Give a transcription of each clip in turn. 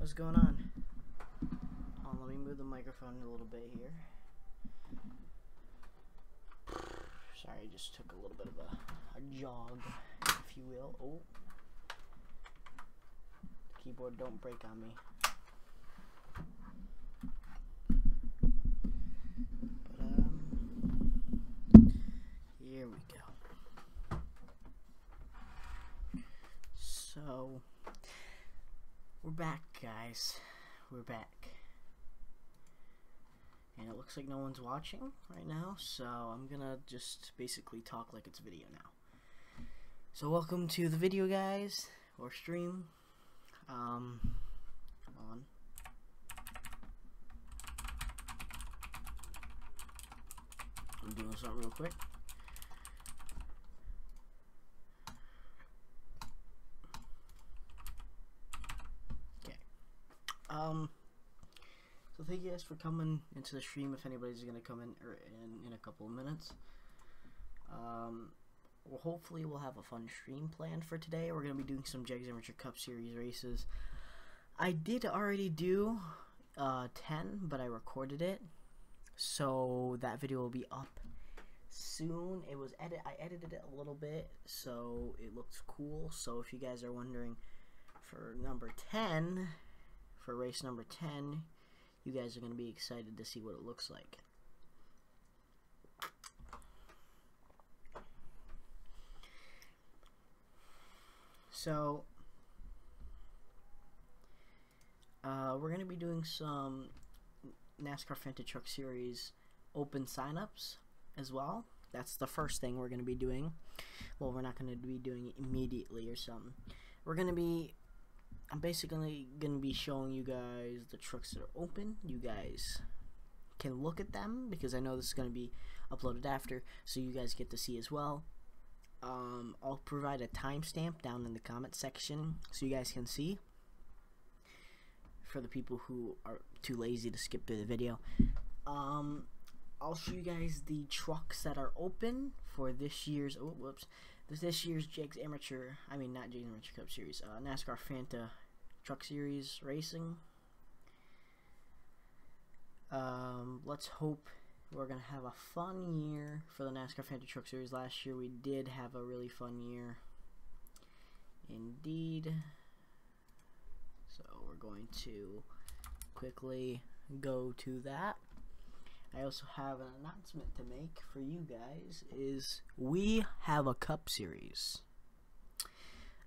What's going on? Let me move the microphone a little bit here. Sorry, I just took a little bit of a jog, if you will. Oh, the keyboard don't break on me. But here we go. So we're back, guys. We're back. And it looks like no one's watching right now, so I'm gonna just basically talk like it's video now. So welcome to the video, guys, or stream. On. I'm doing something real quick. Okay. So thank you guys for coming into the stream. If anybody's gonna come in a couple of minutes. Well, hopefully we'll have a fun stream planned for today. We're gonna be doing some JACS Amateur Cup Series races. I did already do 10, but I recorded it, so that video will be up soon. It was I edited it a little bit, so it looks cool. So if you guys are wondering for number 10, for race number 10, you guys are going to be excited to see what it looks like. So, we're going to be doing some NASCAR Fantasy Truck Series open signups as well. That's the first thing we're going to be doing. Well, we're not going to be doing it immediately or something. I'm basically going to be showing you guys the trucks that are open. You guys can look at them because I know this is going to be uploaded after, so you guys get to see as well. I'll provide a timestamp down in the comment section so you guys can see, for the people who are too lazy to skip through the video. I'll show you guys the trucks that are open for this year's this year's JACS Amateur, not JACS Amateur Cup Series, NASCAR Fanta Truck Series Racing. Let's hope we're gonna have a fun year for the NASCAR Fanta Truck Series. Last year we did have a really fun year indeed. So we're going to quickly go to that. I also have an announcement to make for you guys, is we have a Cup Series.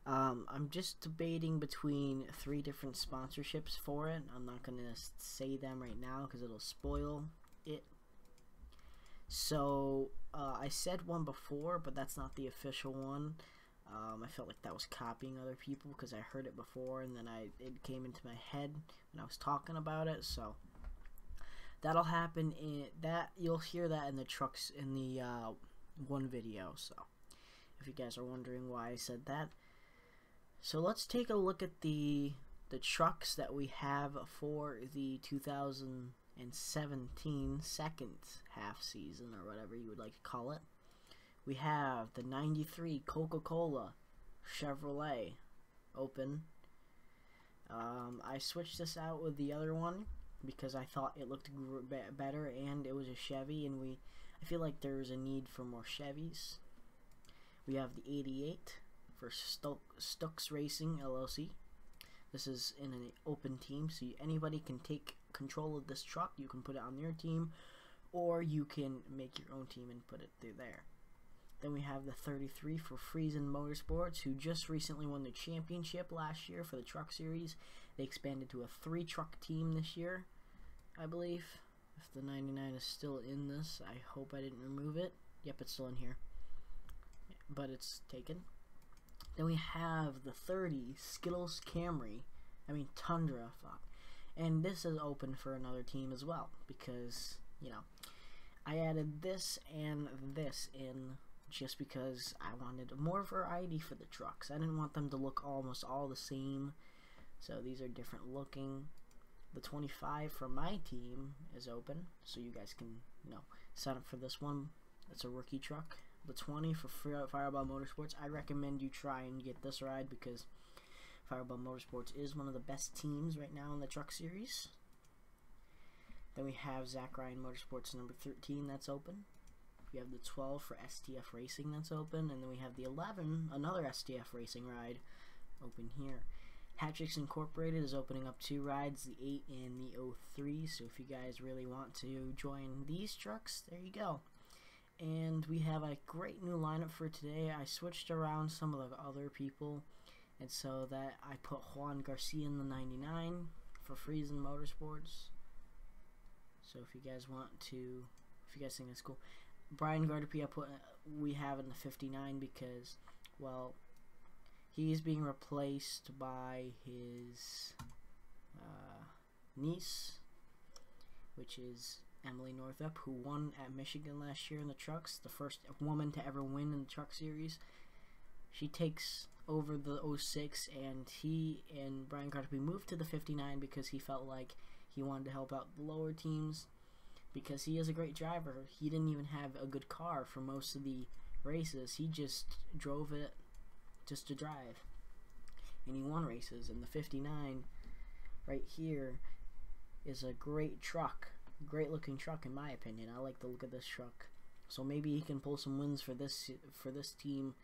I'm just debating between 3 different sponsorships for it. I'm not going to say them right now because it'll spoil it. So, I said one before, but that's not the official one. I felt like that was copying other people because I heard it before, and then it came into my head when I was talking about it. So that'll happen you'll hear that in the trucks in the one video. So if you guys are wondering why I said that, so let's take a look at the trucks that we have for the 2017 second half season, or whatever you would like to call it. We have the 93 Coca-Cola Chevrolet open. I switched this out with the other one because I thought it looked better, and it was a Chevy, and I feel like there's a need for more Chevys. We have the 88 for Stokes Racing LLC. This is in an open team, so anybody can take control of this truck. You can put it on your team, or you can make your own team and put it through there. Then we have the 33 for Friesen Motorsports, who just recently won the championship last year for the Truck Series. They expanded to a 3-truck team this year, I believe. If the 99 is still in this, I hope I didn't remove it. Yep, it's still in here, but it's taken. Then we have the 30 Skittles Camry, Tundra, and this is open for another team as well, because, I added this and this in just because I wanted more variety for the trucks. I didn't want them to look almost all the same, so these are different looking. The 25 for my team is open, so you guys can, sign up for this one. It's a rookie truck. The 20 for Fireball Motorsports, I recommend you try and get this ride because Fireball Motorsports is one of the best teams right now in the Truck Series. Then we have Zach Ryan Motorsports number 13 that's open. We have the 12 for STF Racing that's open, and then we have the 11, another STF Racing ride, open here. Hatchicks Incorporated is opening up 2 rides, the 8 and the 03, so if you guys really want to join these trucks, there you go. And we have a great new lineup for today. I switched around some of the other people, and so that I put Juan Garcia in the 99 for Friesen Motorsports. So if you guys want to, if you guys think that's cool. Brian Gardapi we have in the 59 because, well, he's being replaced by his niece, which is Emily Northup, who won at Michigan last year in the trucks, the first woman to ever win in the Truck Series. She takes over the 06, and he and Brian Gardapi moved to the 59 because he felt like he wanted to help out the lower teams, because he is a great driver. He didn't even have a good car for most of the races. He just drove it just to drive, and he won races. And the 59 right here is a great truck, great looking truck in my opinion. I like the look of this truck, so maybe he can pull some wins for this team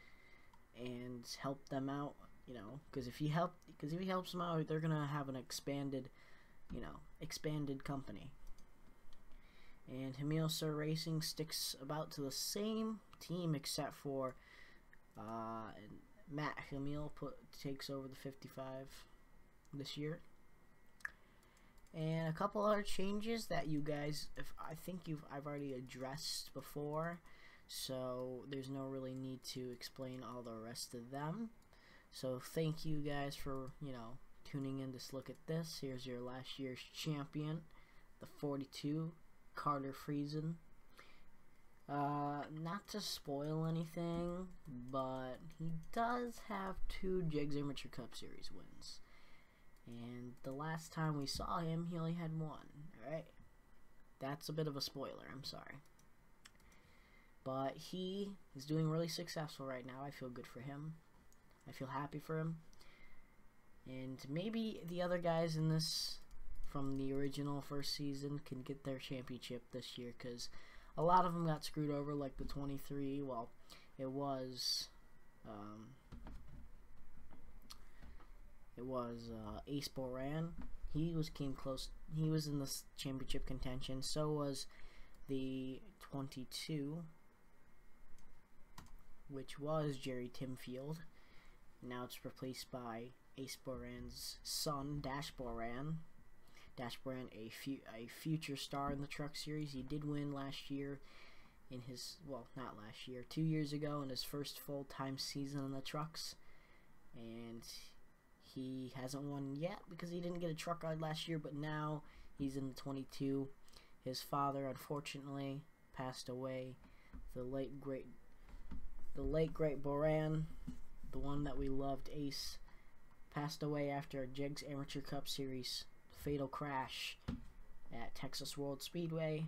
and help them out, you know, because if he helps them out, they're gonna have an expanded company. And Jamil Sir Racing sticks about to the same team, except for Matt Jamil takes over the 55 this year. And a couple other changes that you guys, I've already addressed before, so there's no really need to explain all the rest of them. So thank you guys for, you know, tuning in to look at this. Here's your last year's champion, the 42, Carter Friesen. Not to spoil anything, but he does have 2 JACS Amateur Cup Series wins. And the last time we saw him, he only had 1. Alright? That's a bit of a spoiler, I'm sorry. But he is doing really successful right now. I feel good for him. I feel happy for him. And maybe the other guys in this from the original first season can get their championship this year, because a lot of them got screwed over, like the 23. Well, it was Ace Boran. Came close. He was in the championship contention. So was the 22, which was Jerry Timfield. Now it's replaced by Ace Boran's son, Dash Boran. Dash Boran, a future star in the Truck Series. He did win last year in his, well, not last year, 2 years ago in his first full-time season in the trucks. And he hasn't won yet because he didn't get a truck ride last year, but now he's in the 22. His father, unfortunately, passed away. The late great Boran, the one that we loved, Ace, passed away after a JACS Amateur Cup Series fatal crash at Texas World Speedway.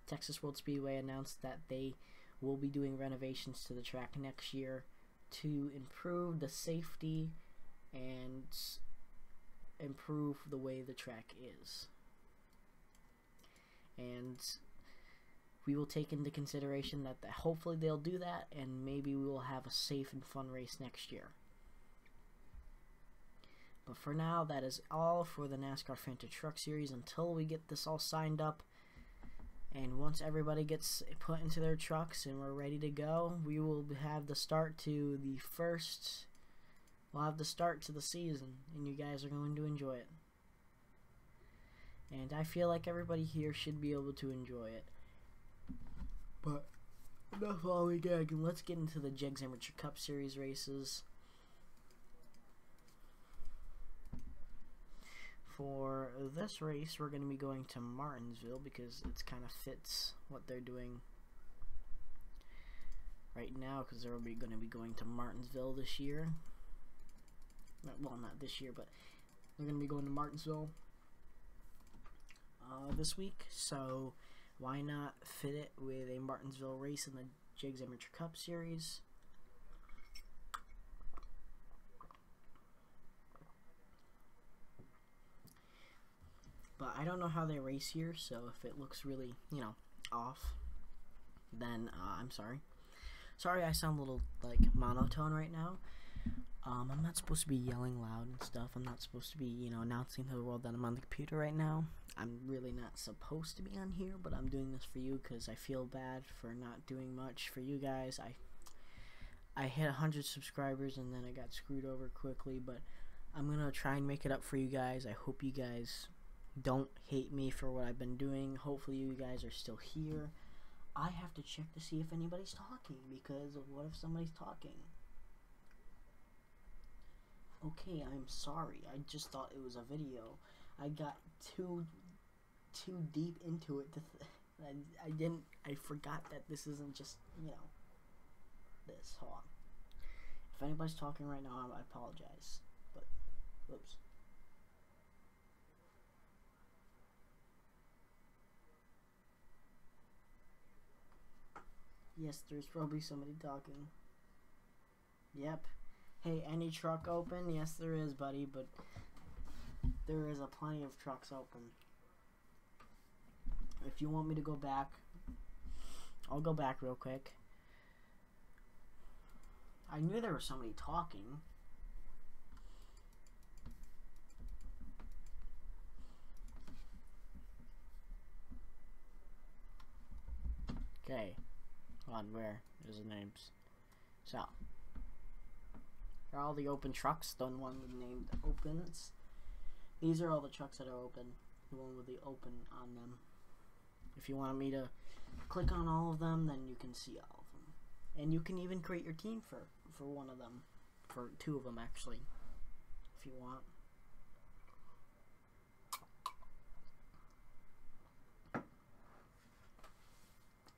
Texas World Speedway announced that they will be doing renovations to the track next year to improve the safety and improve the way the track is. And we will take into consideration that hopefully they'll do that, and maybe we will have a safe and fun race next year. But for now, that is all for the NASCAR Fantasy Truck Series until we get this all signed up. And once everybody gets put into their trucks and we're ready to go, we will have the start to the season, and you guys are going to enjoy it. And I feel like everybody here should be able to enjoy it. But enough lollygagging. Let's get into the JACS Amateur Cup Series races. For this race, we're going to be going to Martinsville because it kind of fits what they're doing right now, because they're going to be going to Martinsville this year. Well, not this year, but they're going to be going to Martinsville this week, so why not fit it with a Martinsville race in the JACS Amateur Cup Series? I don't know how they race here, so if it looks really, you know, off, then I'm sorry. Sorry I sound a little, like, monotone right now. I'm not supposed to be yelling loud and stuff. I'm not supposed to be, you know, announcing to the world that I'm on the computer right now. I'm really not supposed to be on here, but I'm doing this for you because I feel bad for not doing much for you guys. I hit 100 subscribers and then I got screwed over quickly, but I'm going to try and make it up for you guys. I hope you guys don't hate me for what I've been doing. Hopefully you guys are still here. I have to check to see if anybody's talking, because what if somebody's talking? Okay, I'm sorry. I just thought it was a video. I got too deep into it. I forgot that this isn't just, you know, this. Hold on. If anybody's talking right now, I apologize. But, whoops. Yes, there's probably somebody talking. Yep. Hey, any truck open? Yes, there is, buddy, but there is a plenty of trucks open. If you want me to go back, I'll go back real quick. I knew there was somebody talking. Okay. Hold on, where? There's the names. So. Here are all the open trucks, the one named opens. These are all the trucks that are open. The one with the open on them. If you want me to click on all of them, then you can see all of them. And you can even create your team for one of them. For two of them, actually. If you want.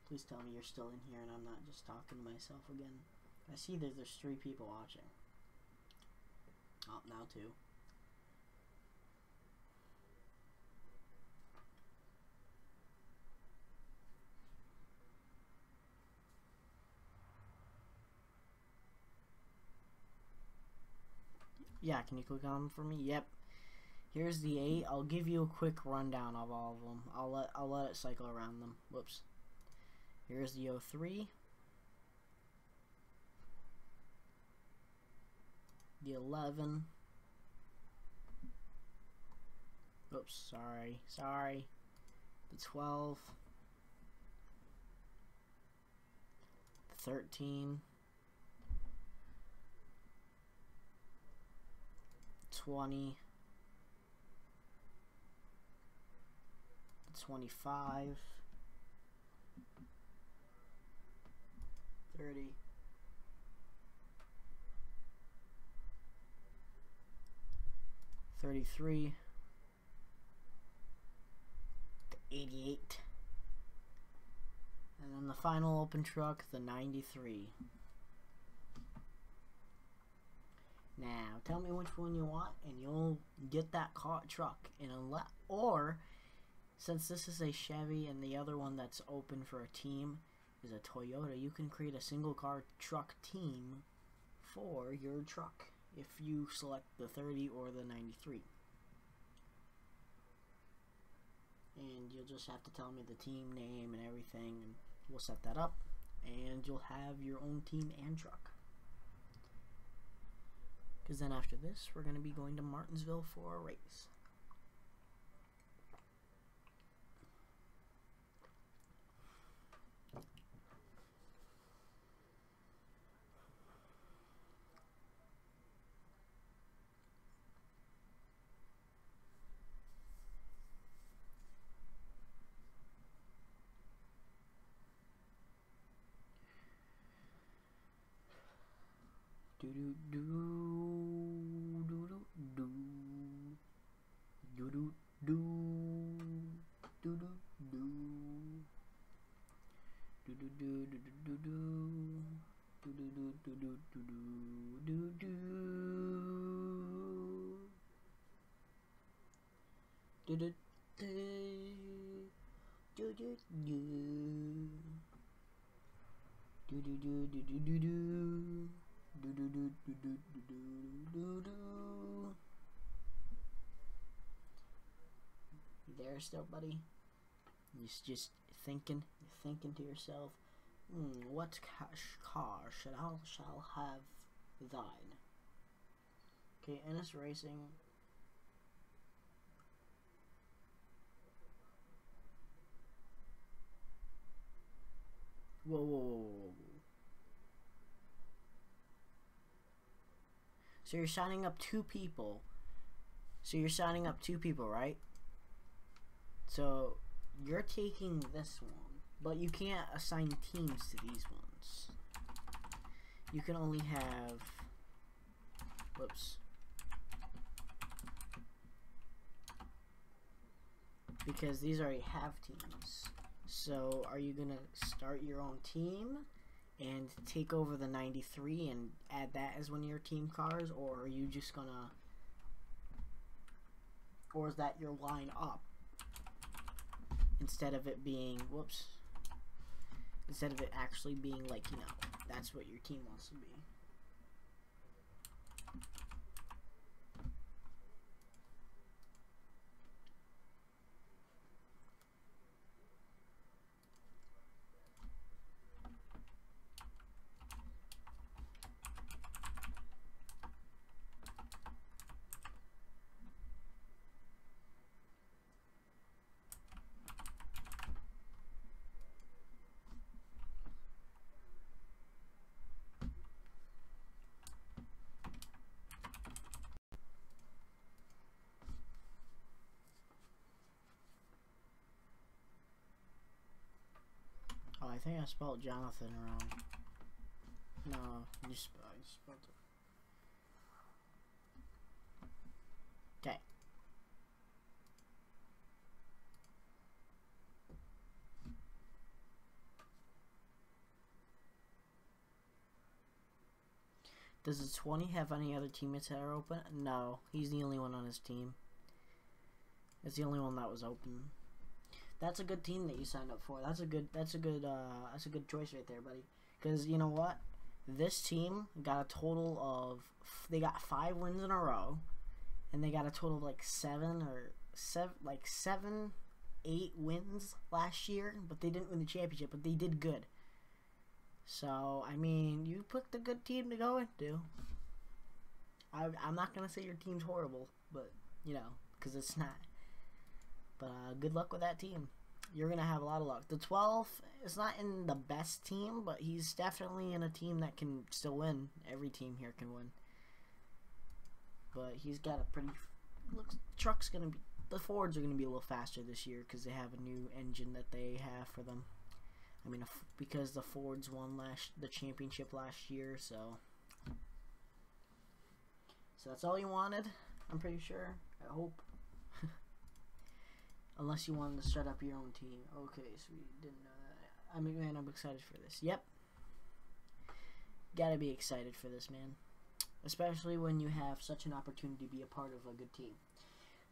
Please tell me you're still in here and I'm not just talking to myself again. I see that there's 3 people watching. Oh, now 2. Yeah, can you click on them for me? Yep. Here's the 8. I'll give you a quick rundown of all of them. I'll let it cycle around them. Whoops. Here's the 03. The 11. Oops, sorry. The 12. The 13. 20. The 25. 30. 33. 88. And then the final open truck, the 93. Now, tell me which one you want, and you'll get that truck. And or, since this is a Chevy and the other one that's open for a team is a Toyota, you can create a single car truck team for your truck if you select the 30 or the 93. And you'll just have to tell me the team name and everything, and we'll set that up, and you'll have your own team and truck. Because then after this, we're going to be going to Martinsville for a race. Do do do do do do do do do do do do do do do do there still, buddy? You're just thinking to yourself, what car shall have thine? Okay, NS Racing. Whoa. So you're signing up two people. Right? So you're taking this one, but you can't assign teams to these ones. You can only have, whoops. Because these already have teams. So are you gonna start your own team and take over the 93 and add that as one of your team cars, or are you just gonna, or is that your line up instead of it being, whoops, instead of it actually being like, you know, that's what your team wants to be? Oh, I think I spelled Jonathan wrong. No, I spelled it. Okay. Does the 20 have any other teammates that are open? No, he's the only one on his team. It's the only one that was open. That's a good team that you signed up for. That's a good choice right there, buddy. Because you know what? This team got a total of, they got 5 wins in a row, and they got a total of like 7, 8 wins last year, but they didn't win the championship, but they did good. So, I mean, you picked a good team to go into. I'm not going to say your team's horrible, but, you know, because it's not. But good luck with that team. You're going to have a lot of luck. The 12 is not in the best team, but he's definitely in a team that can still win. Every team here can win. But he's got a pretty... Looks, truck's going to be... The Fords are going to be a little faster this year because they have a new engine that they have for them. I mean, because the Fords won the championship last year, so... So that's all you wanted, I'm pretty sure. I hope. Unless you wanted to start up your own team. Okay, so we didn't know that. I mean, man, I'm excited for this. Yep. Gotta be excited for this, man. Especially when you have such an opportunity to be a part of a good team.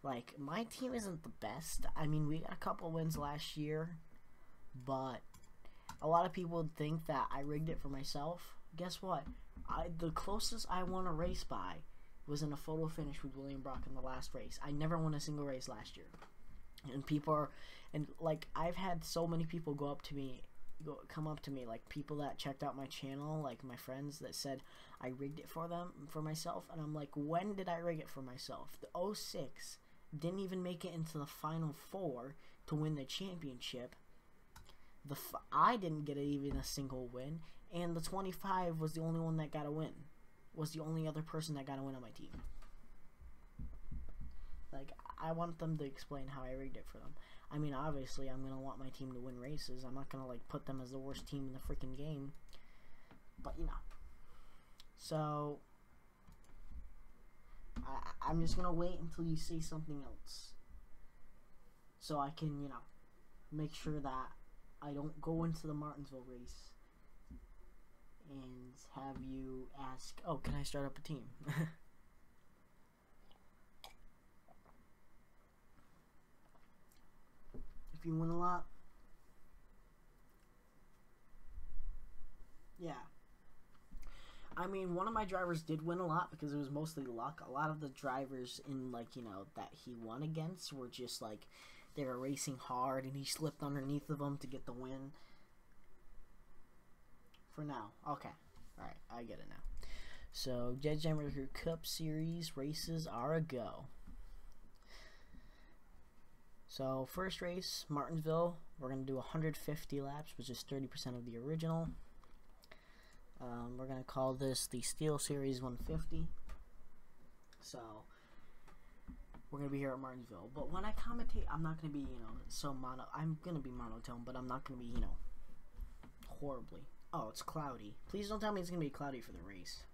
Like, my team isn't the best. I mean, we got a couple wins last year. But a lot of people would think that I rigged it for myself. Guess what? The closest I won a race by was in a photo finish with William Brock in the last race. I never won a single race last year. And people are, and like, I've had so many people come up to me, like people that checked out my channel, like my friends that said I rigged it for myself, and I'm like, when did I rig it for myself? The 06 didn't even make it into the final 4 to win the championship. I didn't get even a single win, and the 25 was the only one that got a win. Was the only other person that got a win on my team. Like, I want them to explain how I rigged it for them. I mean, obviously, I'm going to want my team to win races. I'm not going to, like, put them as the worst team in the freaking game. But, you know. So, I'm just going to wait until you say something else. So I can, you know, make sure that I don't go into the Martinsville race and have you ask, oh, can I start up a team? If you win a lot, yeah. I mean, one of my drivers did win a lot because it was mostly luck. A lot of the drivers in, like, you know, that he won against were just, like, They were racing hard, and he slipped underneath of them to get the win. For now. Okay. Alright, I get it now. So, Judge Amateur Cup Series races are a go. So, first race, Martinsville. We're going to do 150 laps, which is 30% of the original. We're going to call this the Steel Series 150. So, we're going to be here at Martinsville. But when I commentate, I'm not going to be, so I'm going to be monotone, but I'm not going to be, horribly. Oh, it's cloudy. Please don't tell me it's going to be cloudy for the race.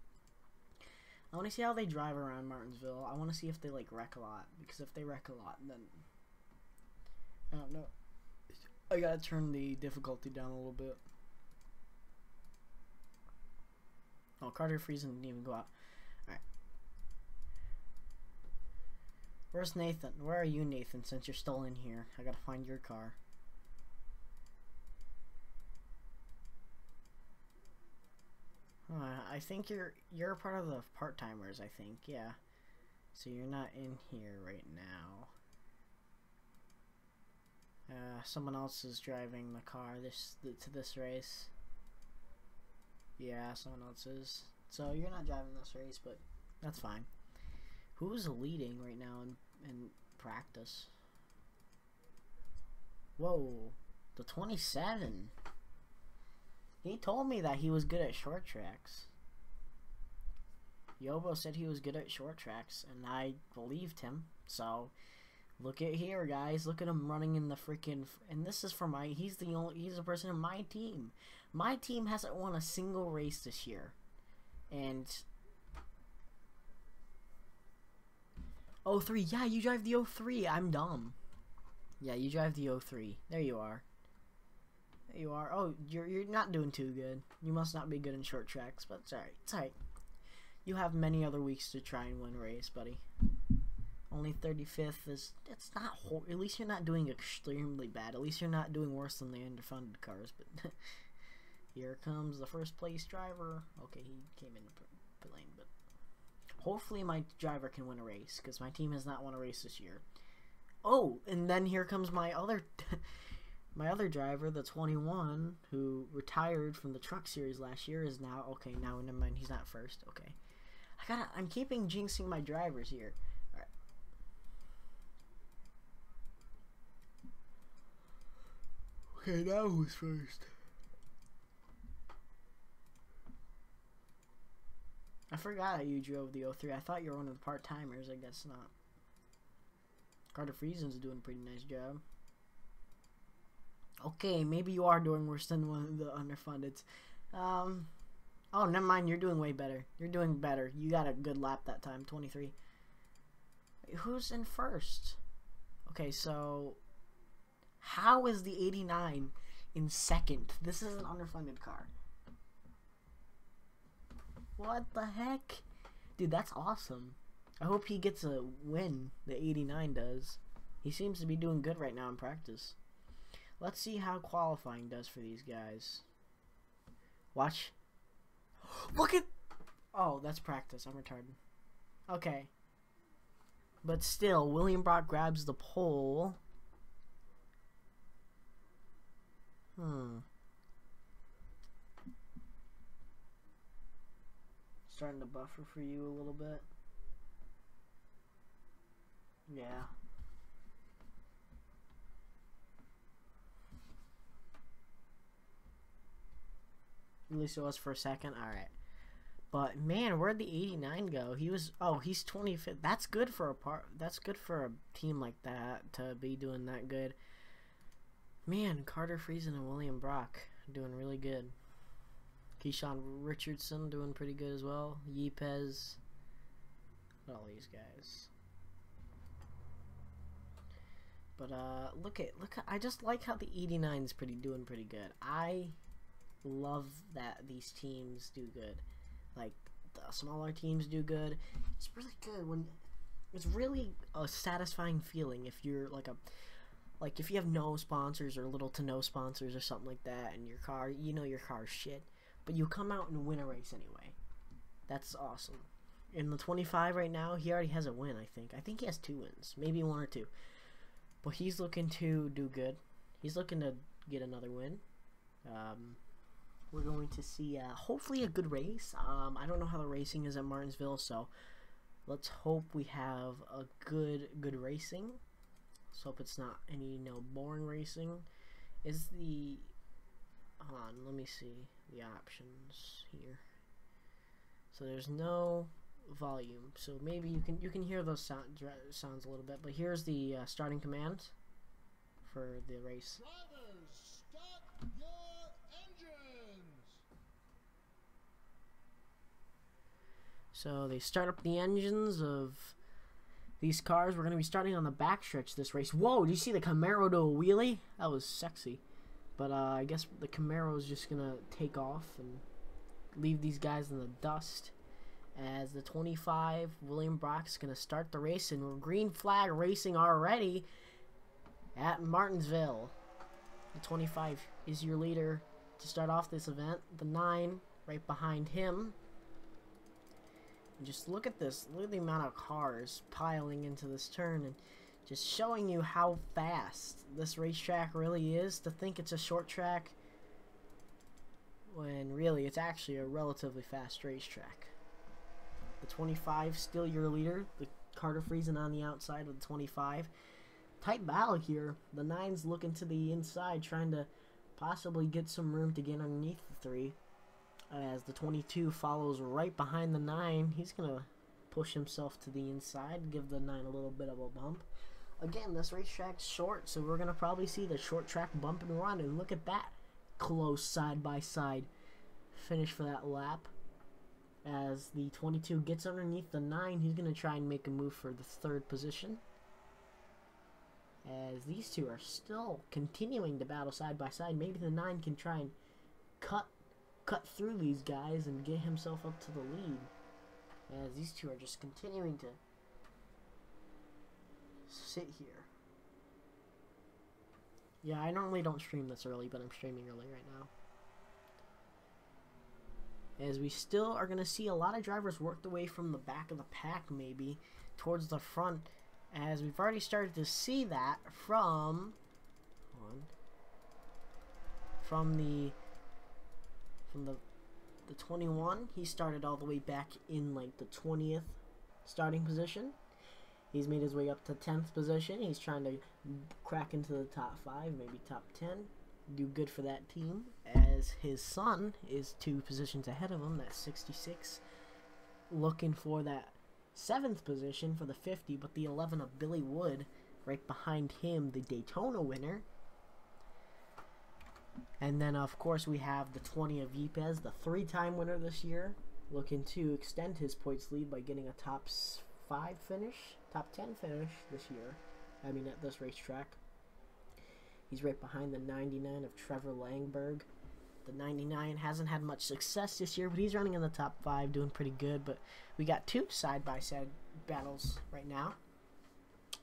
I want to see how they drive around Martinsville. I want to see if they, wreck a lot. Because if they wreck a lot, then... I don't know. I gotta turn the difficulty down a little bit. Oh, Carter Friesen didn't even go out. Alright. Where's Nathan? Where are you, Nathan, since you're still in here? I gotta find your car. I think you're part of the part-timers, I think, yeah. So you're not in here right now. Someone else is driving the car to this race. Yeah, someone else is. So you're not driving this race, but that's fine. Who's leading right now in practice? Whoa, the 27. He told me that he was good at short tracks. Yobo said he was good at short tracks, and I believed him. So, look at here, guys. Look at him running in the freaking... And this is for my... He's the person in my team. My team hasn't won a single race this year. And... 03. Yeah, you drive the 03. I'm dumb. Yeah, you drive the 03. There you are. There you are. Oh, you're not doing too good. You must not be good in short tracks, but it's alright. It's alright. You have many other weeks to try and win a race, buddy. Only 35th is... It's not... At least you're not doing extremely bad. At least you're not doing worse than the underfunded cars, but... Here comes the first place driver. Okay, he came in the lane, but... Hopefully my driver can win a race, because my team has not won a race this year. Oh, and then here comes my other... My other driver, the 21, who retired from the truck series last year, is now... Okay, now never mind, he's not first. Okay. I'm keeping jinxing my drivers here. Alright. Okay, now who's first? I forgot that you drove the 03. I thought you were one of the part-timers. I guess not. Carter Friesen's doing a pretty nice job. Okay, maybe you are doing worse than one of the underfundeds. Oh, never mind. You're doing way better. You're doing better. You got a good lap that time. 23. Wait, who's in first? Okay, so... How is the 89 in second? This is an underfunded car. What the heck? Dude, that's awesome. I hope he gets a win. The 89 does. He seems to be doing good right now in practice. Let's see how qualifying does for these guys. Watch. Look at... Oh, that's practice. I'm retarded. Okay. But still, William Brock grabs the pole. Starting to buffer for you a little bit. Yeah. At least it was for a second. Alright. But man, where'd the 89 go? He was... Oh, he's 25th. That's good for a team like that to be doing that good. Man, Carter Friesen and William Brock doing really good. Keyshawn Richardson doing pretty good as well. Yepes. All these guys. But look at I just like how the 89 is doing pretty good. I love that these teams do good. Like the smaller teams do good. It's really good when it's really a satisfying feeling if you're like if you have no sponsors or little to no sponsors or something like that, and your car, your car's shit, but you come out and win a race anyway. That's awesome. In the 25 right now, he already has a win, I think. I think he has 2 wins, maybe 1 or 2. But he's looking to do good. He's looking to get another win. We're going to see hopefully a good race. I don't know how the racing is at Martinsville, so let's hope we have a good racing. Let's hope it's not any boring racing. Is the hold on, let me see the options here. So there's no volume, so maybe you can hear those sounds a little bit. But here's the starting command for the race. Drivers, start your engines. So they start up the engines of these cars. We're going to be starting on the backstretch this race. Whoa, did you see the Camaro do a wheelie? That was sexy. But I guess the Camaro is just going to take off and leave these guys in the dust. As the 25, William Brock's going to start the race. And we're green flag racing already at Martinsville. The 25 is your leader to start off this event. The 9 right behind him. And just look at this. Look at the amount of cars piling into this turn. And just showing you how fast this racetrack really is. To think it's a short track when really it's actually a relatively fast racetrack. The 25 still your leader. The Carter Friesen on the outside of the 25. Tight battle here. The 9's looking to the inside, trying to possibly get some room to get underneath the 3. As the 22 follows right behind the 9, he's going to push himself to the inside, give the 9 a little bit of a bump. Again, this racetrack's short, so we're going to probably see the short track bump and run. And look at that close side-by-side finish for that lap. As the 22 gets underneath the 9, he's going to try and make a move for the 3rd position. As these two are still continuing to battle side by side, maybe the 9 can try and cut through these guys and get himself up to the lead. As these two are just continuing to sit here. Yeah, I normally don't stream this early, but I'm streaming early right now. As we still are going to see a lot of drivers worked away from the back of the pack, maybe towards the front, as we've already started to see that from the 21. He started all the way back in like the 20th starting position. He's made his way up to 10th position. He's trying to crack into the top 5, maybe top 10. Do good for that team, as his son is 2 positions ahead of him. That's 66, looking for that 7th position for the 50, but the 11 of Billy Wood right behind him, the Daytona winner. And then of course we have the 20 of Ypez, the 3-time winner this year, looking to extend his points lead by getting a top 10 finish this year. I mean at this racetrack. He's right behind the 99 of Trevor Langberg. The 99 hasn't had much success this year, but he's running in the top 5, doing pretty good. But we got 2 side-by-side battles right now.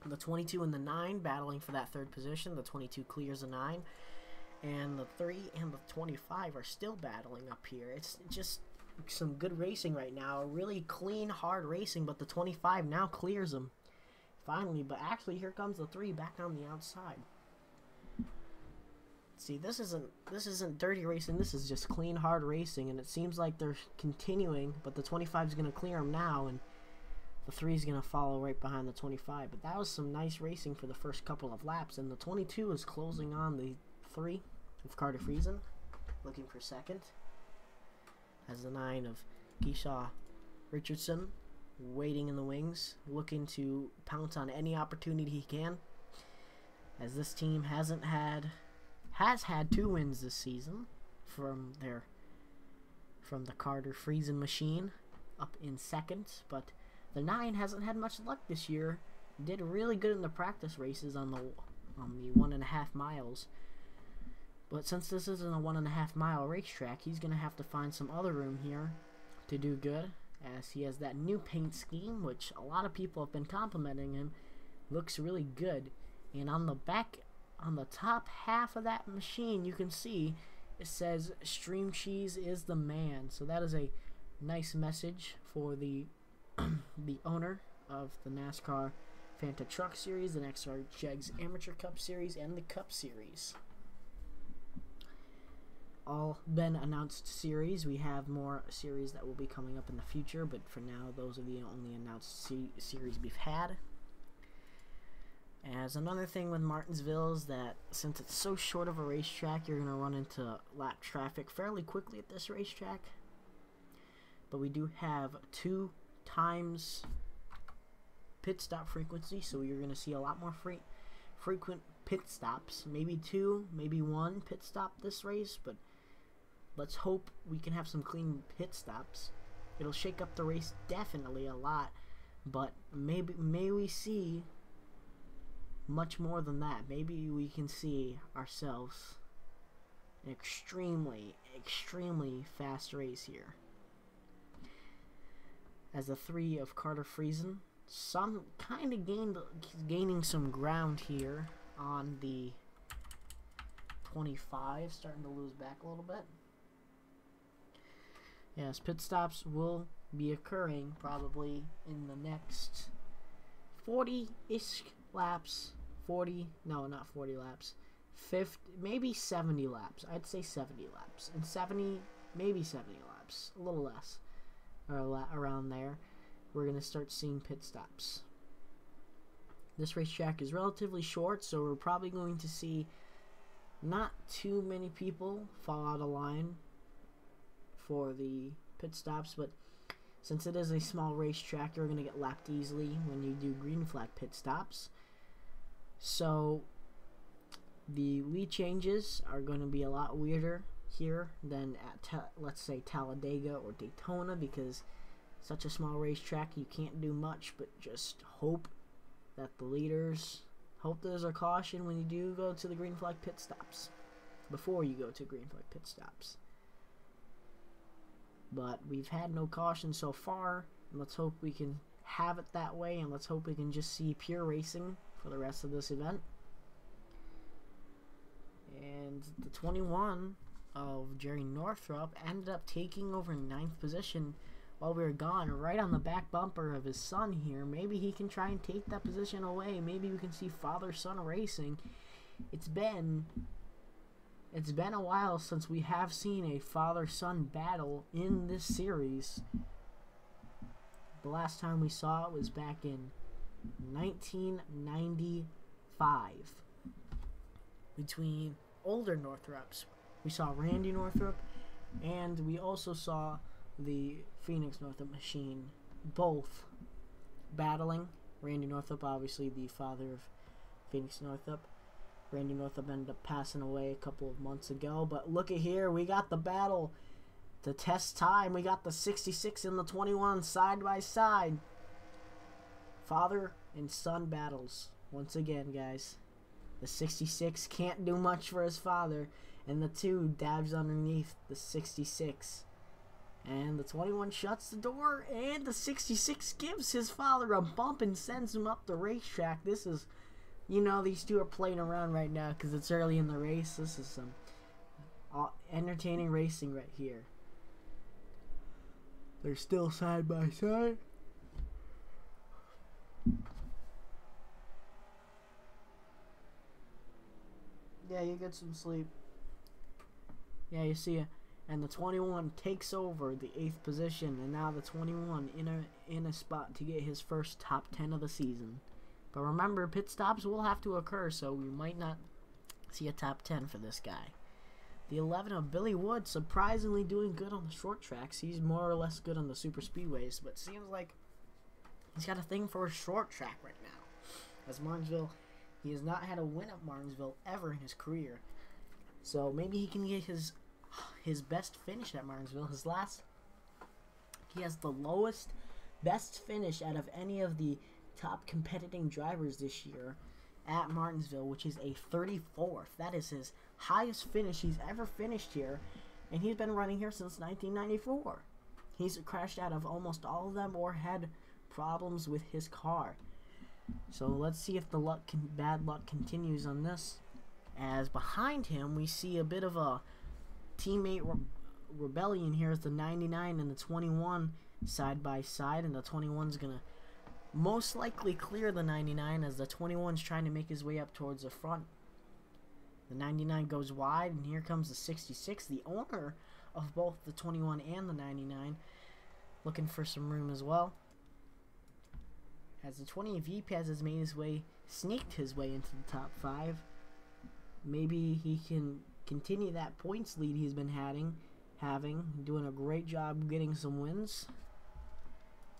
The 22 and the 9 battling for that 3rd position. The 22 clears the 9. And the 3 and the 25 are still battling up here. It's just some good racing right now. Really clean, hard racing, but the 25 now clears them. Finally, but actually here comes the 3 back on the outside. See, this isn't dirty racing. This is just clean, hard racing, and it seems like they're continuing. But the 25 is going to clear them now, and the 3 is going to follow right behind the 25. But that was some nice racing for the first couple of laps, and the 22 is closing on the 3 of Carter Friesen, looking for 2nd. As the 9 of Keisha Richardson waiting in the wings, looking to pounce on any opportunity he can. As this team has had 2 wins this season from the Carter Friesen machine up in 2nd, but the 9 hasn't had much luck this year. Did really good in the practice races on the 1.5 miles. But since this isn't a 1.5 mile racetrack, he's going to have to find some other room here to do good, as he has that new paint scheme, which a lot of people have been complimenting him. Looks really good. And on the top half of that machine, you can see it says Stream Cheese is the man. So that is a nice message for the the owner of the NASCAR Fanta Truck Series, the next are JACS Amateur Cup Series, and the Cup Series. All been announced series. We have more series that will be coming up in the future, but for now, those are the only announced series we've had. As another thing with Martinsville is that since it's so short of a racetrack, you're going to run into lap traffic fairly quickly at this racetrack. But we do have 2 times pit stop frequency, so you're going to see a lot more frequent pit stops. Maybe 2, maybe 1 pit stop this race, but let's hope we can have some clean pit stops. It'll shake up the race definitely a lot, but may we see much more than that. Maybe we can see ourselves an extremely fast race here. As the 3 of Carter Friesen, some kind of gaining some ground here on the 25, starting to lose back a little bit. Yes, pit stops will be occurring probably in the next 40-ish laps. 40, no, not 40 laps. 50, maybe 70 laps. I'd say 70 laps. And 70, maybe 70 laps. A little less. Or around there. We're going to start seeing pit stops. This racetrack is relatively short, so we're probably going to see not too many people fall out of line for the pit stops, but since it is a small racetrack, you're going to get lapped easily when you do green flag pit stops. So the lead changes are going to be a lot weirder here than at, let's say, Talladega or Daytona, because such a small racetrack, you can't do much but just hope that the leaders, hope there's a caution when you do go to the green flag pit stops, before you go to green flag pit stops. But we've had no caution so far, and let's hope we can have it that way, and let's hope we can just see pure racing for the rest of this event. And the 21 of Jerry Northrup ended up taking over 9th position while we were gone, right on the back bumper of his son here. Maybe he can try and take that position away. Maybe we can see father-son racing. It's been a while since we have seen a father-son battle in this series. The last time we saw it was back in 1995 between older Northrups. We saw Randy Northrup, and we also saw the Phoenix Northrup machine, both battling. Randy Northrup, obviously the father of Phoenix Northrup. Randy Northrup ended up passing away a couple of months ago, but look at here, we got the battle to test time. We got the 66 and the 21 side by side. Father and son battles once again, guys. The 66 can't do much for his father, and the 2 dabs underneath the 66. And the 21 shuts the door, and the 66 gives his father a bump and sends him up the racetrack. This is, you know, these 2 are playing around right now because it's early in the race. This is some entertaining racing right here. They're still side by side. Yeah, you get some sleep. Yeah, you see it. And the 21 takes over the 8th position, and now the 21 in a spot to get his first top 10 of the season. But remember, pit stops will have to occur, so we might not see a top 10 for this guy. The 11 of Billy Wood, surprisingly doing good on the short tracks. He's more or less good on the super speedways, but seems like he's got a thing for a short track right now. As Martinsville, he has not had a win at Martinsville ever in his career. So maybe he can get his best finish at Martinsville. He has the lowest best finish out of any of the top competing drivers this year at Martinsville, which is a 34th. That is his highest finish he's ever finished here, and he's been running here since 1994. He's crashed out of almost all of them or had problems with his car. So let's see if the bad luck continues on this. As behind him, we see a bit of a teammate rebellion here as the 99 and the 21 side by side, and the 21's gonna most likely clear the 99 as the 21's trying to make his way up towards the front. The 99 goes wide, and here comes the 66, the owner of both the 21 and the 99, looking for some room as well. As the 20 V-Paz has made his way, sneaked his way into the top 5. Maybe he can continue that points lead he's been having, doing a great job getting some wins.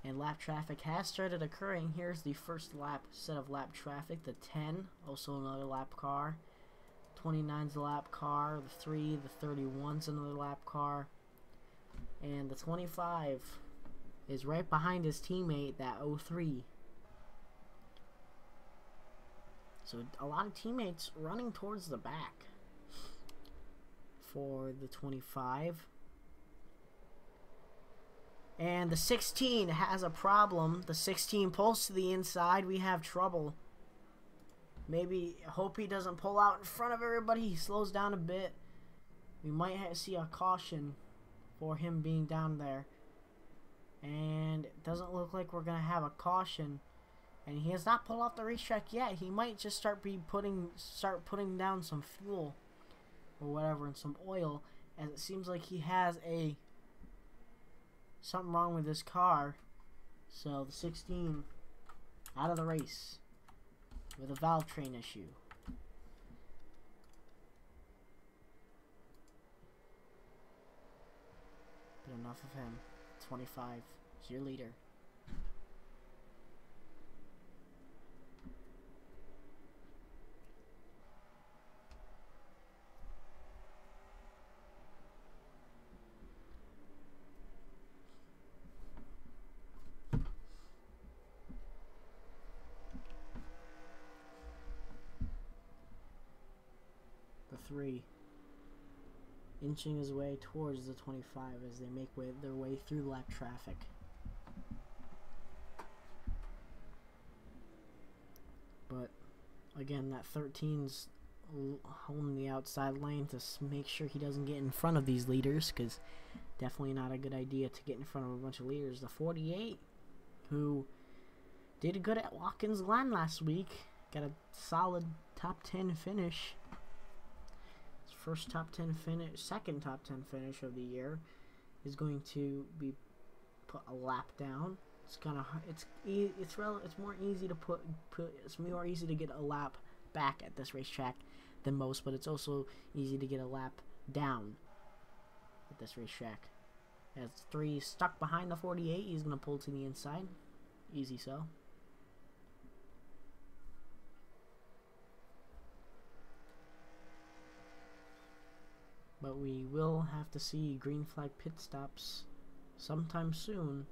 And lap traffic has started occurring. Here's the first set of lap traffic. The 10, also another lap car. 29's a lap car. The 3, the 31's another lap car. And the 25 is right behind his teammate, that 03. So a lot of teammates running towards the back for the 25. And the 16 has a problem. The 16 pulls to the inside. We have trouble. Maybe hope he doesn't pull out in front of everybody. He slows down a bit. We might see a caution for him being down there. And it doesn't look like we're going to have a caution. And he has not pulled off the racetrack yet. He might just start putting down some fuel or whatever and some oil, as it seems like he has something wrong with his car. So the 16 out of the race with a valve train issue. But enough of him. 25 is your leader. The 3 inching his way towards the 25 as they make their way through lap traffic. But again, that 13's holding the outside lane to make sure he doesn't get in front of these leaders, because definitely not a good idea to get in front of a bunch of leaders. The 48, who did good at Watkins Glen last week, got a solid top 10 finish. First top 10 finish, second top 10 finish of the year, is going to be put a lap down. It's kind of it's more easy to it's more easy to get a lap back at this racetrack than most, but it's also easy to get a lap down at this racetrack. As 3 stuck behind the 48, he's gonna pull to the inside, easy so. But we will have to see green flag pit stops sometime soon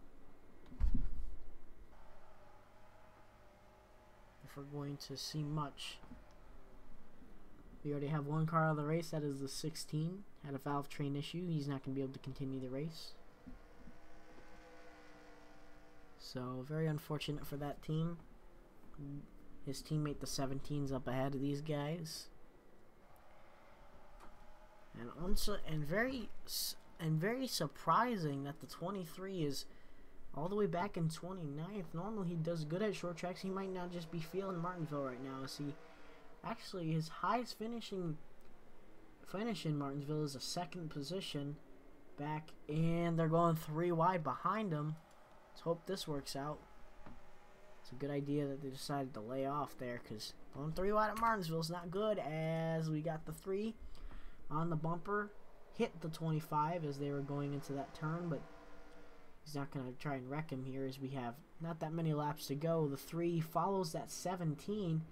if we're going to see much. We already have one car out of the race, that is the 16. Had a valve train issue. He's not going to be able to continue the race. So very unfortunate for that team. His teammate the 17's up ahead of these guys. And very surprising that the 23 is all the way back in 29th. Normally he does good at short tracks. He might not just be feeling Martinsville right now. See, actually his highest finish in Martinsville is a second position back, and they're going 3 wide behind him. Let's hope this works out. It's a good idea that they decided to lay off there, because going 3 wide at Martinsville is not good, as we got the 3 on the bumper, hit the 25 as they were going into that turn, but he's not going to try and wreck him here, as we have not that many laps to go. The 3 follows that 17.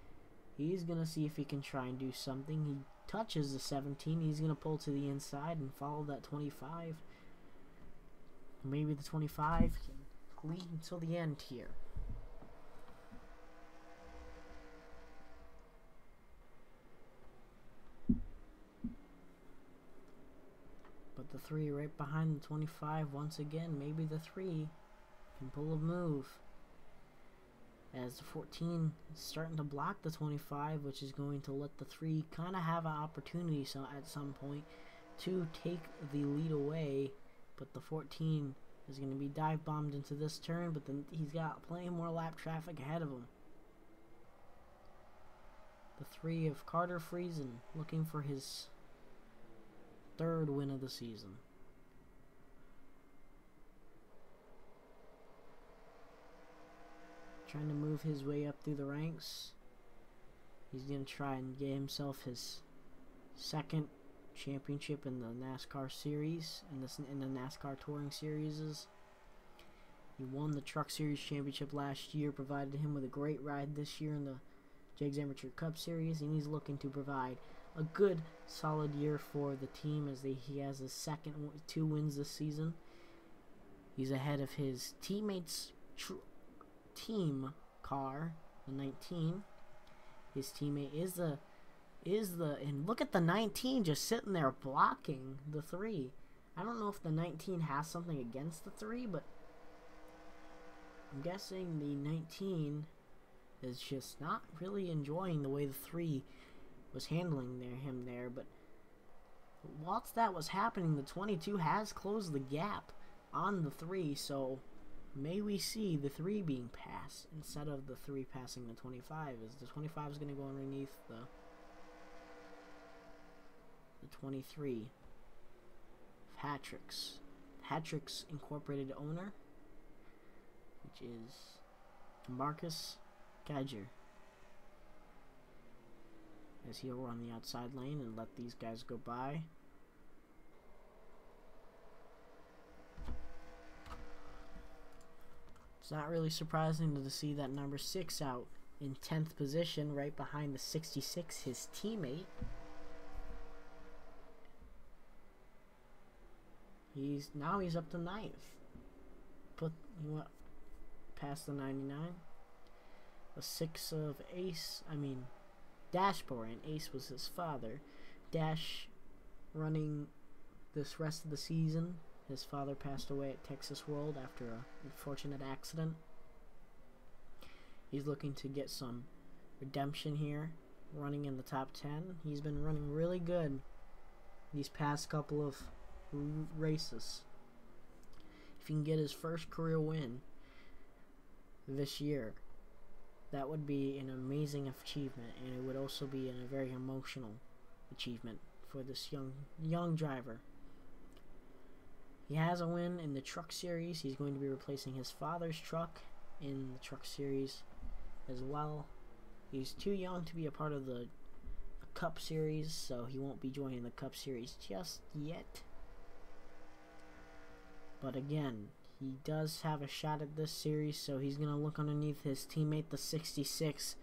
He's going to see if he can try and do something. He touches the 17. He's going to pull to the inside and follow that 25. Maybe the 25 can lead until the end here. But the 3 right behind the 25 once again. Maybe the 3 can pull a move, as the 14 is starting to block the 25, which is going to let the 3 kind of have an opportunity at some point to take the lead away. But the 14 is going to be dive bombed into this turn, but then he's got plenty more lap traffic ahead of him. The 3 of Carter Friesen looking for his 3rd win of the season. Trying to move his way up through the ranks. He's going to try and get himself his 2nd championship in the NASCAR series, in the NASCAR Touring Series. He won the Truck Series Championship last year, provided him with a great ride this year in the JACS Amateur Cup Series, and he's looking to provide a good, solid year for the team as he has his 2 wins this season. He's ahead of his teammates' team car, the 19. His teammate is the and look at the 19 just sitting there blocking the 3. I don't know if the 19 has something against the 3, but I'm guessing the 19 is just not really enjoying the way the 3 was handling him there. But whilst that was happening, the 22 has closed the gap on the 3, so may we see the 3 being passed instead of the 3 passing the 25, as the 25 is going to go underneath the 23. Hatrix Incorporated owner, which is Marcus Geiger, as he'll run the outside lane and let these guys go by. It's not really surprising to see that number 6 out in 10th position, right behind the 66, his teammate. He's up to 9th. Past the 99. A 6 of Dashboard, and Ace was his father. Dash running this rest of the season. His father passed away at Texas World after an unfortunate accident. He's looking to get some redemption here, running in the top 10. He's been running really good these past couple of races. If he can get his first career win this year, that would be an amazing achievement, and it would also be a very emotional achievement for this young driver. He has a win in the Truck Series. He's going to be replacing his father's truck in the Truck Series as well. He's too young to be a part of the Cup Series, so he won't be joining the Cup Series just yet. But again, he does have a shot at this series, so he's going to look underneath his teammate, the 66.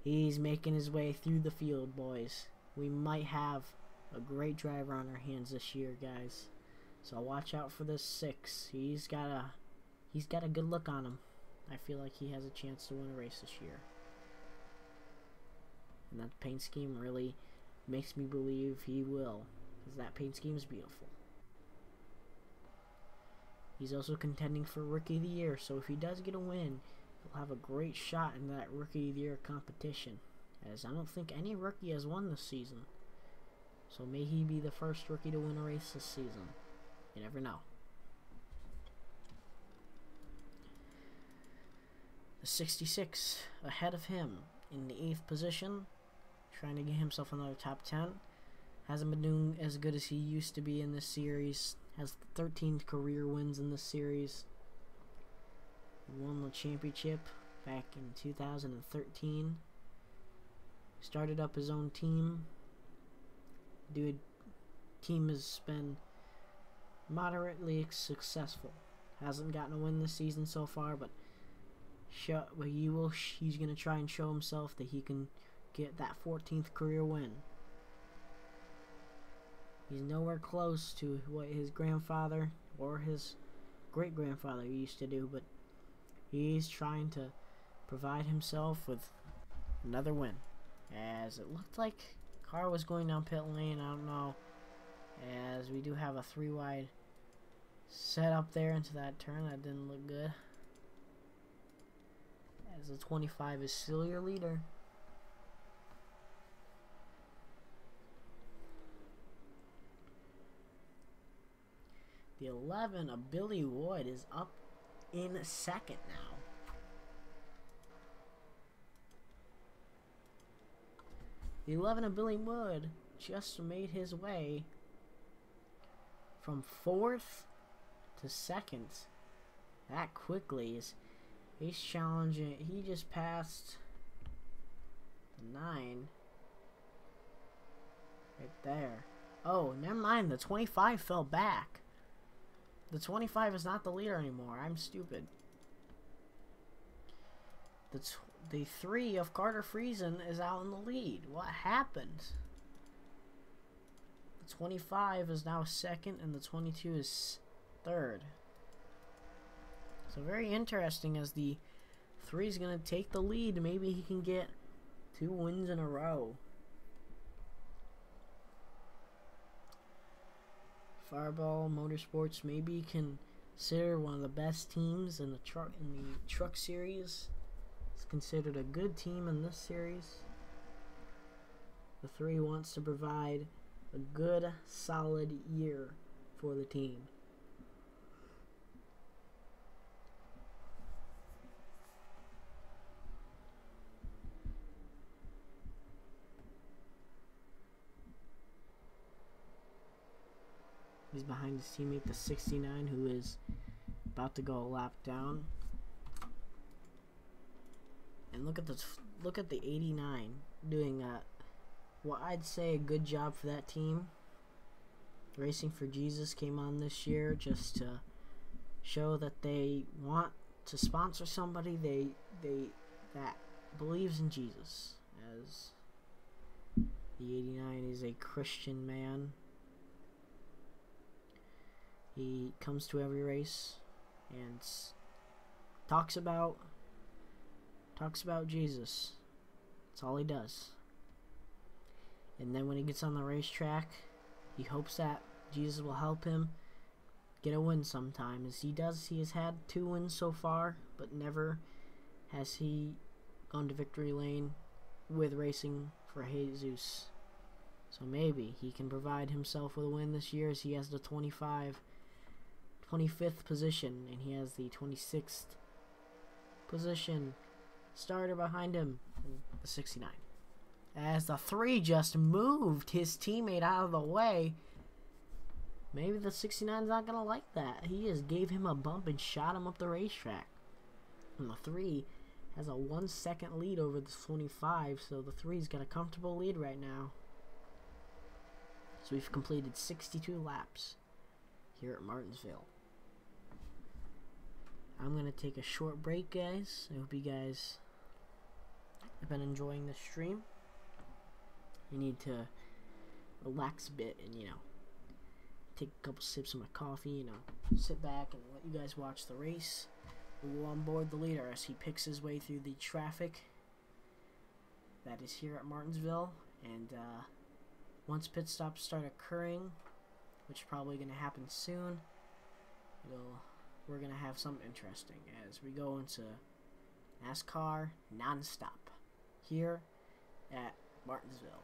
He's making his way through the field, boys. We might have a great driver on our hands this year, guys. So watch out for this 6. He's got a good look on him. I feel like he has a chance to win a race this year. And that paint scheme really makes me believe he will, because that paint scheme is beautiful. He's also contending for Rookie of the Year, so if he does get a win, he'll have a great shot in that Rookie of the Year competition, as I don't think any rookie has won this season. So may he be the first rookie to win a race this season. You never know. The 66 ahead of him in the 8th position, trying to get himself another top 10. Hasn't been doing as good as he used to be in this series. Has 13 career wins in this series. Won the championship back in 2013. Started up his own team. Team has been moderately successful. Hasn't gotten a win this season so far, but he's going to try and show himself that he can get that 14th career win. He's nowhere close to what his grandfather or his great-grandfather used to do, but he's trying to provide himself with another win. As it looked like car was going down pit lane, I don't know, as we do have a 3-wide set up there into that turn. That didn't look good, as the 25 is still your leader. The 11 of Billy Wood is up in second now. The 11 of Billy Wood just made his way from 4th to 2nd that quickly. He's challenging. He just passed the 9 right there. Oh, never mind. The 25 fell back. The 25 is not the leader anymore. I'm stupid. The 3 of Carter Friesen is out in the lead. What happened? The 25 is now 2nd and the 22 is 3rd. So very interesting, as the 3 is going to take the lead. Maybe he can get 2 wins in a row. Fireball Motorsports maybe considered one of the best teams in the truck series. It's considered a good team in this series. The 3 wants to provide a good, solid year for the team. He's behind his teammate, the 69, who is about to go a lap down. And look at the 89 doing what I'd say a good job for that team. Racing for Jesus came on this year just to show that they want to sponsor somebody that believes in Jesus. As the 89 is a Christian man. He comes to every race and talks about Jesus. That's all he does. And then when he gets on the racetrack, he hopes that Jesus will help him get a win sometime. As he does, he has had 2 wins so far, but never has he gone to victory lane with racing for Jesus. So maybe he can provide himself with a win this year, as he has the 25th position, and he has the 26th position starter behind him, the 69. As the 3 just moved his teammate out of the way. Maybe the 69's not going to like that. He just gave him a bump and shot him up the racetrack. And the 3 has a 1-second lead over the 25, so the 3's got a comfortable lead right now. So we've completed 62 laps here at Martinsville. I'm going to take a short break, guys. I hope you guys have been enjoying this stream. You need to relax a bit and, take a couple sips of my coffee, sit back and let you guys watch the race. We'll go on board the leader as he picks his way through the traffic that is here at Martinsville. And once pit stops start occurring, which is probably going to happen soon, we're going to have something interesting as we go into NASCAR nonstop here at Martinsville.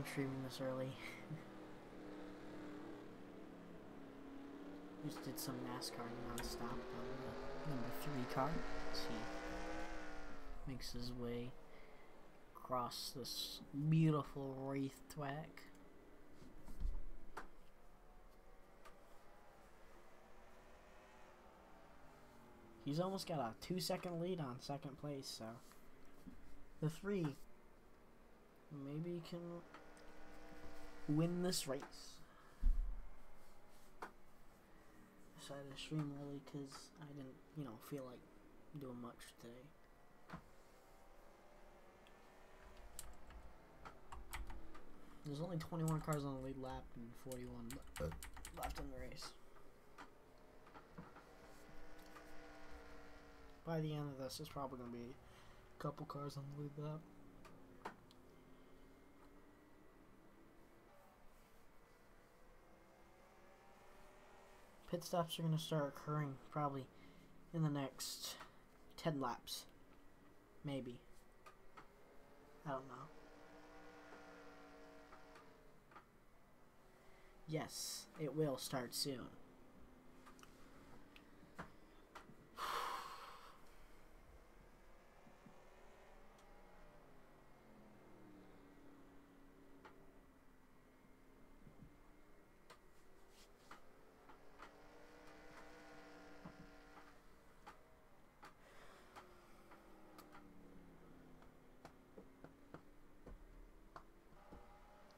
I'm streaming this early. Just did some NASCAR non-stop on the number 3 car. He makes his way across this beautiful racetrack. He's almost got a 2-second lead on second place, so the 3 maybe can win this race. Decided to stream early because I didn't, feel like doing much today. There's only 21 cars on the lead lap and 41 left in the race. By the end of this, there's probably going to be a couple cars on the lead lap. Pit stops are going to start occurring probably in the next 10 laps. Maybe. I don't know. Yes, it will start soon.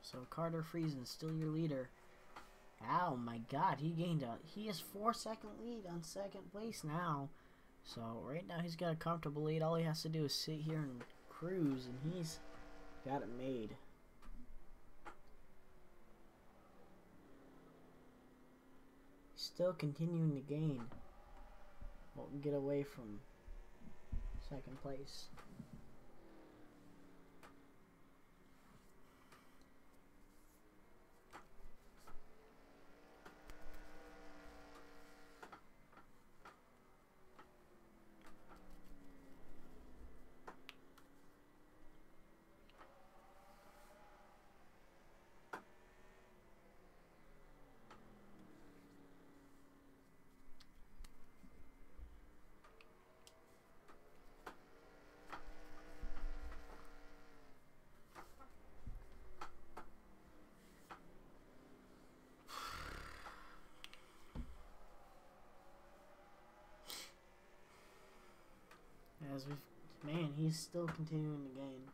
So Carter Friesen still your leader. Oh my god, he has 4-second lead on second place now. So right now he's got a comfortable lead. All he has to do is sit here and cruise, and he's got it made. Still continuing to gain. Won't get away from second place. Man, he's still continuing to gain.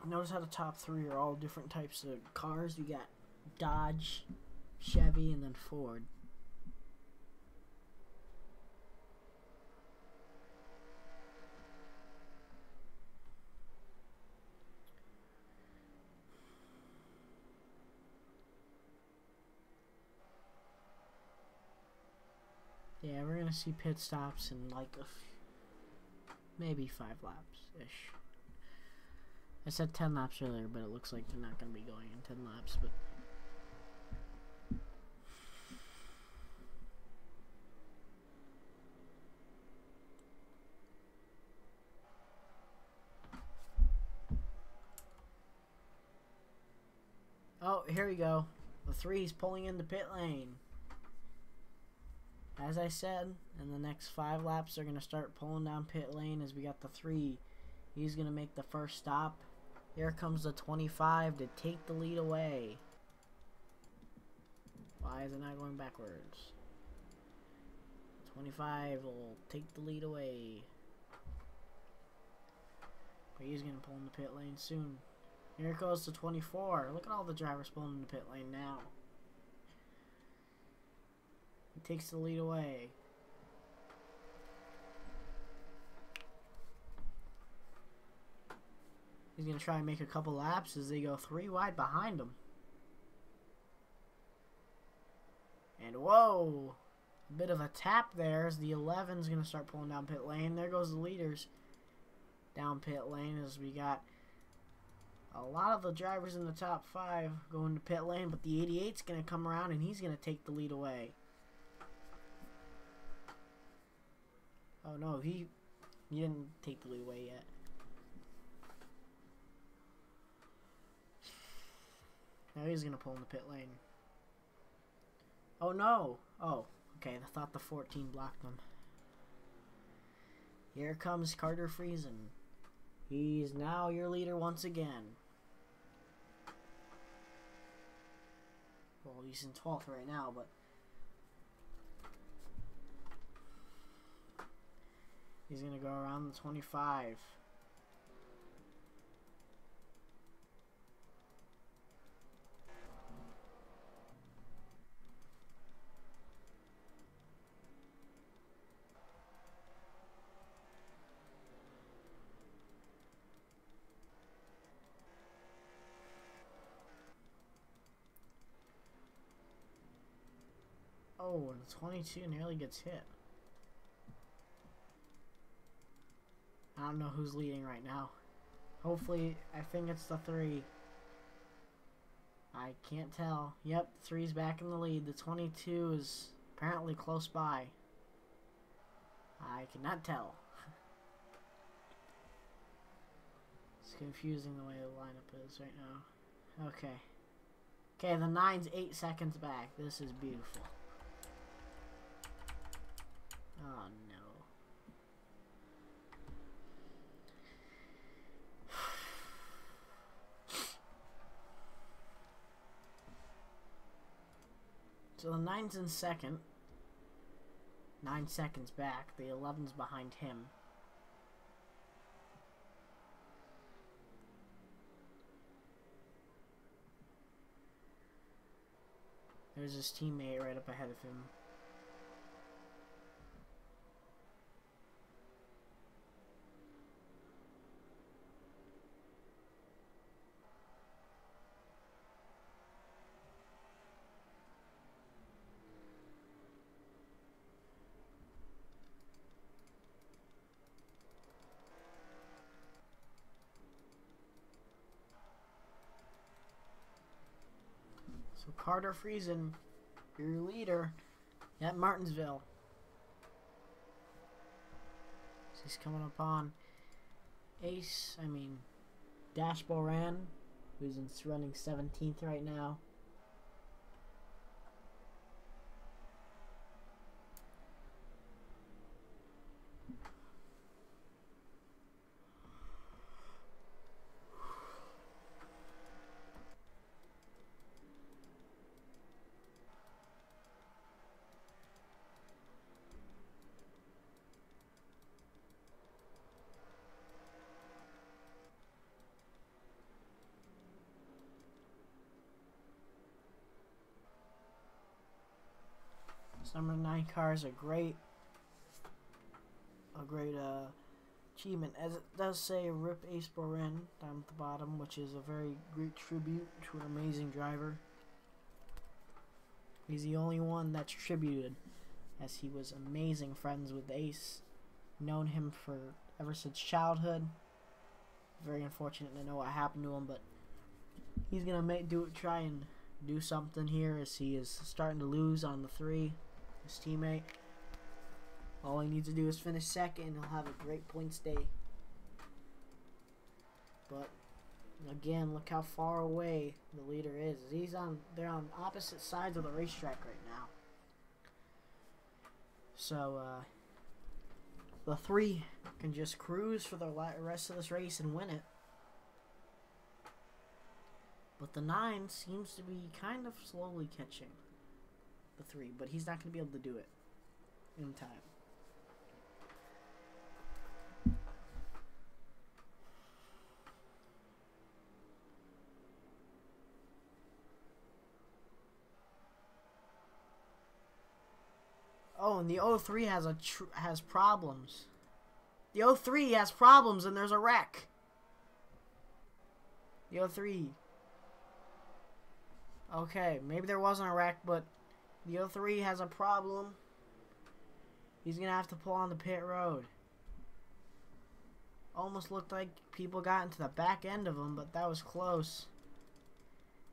Notice how the top 3 are all different types of cars. You got Dodge, Chevy, and then Ford. Yeah, we're gonna see pit stops in like maybe 5 laps-ish. I said 10 laps earlier, but it looks like they're not gonna be going in 10 laps, but... Oh, here we go. The 3's pulling in the pit lane. As I said, in the next 5 laps, they're going to start pulling down pit lane as we got the 3. He's going to make the first stop. Here comes the 25 to take the lead away. Why is it not going backwards? 25 will take the lead away. But he's going to pull in the pit lane soon. Here goes the 24. Look at all the drivers pulling in the pit lane now. He takes the lead away. He's going to try and make a couple laps as they go 3 wide behind him. And whoa! A bit of a tap there as the 11's going to start pulling down pit lane. There goes the leaders down pit lane as we got A lot of the drivers in the top 5 go into pit lane, but the 88's going to come around and he's going to take the lead away. Oh no, he didn't take the lead away yet. Now he's going to pull in the pit lane. Oh no! Oh, okay, I thought the 14 blocked him. Here comes Carter Friesen. He's now your leader once again. Well, he's in 12th right now, but he's going to go around the 25. Oh, and the 22 nearly gets hit. I don't know who's leading right now. Hopefully, I think it's the 3. I can't tell. Yep, 3's back in the lead. The 22 is apparently close by. I cannot tell. It's confusing the way the lineup is right now. Okay. Okay, the 9's 8 seconds back. This is beautiful. Oh no. So the 9's in second. 9 seconds back. The 11's behind him. There's his teammate right up ahead of him. So Carter Friesen, your leader at Martinsville. So he's coming up on Dash Boran, who's running 17th right now. This number 9 car is a great achievement, as it does say Rip Ace Boren down at the bottom, which is a very great tribute to an amazing driver. He's the only one that's tributed, as he was amazing friends with Ace. Known him for ever since childhood. Very unfortunate to know what happened to him, but he's gonna try and do something here, as he is starting to lose on the 3. His teammate. All he needs to do is finish second, and he'll have a great points day. But again, look how far away the leader is. They're on opposite sides of the racetrack right now. So the 3 can just cruise for the rest of this race and win it. But the 9 seems to be kind of slowly catching the 3, but he's not going to be able to do it in time. Oh, and the 03 has problems. The 03 has problems, and there's a wreck. The 03. Okay, maybe there wasn't a wreck, but the 03 has a problem. He's going to have to pull on the pit road. almost looked like people got into the back end of him, but that was close.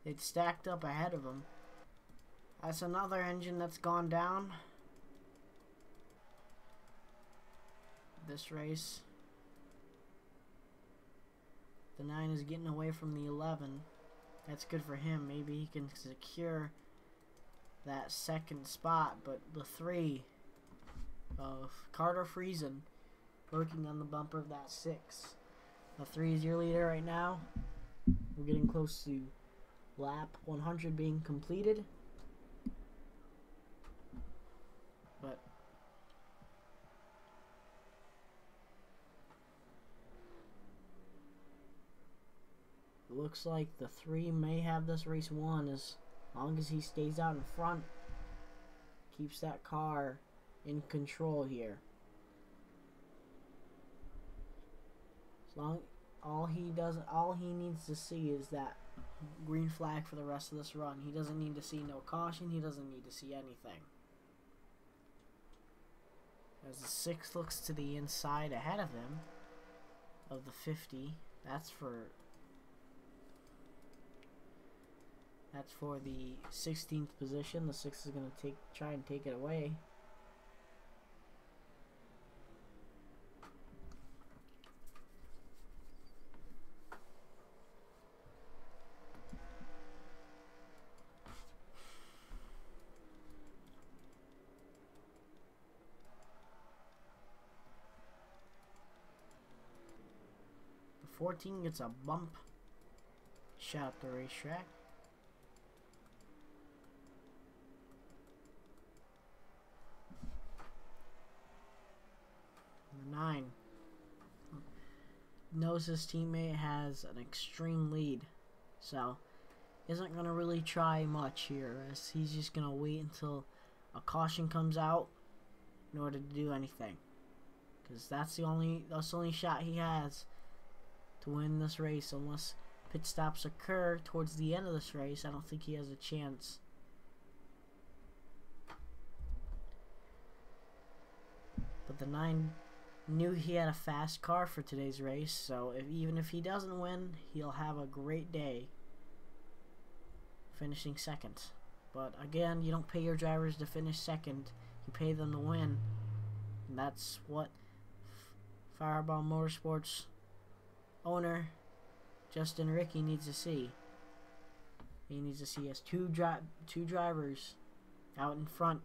It stacked up ahead of him. That's another engine that's gone down this race. The 9 is getting away from the 11. That's good for him. Maybe he can secure that second spot. But the 3 of Carter Friesen working on the bumper of that 6. The 3 is your leader right now. We're getting close to lap 100 being completed. But it looks like the 3 may have this race won as long as he stays out in front, keeps that car in control here. As long all he needs to see is that green flag for the rest of this run. He doesn't need to see no caution. He doesn't need to see anything. As the 6 looks to the inside ahead of him of the 50. That's for the 16th position. The 6 is going to try and take it away. The 14 gets a bump shot at the racetrack. The 9 knows his teammate has an extreme lead, so isn't going to really try much here, as he's just going to wait until a caution comes out in order to do anything, because that's the only shot he has to win this race. Unless pit stops occur towards the end of this race, I don't think he has a chance. But the 9 knew he had a fast car for today's race, so even if he doesn't win, he'll have a great day finishing second. But again, you don't pay your drivers to finish second, you pay them to win, and that's what Fireball Motorsports owner Justin Rickey needs to see. He needs to see us two drivers out in front.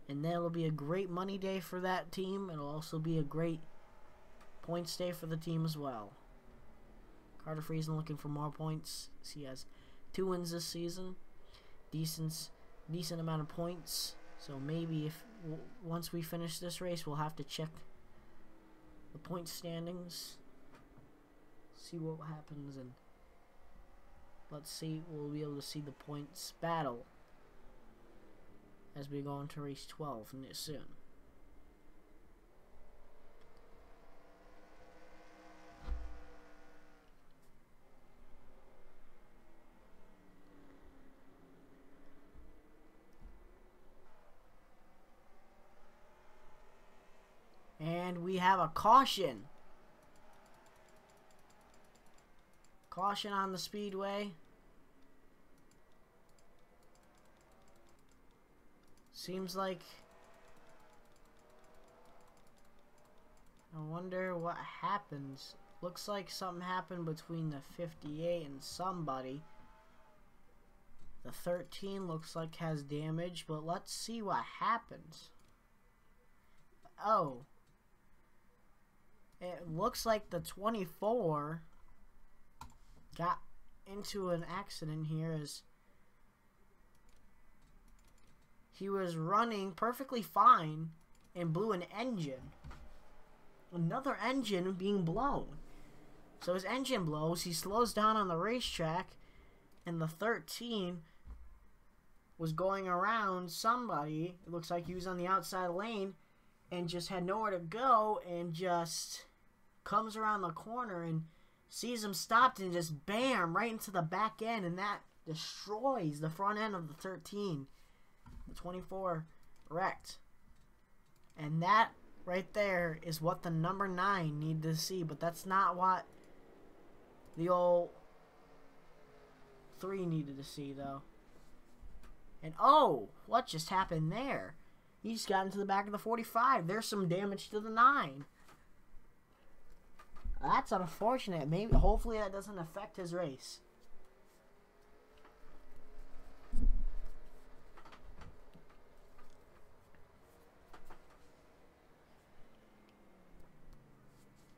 And that'll be a great money day for that team. It'll also be a great points day for the team as well. Carter Friesen looking for more points. He has 2 wins this season. Decent amount of points. So maybe once we finish this race, we'll have to check the point standings. See what happens, and let's see. We'll be able to see the points battle as we go into race 12 soon. And we have a caution. Caution on the speedway. Seems like, I wonder what happens. Looks like something happened between the 58 and somebody. The 13 looks like has damage, but let's see what happens. Oh. It looks like the 24 got into an accident here as he was running perfectly fine and blew an engine. Another engine being blown. So his engine blows, he slows down on the racetrack, and the 13 was going around somebody. It looks like he was on the outside lane and just had nowhere to go, and just comes around the corner and sees him stopped and just bam right into the back end, and that destroys the front end of the 13. The 24 wrecked. And that right there is what the number 9 needed to see, but that's not what the old 3 needed to see, though. And oh, what just happened there? He just got into the back of the 45. There's some damage to the 9. That's unfortunate. Maybe, hopefully that doesn't affect his race.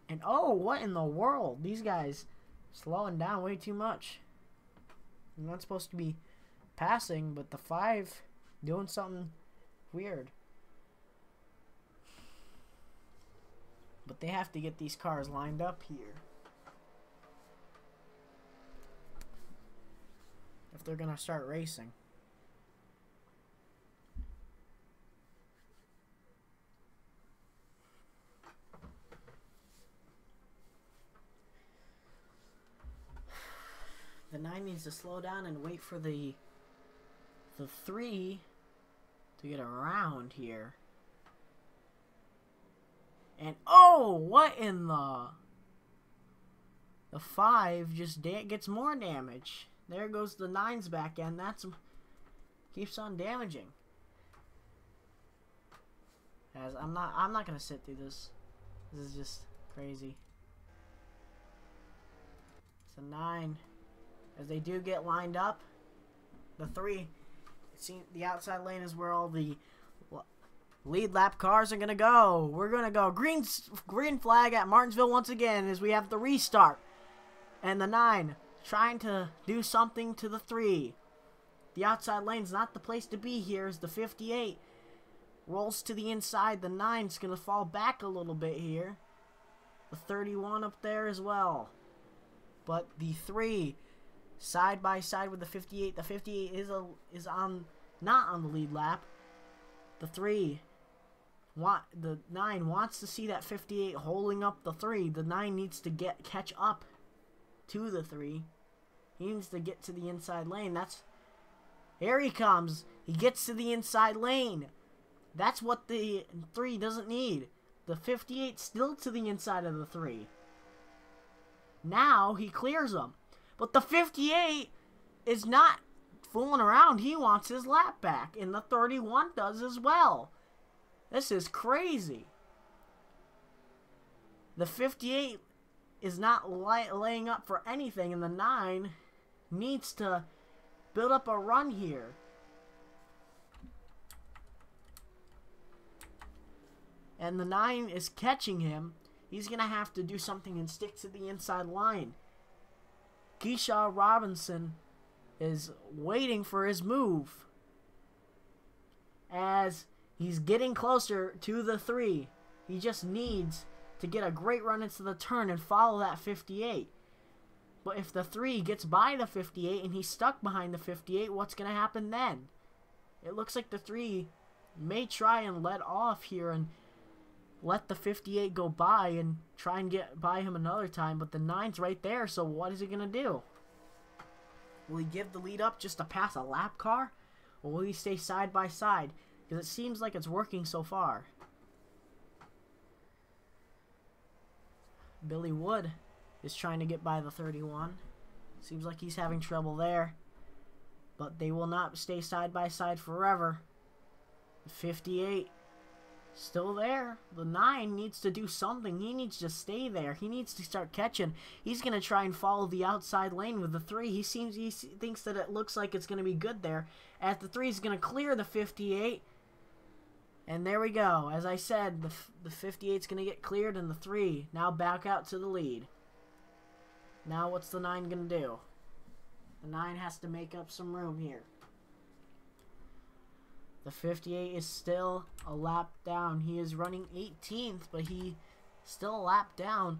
And oh, what in the world? These guys slowing down way too much. I'm not supposed to be passing, but the 5 doing something weird. But they have to get these cars lined up here if they're gonna start racing. The 9 needs to slow down and wait for the 3 to get around here. And oh, what in the 5 just gets more damage. There goes the 9's back end. That's keeps on damaging. As I'm not gonna sit through this. This is just crazy. It's a 9. As they do get lined up, the 3, see, the outside lane is where all the lead lap cars are gonna go. We're gonna go green flag at Martinsville once again as we have the restart, and the 9 trying to do something to the 3. The outside lane's not the place to be here as the 58 rolls to the inside. The 9's gonna fall back a little bit here. The 31 up there as well, but the 3 side by side with the 58. The 58 is not on the lead lap. The 9 wants to see that 58 holding up the 3. The 9 needs to catch up to the 3. He needs to get to the inside lane. Here he comes. He gets to the inside lane. That's what the 3 doesn't need. The 58 still to the inside of the 3. Now he clears them. But the 58 is not fooling around. He wants his lap back. And the 31 does as well. This is crazy. The 58 is not laying up for anything. And the 9 needs to build up a run here. And the 9 is catching him. He's going to have to do something and stick to the inside line. Keyshawn Robinson is waiting for his move as he's getting closer to the 3. He just needs to get a great run into the turn and follow that 58. But if the 3 gets by the 58 and he's stuck behind the 58, what's going to happen then? It looks like the 3 may try and let off here and let the 58 go by and try and get by him another time, but the 9's right there, so what is he going to do? Will he give the lead up just to pass a lap car? Or will he stay side by side? Because it seems like it's working so far. Billy Wood is trying to get by the 31. Seems like he's having trouble there. But they will not stay side by side forever. The 58 still there. The 9 needs to do something. He needs to stay there. He needs to start catching. He's going to try and follow the outside lane with the 3. He thinks that it looks like it's going to be good there. As the 3 is going to clear the 58. And there we go. As I said, the 58 is going to get cleared and the 3 now back out to the lead. Now what's the 9 going to do? The 9 has to make up some room here. The 58 is still a lap down. He is running 18th, but he still a lap down.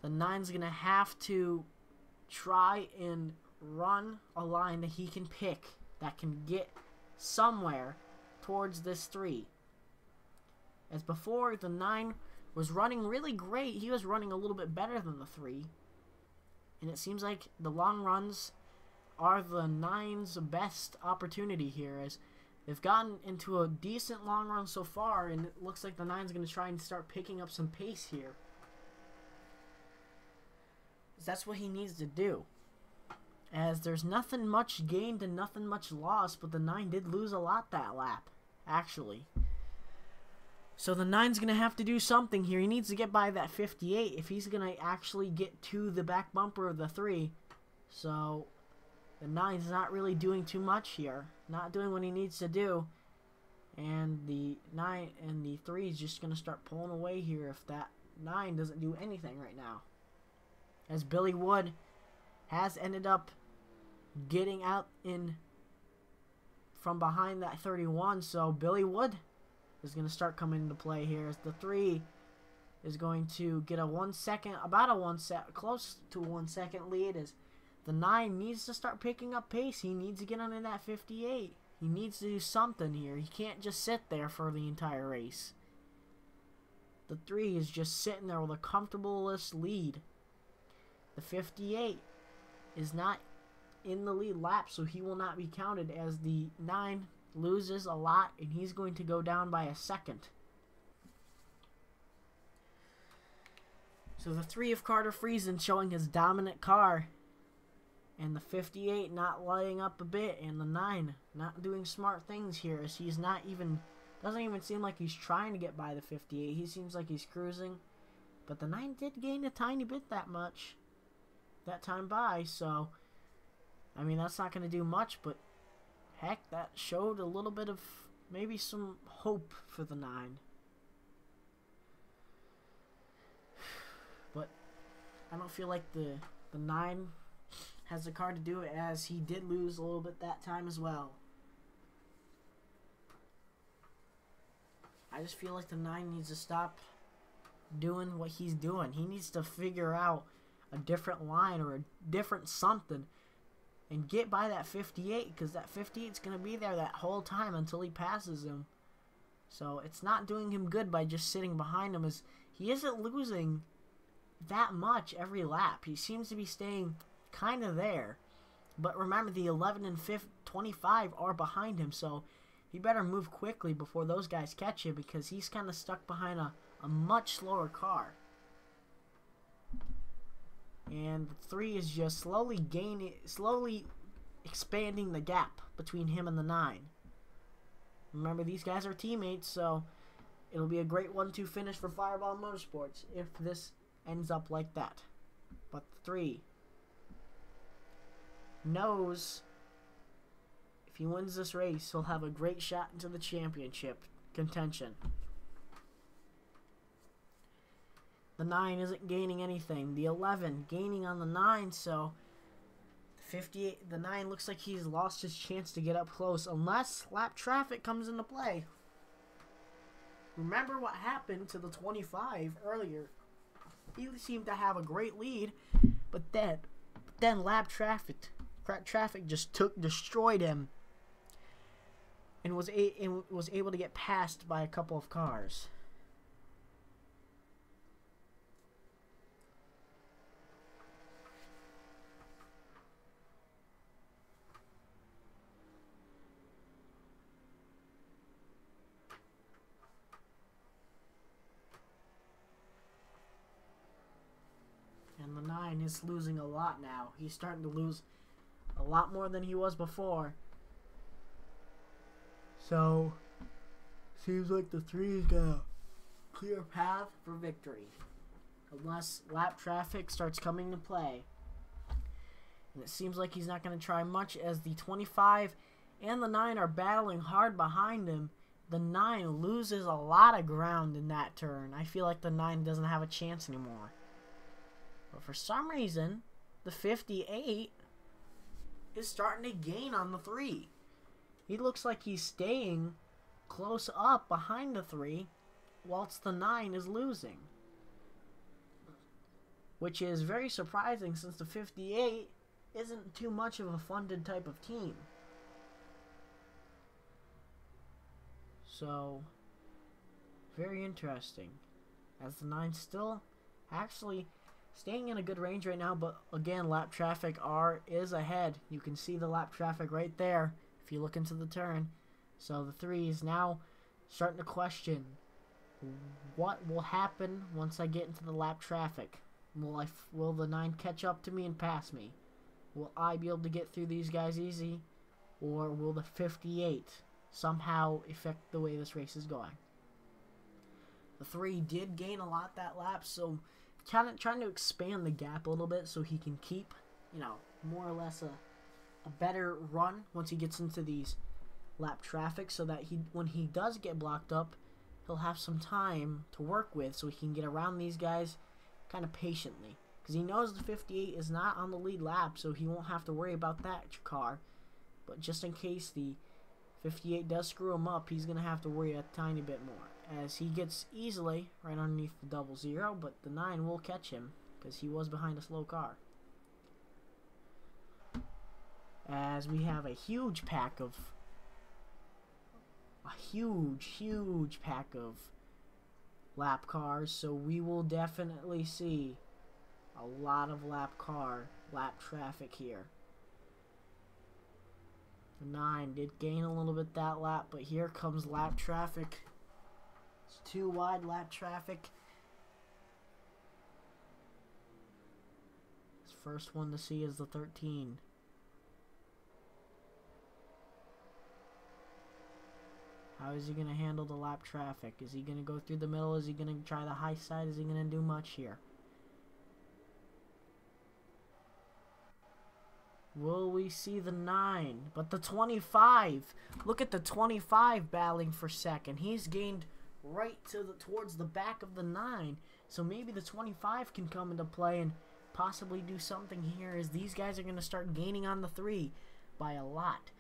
The 9's going to have to try and run a line that he can pick that can get somewhere towards this 3. As before, the 9 was running really great. He was running a little bit better than the 3. And it seems like the long runs are the 9's best opportunity here, as They've gotten into a decent long run so far, and it looks like the 9's going to try and start picking up some pace here. That's what he needs to do. As there's nothing much gained and nothing much lost, but the 9 did lose a lot that lap, actually. So the 9's going to have to do something here. He needs to get by that 58 if he's going to actually get to the back bumper of the 3. So the 9's not really doing too much here. Not doing what he needs to do. And the 9 and the 3 is just going to start pulling away here if that 9 doesn't do anything right now. As Billy Wood has ended up getting out in from behind that 31. So Billy Wood is going to start coming into play here as the 3 is going to get a 1 second, close to 1 second lead as the 9 needs to start picking up pace. He needs to get under that 58. He needs to do something here. He can't just sit there for the entire race. The 3 is just sitting there with a comfortable-less lead. The 58 is not in the lead lap, so he will not be counted as the 9 loses a lot, and he's going to go down by a second. So the 3 of Carter Friesen showing his dominant car, and the 58 not lighting up a bit, and the 9 not doing smart things here as he's not even, doesn't even seem like he's trying to get by the 58. He seems like he's cruising, but the 9 did gain a tiny bit that time by, so I mean that's not going to do much, but heck, that showed a little bit of maybe some hope for the 9. But I don't feel like the 9 has the car to do it, as he did lose a little bit that time as well. I just feel like the 9 needs to stop doing what he's doing. He needs to figure out a different line or a different something and get by that 58, because that 58 is going to be there that whole time until he passes him. So it's not doing him good by just sitting behind him, as he isn't losing that much every lap. He seems to be staying kind of there. But remember, the 11 and 25 are behind him, so he better move quickly before those guys catch him, because he's kind of stuck behind a much slower car. And the 3 is just slowly expanding the gap between him and the 9. Remember, these guys are teammates, so it'll be a great 1-2 finish for Fireball Motorsports if this ends up like that. But the 3 knows if he wins this race, he'll have a great shot into the championship contention. The 9 isn't gaining anything. The 11 gaining on the 9, so the 58, the 9 looks like he's lost his chance to get up close unless lap traffic comes into play. Remember what happened to the 25 earlier. He seemed to have a great lead, but then lap traffic just destroyed him and was able to get passed by a couple of cars. And the 9 is losing a lot now. He's starting to lose a lot more than he was before. So, seems like the 3 is got a clear path for victory. Unless lap traffic starts coming to play. And it seems like he's not going to try much, as the 25 and the 9 are battling hard behind him. The 9 loses a lot of ground in that turn. I feel like the 9 doesn't have a chance anymore. But for some reason, the 58 is starting to gain on the 3. He looks like he's staying close up behind the 3, whilst the 9 is losing. Which is very surprising, since the 58 isn't too much of a funded type of team. So, very interesting. As the 9 still actually staying in a good range right now, but again, lap traffic is ahead. You can see the lap traffic right there if you look into the turn. So the 3 is now starting to question, what will happen once I get into the lap traffic? Will the 9 catch up to me and pass me? Will I be able to get through these guys easy? Or will the 58 somehow affect the way this race is going? The 3 did gain a lot that lap, so kind of trying to expand the gap a little bit so he can keep, you know, more or less a better run once he gets into these lap traffic, so that when he does get blocked up, he'll have some time to work with so he can get around these guys kind of patiently. Because he knows the 58 is not on the lead lap, so he won't have to worry about that car. But just in case the 58 does screw him up, he's going to have to worry a tiny bit more, as he gets easily right underneath the 00, but the 9 will catch him because he was behind a slow car. As we have a huge pack of lap cars, so we will definitely see a lot of lap traffic here. The 9 did gain a little bit that lap, but here comes lap traffic. It's too wide lap traffic. This first one to see is the 13. How is he going to handle the lap traffic? Is he going to go through the middle? Is he going to try the high side? Is he going to do much here? Will we see the 9? But the 25. Look at the 25 battling for second. He's gained right towards the back of the 9. So maybe the 25 can come into play and possibly do something here, as these guys are going to start gaining on the 3 by a lot.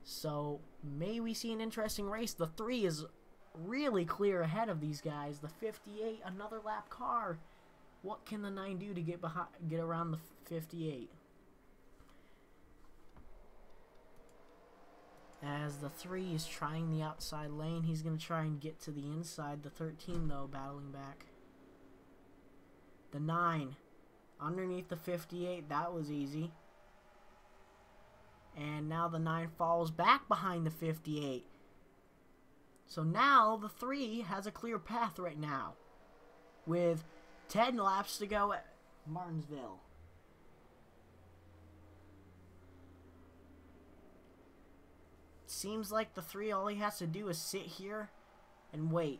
So may we see an interesting race. The 3 is really clear ahead of these guys. The 58, another lap car. What can the 9 do to get around the 58? As the 3 is trying the outside lane, he's going to try and get to the inside. The 13, though, battling back. The 9 underneath the 58, that was easy. And now the 9 falls back behind the 58. So now the 3 has a clear path right now, with 10 laps to go at Martinsville. Seems like the 3, all he has to do is sit here and wait.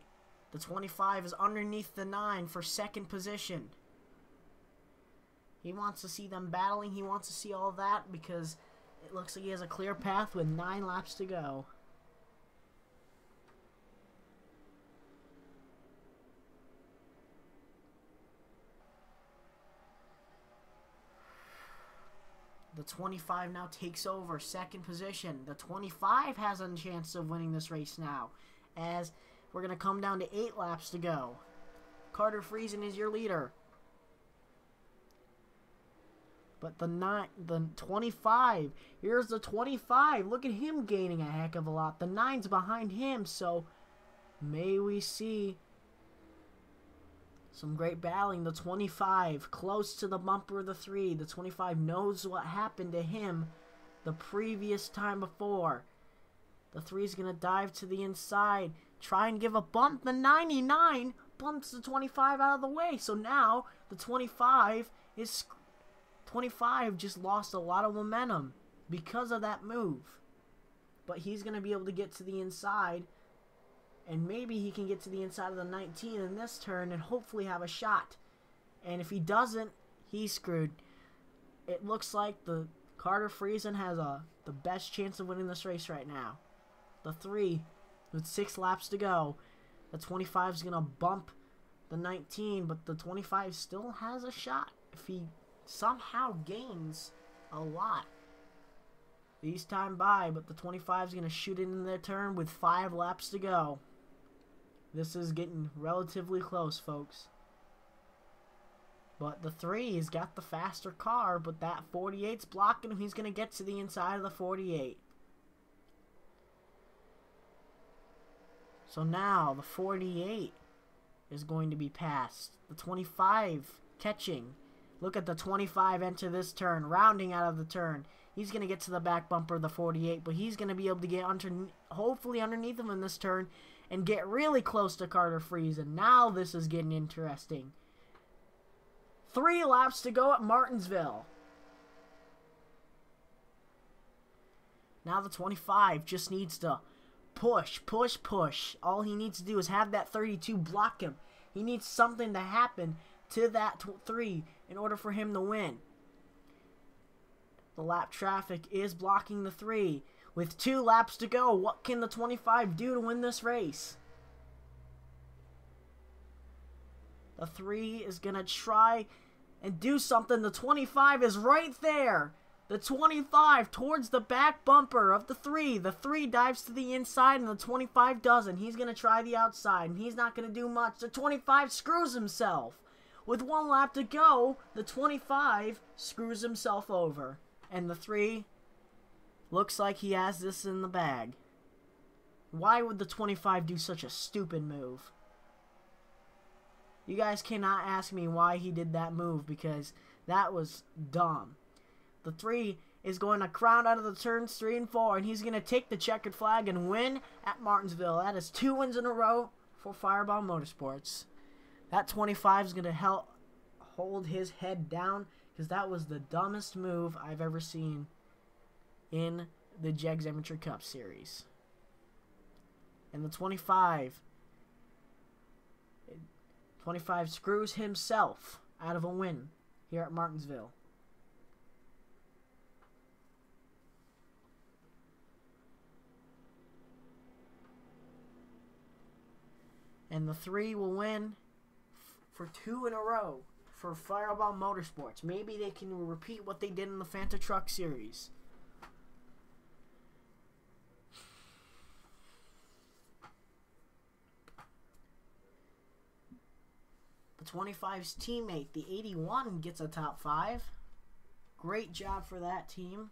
The 25 is underneath the 9 for second position. He wants to see them battling. He wants to see all that because it looks like he has a clear path with 9 laps to go. The 25 now takes over second position. The 25 has a chance of winning this race now, as we're going to come down to 8 laps to go. Carter Friesen is your leader. But the 25, here's the 25. Look at him gaining a heck of a lot. The 9's behind him, so may we see some great battling. The 25 close to the bumper of the 3. The 25 knows what happened to him the previous time before. The 3 is going to dive to the inside, try and give a bump. The 99 bumps the 25 out of the way. So now the 25 just lost a lot of momentum because of that move. But he's going to be able to get to the inside, and maybe he can get to the inside of the 19 in this turn and hopefully have a shot. And if he doesn't, he's screwed. It looks like the Carter Friesen has the best chance of winning this race right now. The 3 with 6 laps to go. The 25 is going to bump the 19, but the 25 still has a shot if he somehow gains a lot these time by. But the 25 is going to shoot it in their turn with 5 laps to go. This is getting relatively close, folks. But the 3 has got the faster car, but that 48's blocking him. He's going to get to the inside of the 48. So now the 48 is going to be passed. The 25 catching. Look at the 25 enter this turn, rounding out of the turn. He's going to get to the back bumper of the 48, but he's going to be able to get hopefully underneath him in this turn and get really close to Carter Friesen. Now this is getting interesting. 3 laps to go at Martinsville. Now the 25 just needs to push, push, push. All he needs to do is have that 32 block him. He needs something to happen to that 3 in order for him to win. The lap traffic is blocking the 3. With 2 laps to go, what can the 25 do to win this race? The 3 is going to try and do something. The 25 is right there. The 25 towards the back bumper of the 3. The 3 dives to the inside and the 25 doesn't. He's going to try the outside and he's not going to do much. The 25 screws himself. With 1 lap to go, the 25 screws himself over. And the 3 looks like he has this in the bag. Why would the 25 do such a stupid move? You guys cannot ask me why he did that move because that was dumb. The 3 is going to crown out of the turns 3 and 4, and he's going to take the checkered flag and win at Martinsville. That is 2 wins in a row for Fireball Motorsports. That 25 is going to help hold his head down because that was the dumbest move I've ever seen in the JACS Amateur Cup Series. And the 25 screws himself out of a win here at Martinsville. And the 3 will win for 2 in a row for Fireball Motorsports. Maybe they can repeat what they did in the Fanta Truck Series. The 25's teammate, the 81, gets a top 5. Great job for that team.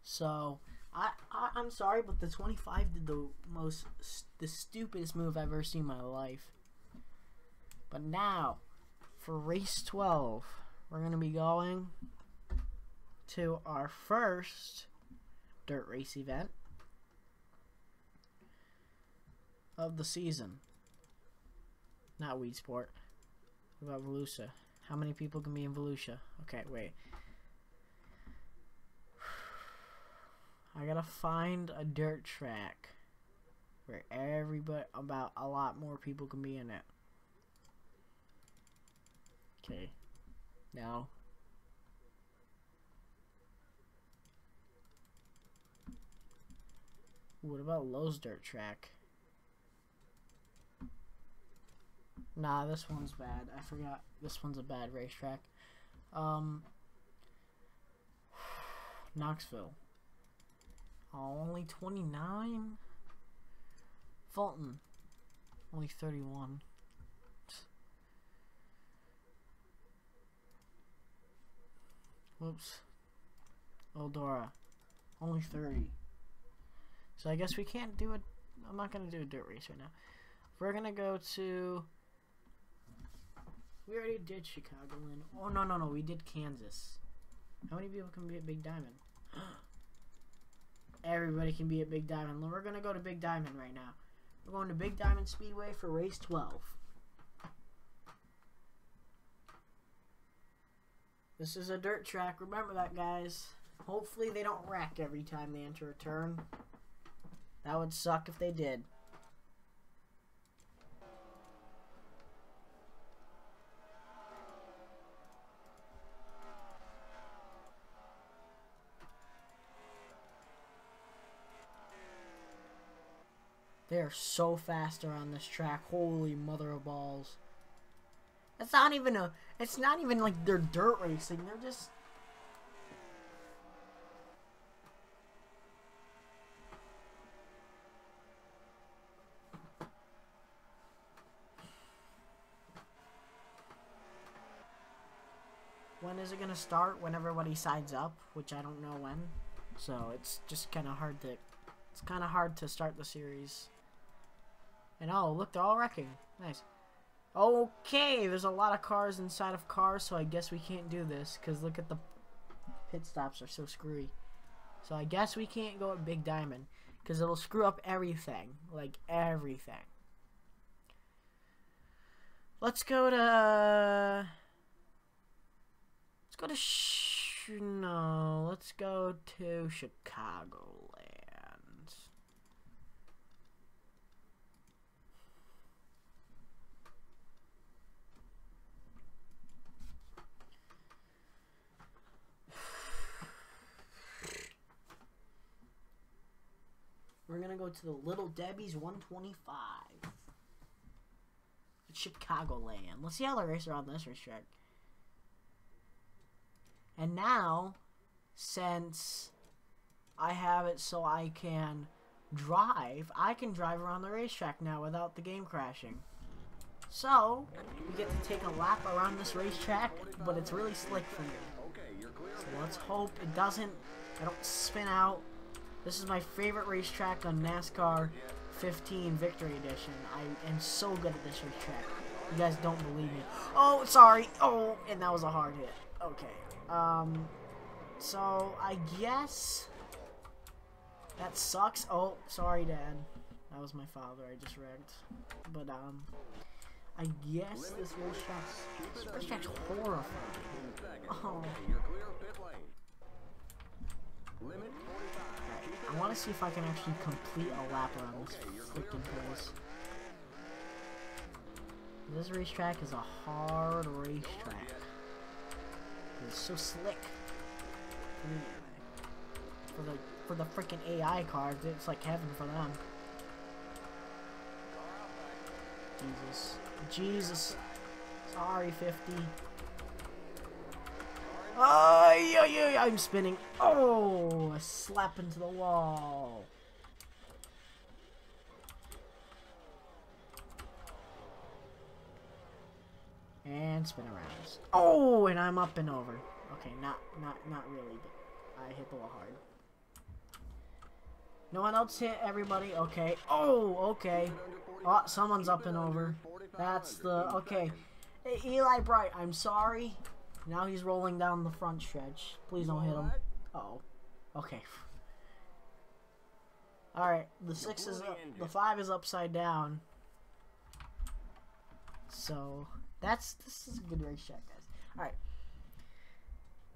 So, I'm sorry, but the 25 did the stupidest move I've ever seen in my life. But now, for race 12, we're going to be going to our first dirt race event of the season. Not Weed Sport. What about Volusia? How many people can be in Volusia? Okay, wait. I gotta find a dirt track where about a lot more people can be in it. Okay. Now. What about Lowe's dirt track? Nah, this one's bad. I forgot. This one's a bad racetrack. Knoxville. Oh, only 29? Fulton. Only 31. Whoops. Eldora. Only 30. So I guess we can't do it. I'm not going to do a dirt race right now. We're going to go to... We already did Chicagoland. Oh, no. We did Kansas. How many people can be at Big Diamond? Everybody can be at Big Diamond. We're going to go to Big Diamond right now. We're going to Big Diamond Speedway for race 12. This is a dirt track. Remember that, guys. Hopefully they don't wreck every time they enter a turn. That would suck if they did. They're so fast around this track. Holy mother of balls. It's not even like they're dirt racing. They're just... when is it gonna start? When everybody signs up, which I don't know when. So it's just kind of hard to. It's kind of hard to start the series. And oh, look, they're all wrecking. Nice. Okay, there's a lot of cars inside of cars, so I guess we can't do this because look at the pit stops are so screwy. So I guess we can't go at Big Diamond because it'll screw up everything, like everything. Let's go to let's go to Chicagoland. We're gonna go to the Little Debbie's 125. Chicagoland. Let's see how the race around this racetrack. And now, since I have it so I can drive around the racetrack now without the game crashing. So, we get to take a lap around this racetrack, but it's really slick for me. So let's hope it doesn't, I don't spin out. This is my favorite racetrack on NASCAR 15 Victory Edition. I am so good at this racetrack. You guys don't believe me. Oh, sorry. Oh, and that was a hard hit. Okay. So I guess that sucks. Oh, sorry, Dad. That was my father. I just wrecked. But I guess this racetrack's horrifying. Oh. I want to see if I can actually complete a lap around this freaking place. This racetrack is a hard racetrack. It's so slick. Anyway, for the freaking AI cards, it's like heaven for them. Jesus. Sorry, 50. Oh, I'm spinning. Oh, a slap into the wall. And spin around. Oh, and I'm up and over. Okay, not really, but I hit the wall hard. No one else hit everybody. Okay. Oh, okay. Oh, someone's up and over. That's the okay. Hey, Eli Bright, I'm sorry. Now he's rolling down the front stretch. Please don't hit him. Uh-oh. Okay. Alright, the 6 is up, the 5 is upside down. So this is a good racetrack, guys. Alright.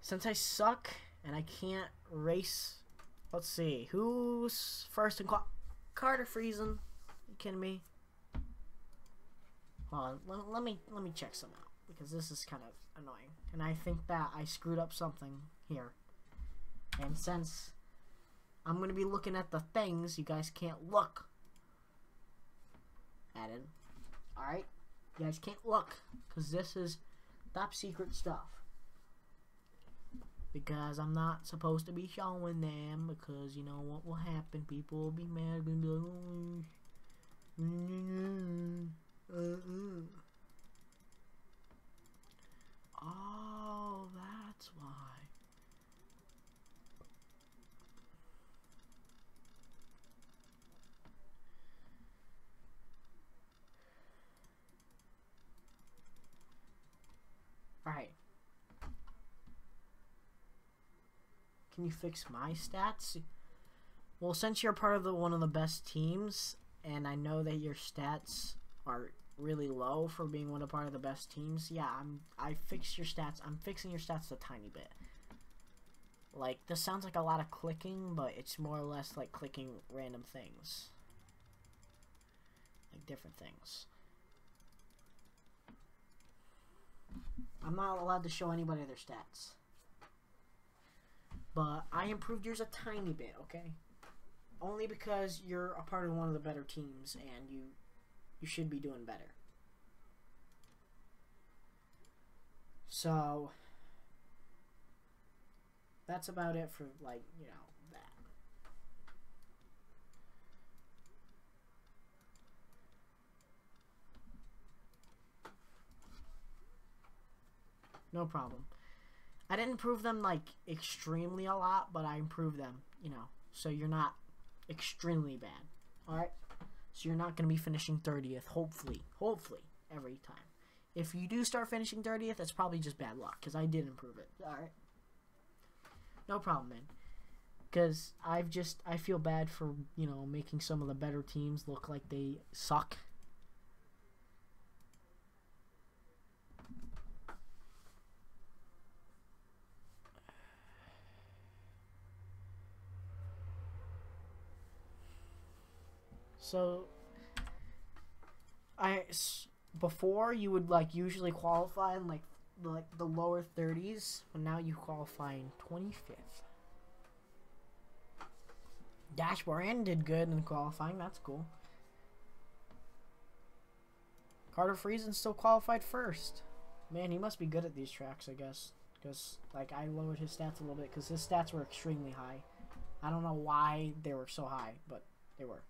Since I suck and I can't race, let's see. Who's first in Carter Friesen. You kidding me? Hold on, let me check some out because this is kind of annoying. And I think that I screwed up something here. And since I'm going to be looking at the things, you guys can't look at it. Alright? You guys can't look. Because this is top secret stuff. Because I'm not supposed to be showing them. Because you know what will happen. People will be mad. Going to be like, oh, that's why. Alright. Can you fix my stats? Well, since you're part of one of the best teams, and I know that your stats are really low for being one of part of the best teams, yeah, I fixed your stats. I'm fixing your stats a tiny bit. Like, this sounds like a lot of clicking, but it's more or less like clicking random things. Like different things. I'm not allowed to show anybody their stats. But I improved yours a tiny bit, okay? Only because you're a part of one of the better teams and you should be doing better. So that's about it for, like, you know, that. No problem. I didn't improve them like extremely a lot, but I improved them, you know, so you're not extremely bad. Alright? So you're not going to be finishing 30th, hopefully, every time. If you do start finishing 30th, that's probably just bad luck, because I did improve it. Alright? No problem, man. Because I feel bad for, you know, making some of the better teams look like they suck. So, before you would like usually qualify in like the lower 30s, but now you qualify in 25th. Dashboard did good in qualifying. That's cool. Carter Friesen still qualified first. Man, he must be good at these tracks, I guess. Because, like, I lowered his stats a little bit because his stats were extremely high. I don't know why they were so high, but they were.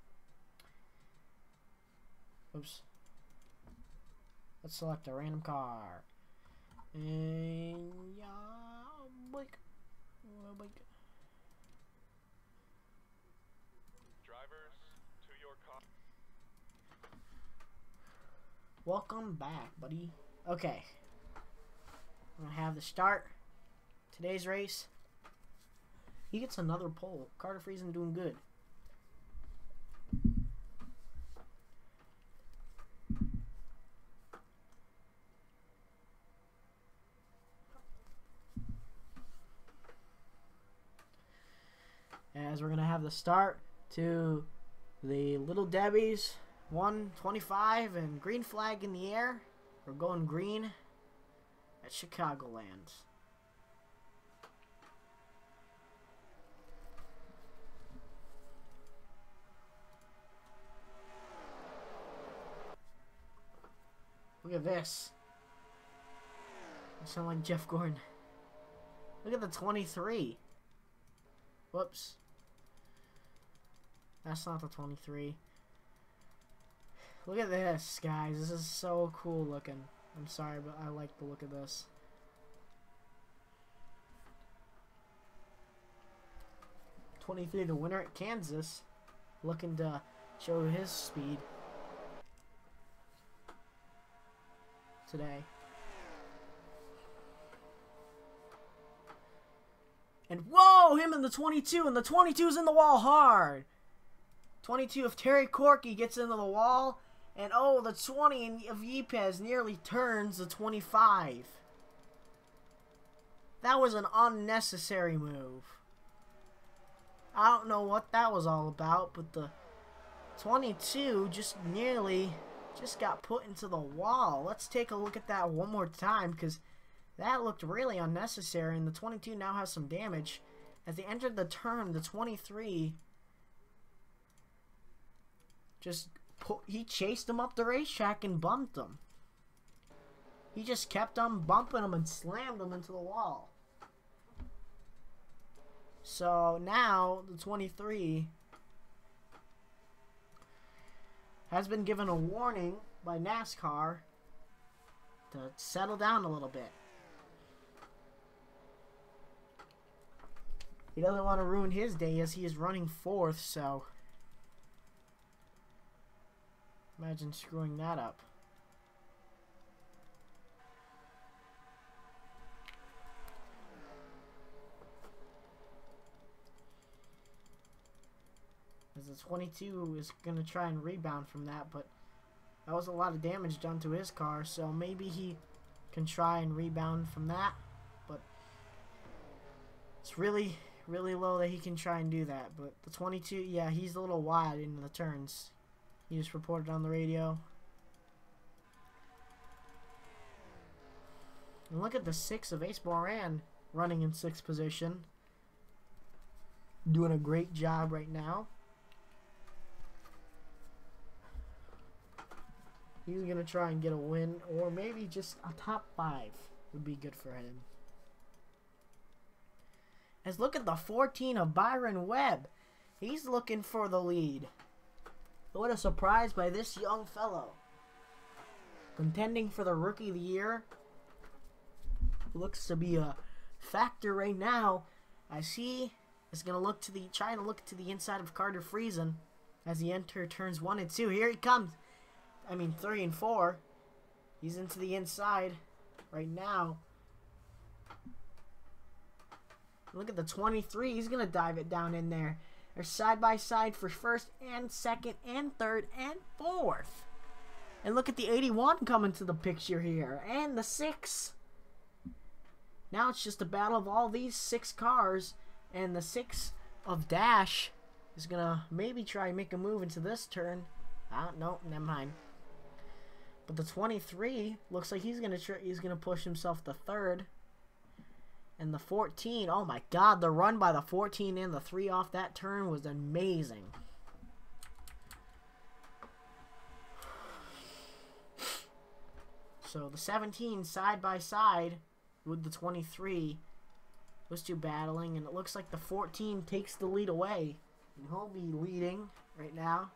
Oops. Let's select a random car. And yeah, boink. Drivers, to your car. Welcome back, buddy. Okay. I'm gonna have the start. Today's race. He gets another pole. Carter Friesen doing good. As we're gonna have the start to the Little Debbie's 125 and green flag in the air. We're going green at Chicagoland. Look at this. I sound like Jeff Gordon. Look at the 23. Whoops. That's not the 23. Look at this, guys. This is so cool looking. I'm sorry, but I like the look of this. '23, the winner at Kansas, looking to show his speed today. And whoa, him in the 22, and the 22's in the wall hard. 22 of Terry Corky gets into the wall, and oh, the 20 of Yepes nearly turns the 25. That was an unnecessary move. I don't know what that was all about, but the 22 just got put into the wall. Let's take a look at that one more time, because that looked really unnecessary, and the 22 now has some damage. As they entered the turn, the 23 he chased him up the racetrack and bumped him. He just kept on bumping him and slammed him into the wall. So now the 23 has been given a warning by NASCAR to settle down a little bit. He doesn't want to ruin his day as he is running 4th, so imagine screwing that up. As the 22 is going to try and rebound from that, but that was a lot of damage done to his car, so maybe he can try and rebound from that, but it's really low that he can try and do that. But the 22, yeah, he's a little wide into the turns. He just reported on the radio. And look at the 6 of Ace Moran running in 6th position. Doing a great job right now. He's going to try and get a win, or maybe just a top 5 would be good for him. As look at the 14 of Byron Webb. He's looking for the lead. What a surprise by this young fellow. Contending for the Rookie of the Year. Looks to be a factor right now, as he is gonna trying to look to the inside of Carter Friesen as he enters turns 1 and 2. Here he comes. I mean 3 and 4. He's into the inside right now. Look at the 23. He's gonna dive it down in there. They're side by side for first and second and third and fourth. And look at the 81 coming to the picture here. And the 6. Now it's just a battle of all these 6 cars. And the 6 of Dash is going to maybe try and make a move into this turn. No, never mind. But the 23 looks like he's going to push himself to third. And the 14, oh my god, the run by the 14 and the 3 off that turn was amazing. So the 17 side by side with the 23, those two battling, and it looks like the 14 takes the lead away. And he'll be leading right now.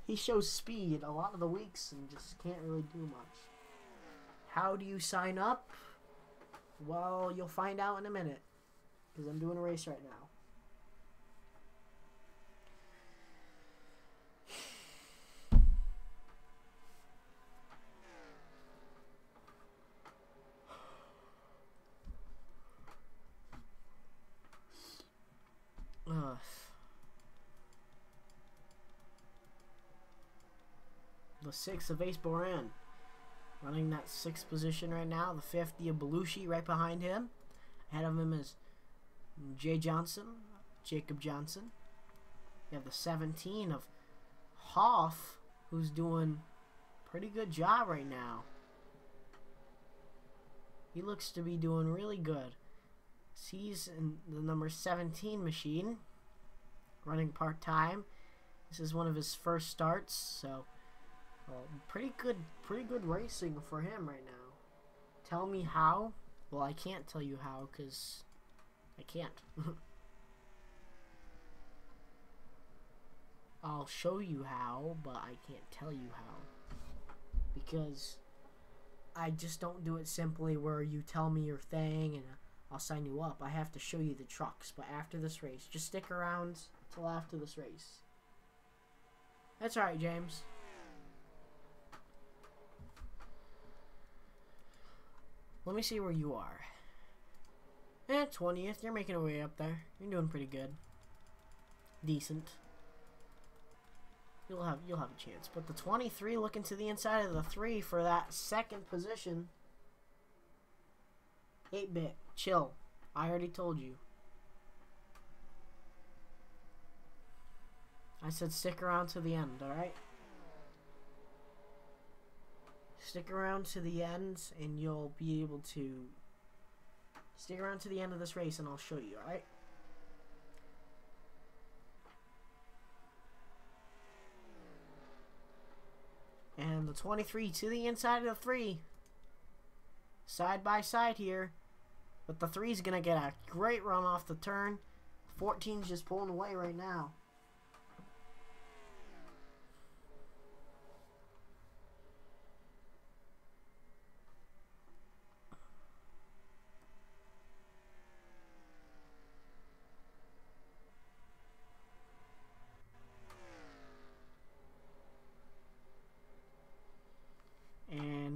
He shows speed a lot of the weeks and just can't really do much. How do you sign up? Well, you'll find out in a minute, because I'm doing a race right now. The 6 of Ace Boran running that 6th position right now. The 50 of Belushi right behind him. Ahead of him is Jacob Johnson. You have the 17 of Hoff, who's doing a pretty good job right now. He looks to be doing really good. He's in the number 17 machine, running part-time. This is one of his first starts, so pretty good racing for him right now. Tell me how? Well, I can't tell you how, because I can't. I'll show you how, but I can't tell you how, because I just don't do it simply where you tell me your thing and I'll sign you up. I have to show you the trucks, but after this race. Just stick around till after this race. That's alright, James. Let me see where you are. 20th. You're making your way up there. You're doing pretty good. Decent. You'll have a chance. But the 23 looking to the inside of the 3 for that 2nd position. 8-bit. Chill. I already told you. I said stick around to the end, alright? Stick around to the end and you'll be able to stick around to the end of this race and I'll show you, alright? And the 23 to the inside of the 3. Side by side here. But the 3 is going to get a great run off the turn. 14's just pulling away right now.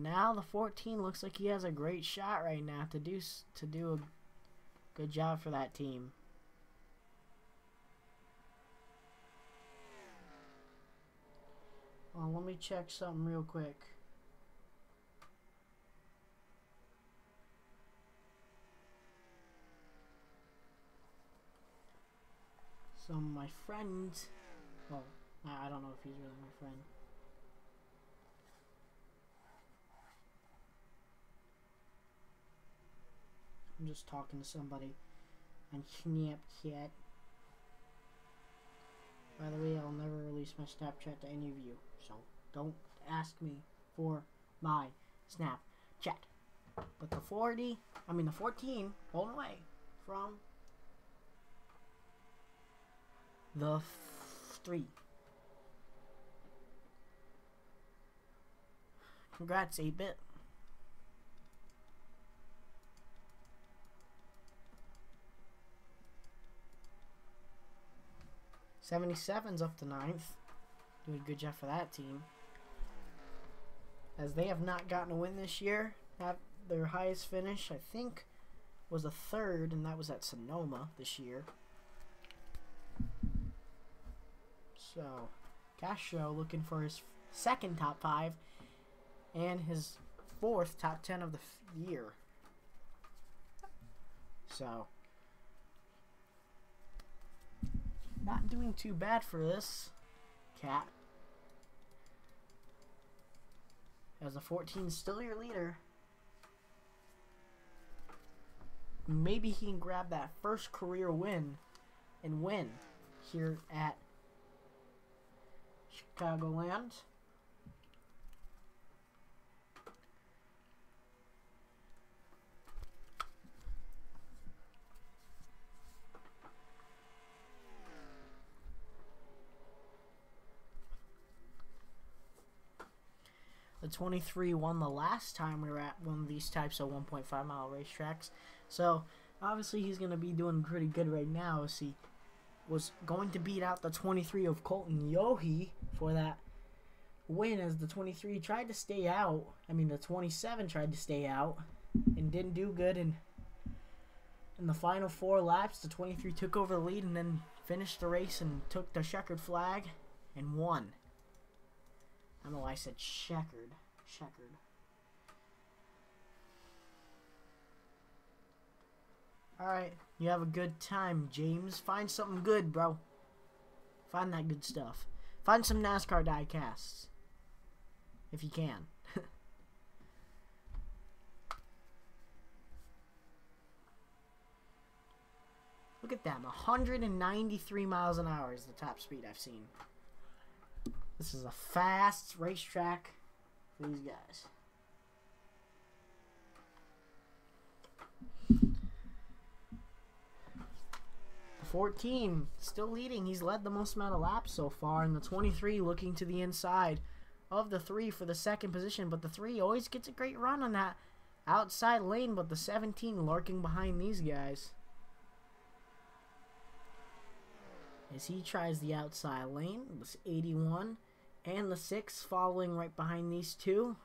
Now the 14 looks like he has a great shot right now to do a good job for that team. Well, let me check something real quick. So my friend, well, I don't know if he's really my friend. I'm just talking to somebody on Snapchat. By the way, I'll never release my Snapchat to any of you, so don't ask me for my Snapchat. But the 14, pulling away from the 3. Congrats, 8-bit. '77's up to 9th. Doing a good job for that team. As they have not gotten a win this year. Their highest finish, I think, was a 3rd, and that was at Sonoma this year. So, Castro looking for his 2nd top 5 and his 4th top 10 of the year. So, not doing too bad for this cat. As a 14, still your leader. Maybe he can grab that first career win and win here at Chicagoland. The 23 won the last time we were at one of these types of 1.5 mile racetracks. So, obviously he's going to be doing pretty good right now as he was going to beat out the 23 of Colton Yohe for that win, as the 23 tried to stay out. I mean, the 27 tried to stay out and didn't do good. And in the final 4 laps, the 23 took over the lead and then finished the race and took the checkered flag and won. I don't know why I said checkered. Checkered. Alright, you have a good time, James. Find something good, bro. Find that good stuff. Find some NASCAR diecasts. If you can. Look at them. 193 miles an hour is the top speed I've seen. This is a fast racetrack for these guys. 14 still leading. He's led the most amount of laps so far, and the 23 looking to the inside of the 3 for the 2nd position. But the 3 always gets a great run on that outside lane, but the 17 lurking behind these guys as he tries the outside lane. This 81 and the 6 following right behind these 2.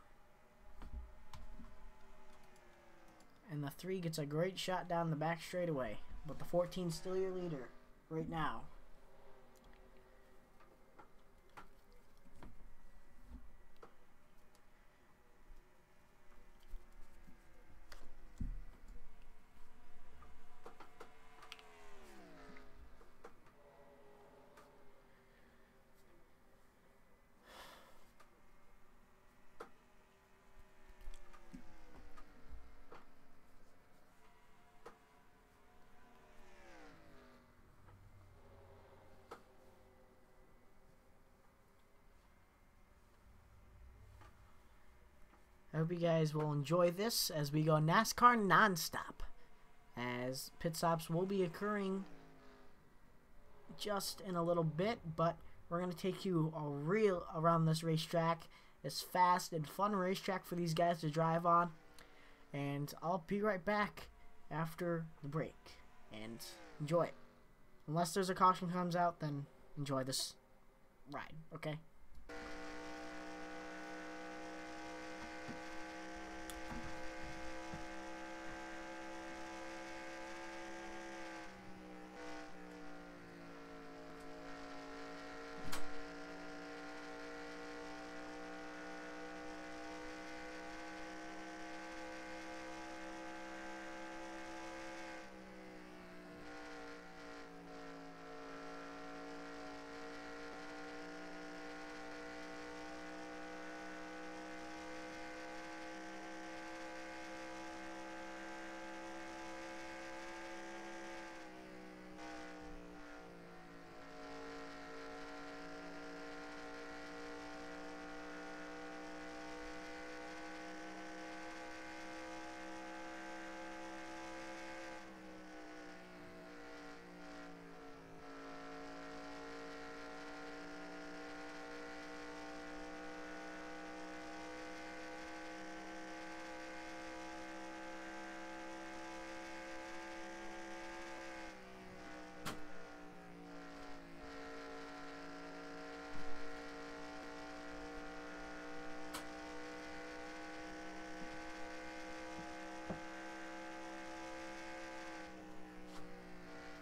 And the 3 gets a great shot down the back straightaway. But the 14 still your leader right now. I hope you guys will enjoy this as we go NASCAR nonstop, as pit stops will be occurring just in a little bit, but we're going to take you around this racetrack. It's fast and fun racetrack for these guys to drive on, and I'll be right back after the break, and enjoy it. Unless there's a caution comes out, then enjoy this ride, okay?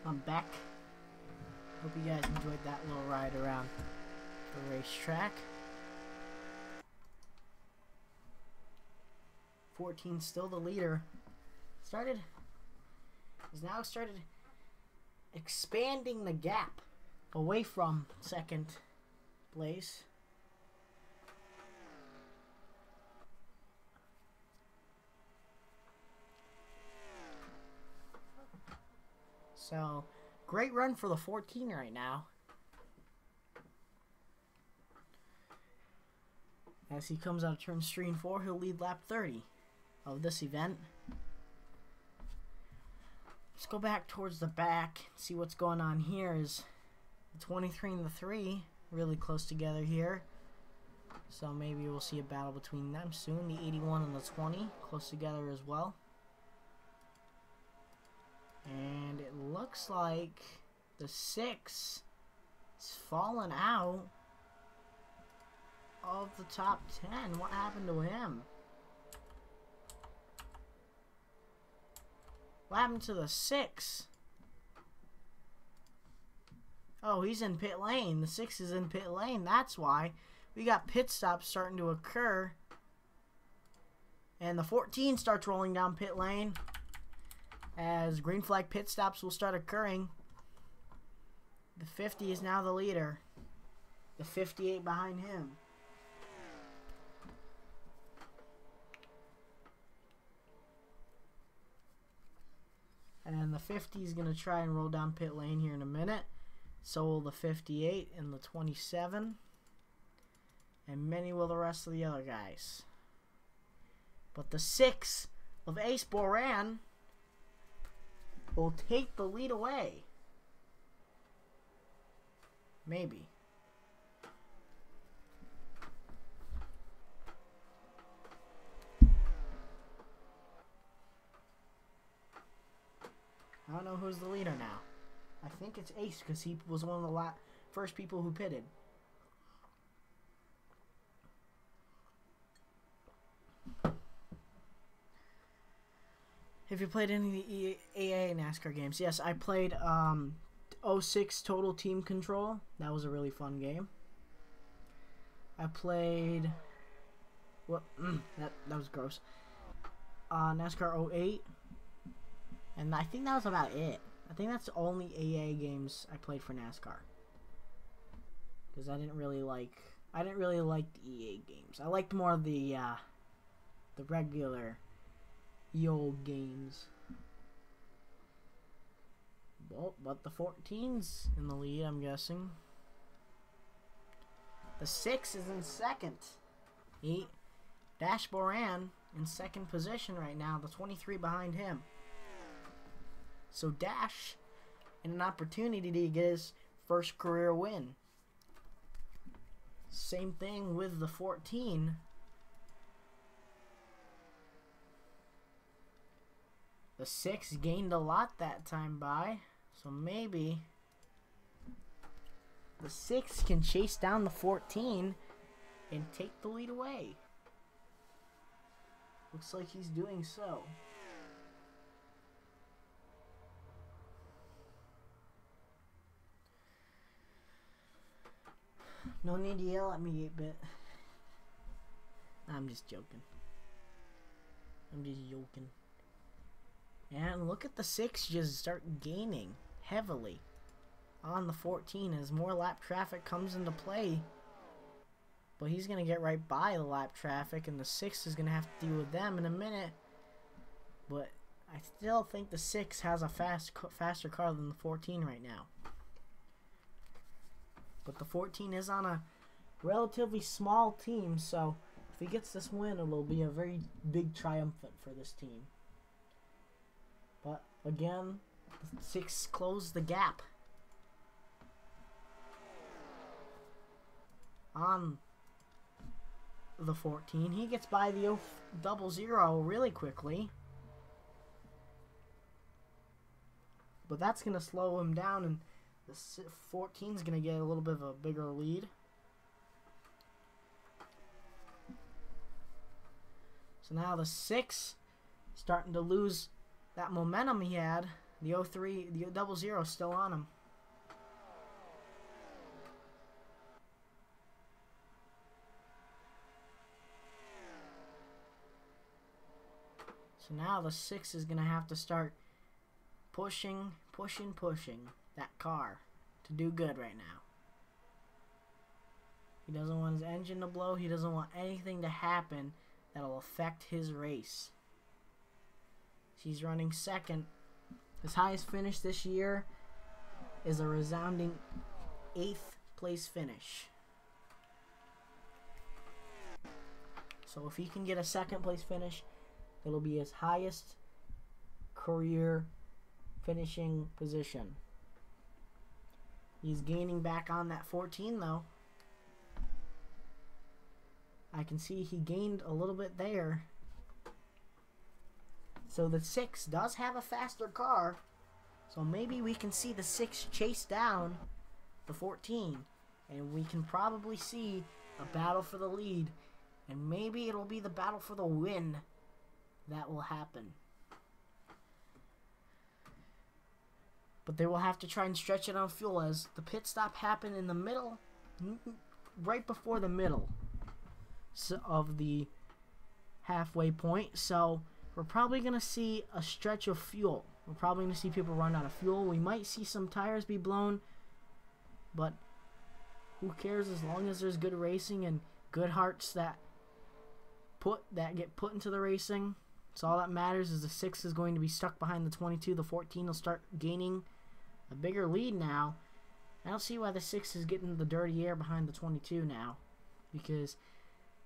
I'm back. Hope you guys enjoyed that little ride around the racetrack. 14 still the leader. Has now started expanding the gap away from second place. So, great run for the 14 right now. As he comes out of turn 3 and 4, he'll lead lap 30 of this event. Let's go back towards the back, see what's going on here. Is the 23 and the 3 really close together here. So maybe we'll see a battle between them soon. The 81 and the 20 close together as well. And it looks like the 6 is falling out of the top 10. What happened to him? What happened to the 6? Oh, he's in pit lane. The 6 is in pit lane. That's why. We got pit stops starting to occur. And the 14 starts rolling down pit lane. As green flag pit stops will start occurring. The 50 is now the leader. The 58 behind him. And the 50 is going to try and roll down pit lane here in a minute. So will the 58 and the 27. And many will the rest of the other guys. But the 6 of Ace Boran will take the lead away. Maybe. I don't know who's the leader now. I think it's Ace because he was one of the first people who pitted. Have you played any of the AA NASCAR games? Yes, I played 06 Total Team Control. That was a really fun game. I played... What? That was gross. NASCAR 08. And I think that was about it. I think that's the only AA games I played for NASCAR. Because I didn't really like the EA games. I liked more of the regular old games. Well, but the 14's in the lead, I'm guessing. The 6 is in second. Dash Boran in second position right now. The 23 behind him. So Dash in an opportunity to get his first career win. Same thing with the 14. The 6 gained a lot that time by, so maybe the 6 can chase down the 14 and take the lead away. Looks like he's doing so. No need to yell at me, 8-bit. I'm just joking. And look at the 6 just start gaining heavily on the 14 as more lap traffic comes into play. But he's going to get right by the lap traffic, and the 6 is going to have to deal with them in a minute. But I still think the 6 has a faster car than the 14 right now. But the 14 is on a relatively small team, so if he gets this win, it'll be a very big triumphant for this team. But again, the 6 closed the gap on the 14. He gets by the 000 really quickly. But that's going to slow him down, and the 14 is going to get a little bit of a bigger lead. So now the 6 starting to lose that momentum he had The 03, the 00 is still on him. So now the 6 is going to have to start pushing that car to do good right now. He doesn't want his engine to blow. He doesn't want anything to happen that'll affect his race. He's running second. His highest finish this year is a resounding 8th place finish. So if he can get a 2nd place finish, it'll be his highest career finishing position. He's gaining back on that 14 though. I can see he gained a little bit there. So the 6 does have a faster car. So maybe we can see the 6 chase down the 14. And we can probably see a battle for the lead. And maybe it'll be the battle for the win that will happen. But they will have to try and stretch it on fuel, as the pit stop happened in the middle, right before the middle of the halfway point. So we're probably going to see a stretch of fuel. We're probably going to see people run out of fuel. We might see some tires be blown, but who cares, as long as there's good racing and good hearts that get put into the racing. So all that matters is the 6 is going to be stuck behind the 22. The 14 will start gaining a bigger lead now. I don't see why the 6 is getting the dirty air behind the 22 now, because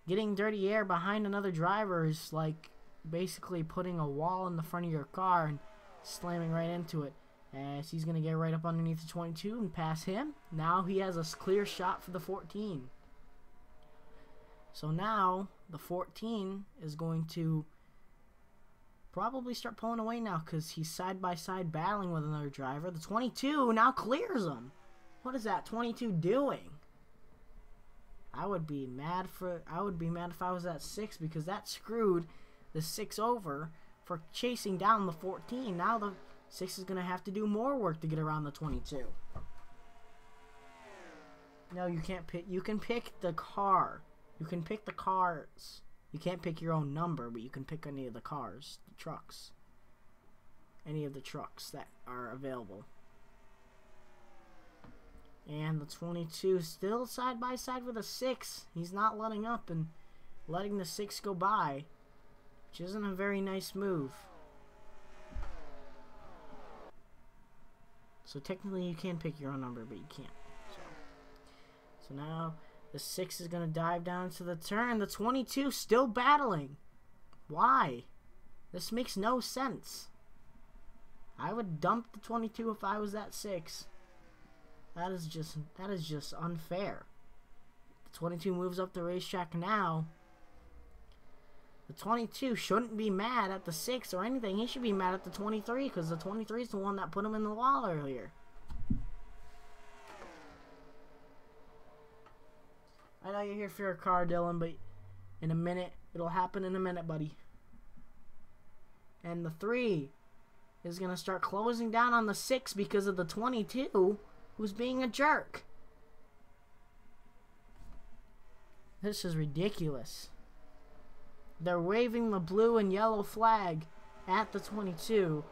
getting dirty air behind another driver is like basically putting a wall in the front of your car and slamming right into it. As he's going to get right up underneath the 22 and pass him. Now he has a clear shot for the 14. So now the 14 is going to probably start pulling away now, because he's side by side battling with another driver. The 22 now clears him. What is that 22 doing? I would be mad if I was that 6, because that screwed the 6 over for chasing down the 14. Now the 6 is going to have to do more work to get around the 22. No, you can't pick. You can pick the car. You can pick the cars. You can't pick your own number, but you can pick any of the cars, the trucks. Any of the trucks that are available. And the 22 still side by side with a 6. He's not letting up and letting the 6 go by, which isn't a very nice move. So technically you can pick your own number, but you can't. So now the 6 is going to dive down to the turn. The 22 still battling. Why? This makes no sense. I would dump the 22 if I was that 6. That is just unfair. The 22 moves up the racetrack now. The 22 shouldn't be mad at the 6 or anything. He should be mad at the 23, because the 23 is the one that put him in the wall earlier. I know you're here for your car, Dylan, but in a minute, it'll happen in a minute, buddy. And the 3 is going to start closing down on the 6 because of the 22, who's being a jerk. This is ridiculous. They're waving the blue and yellow flag at the 22.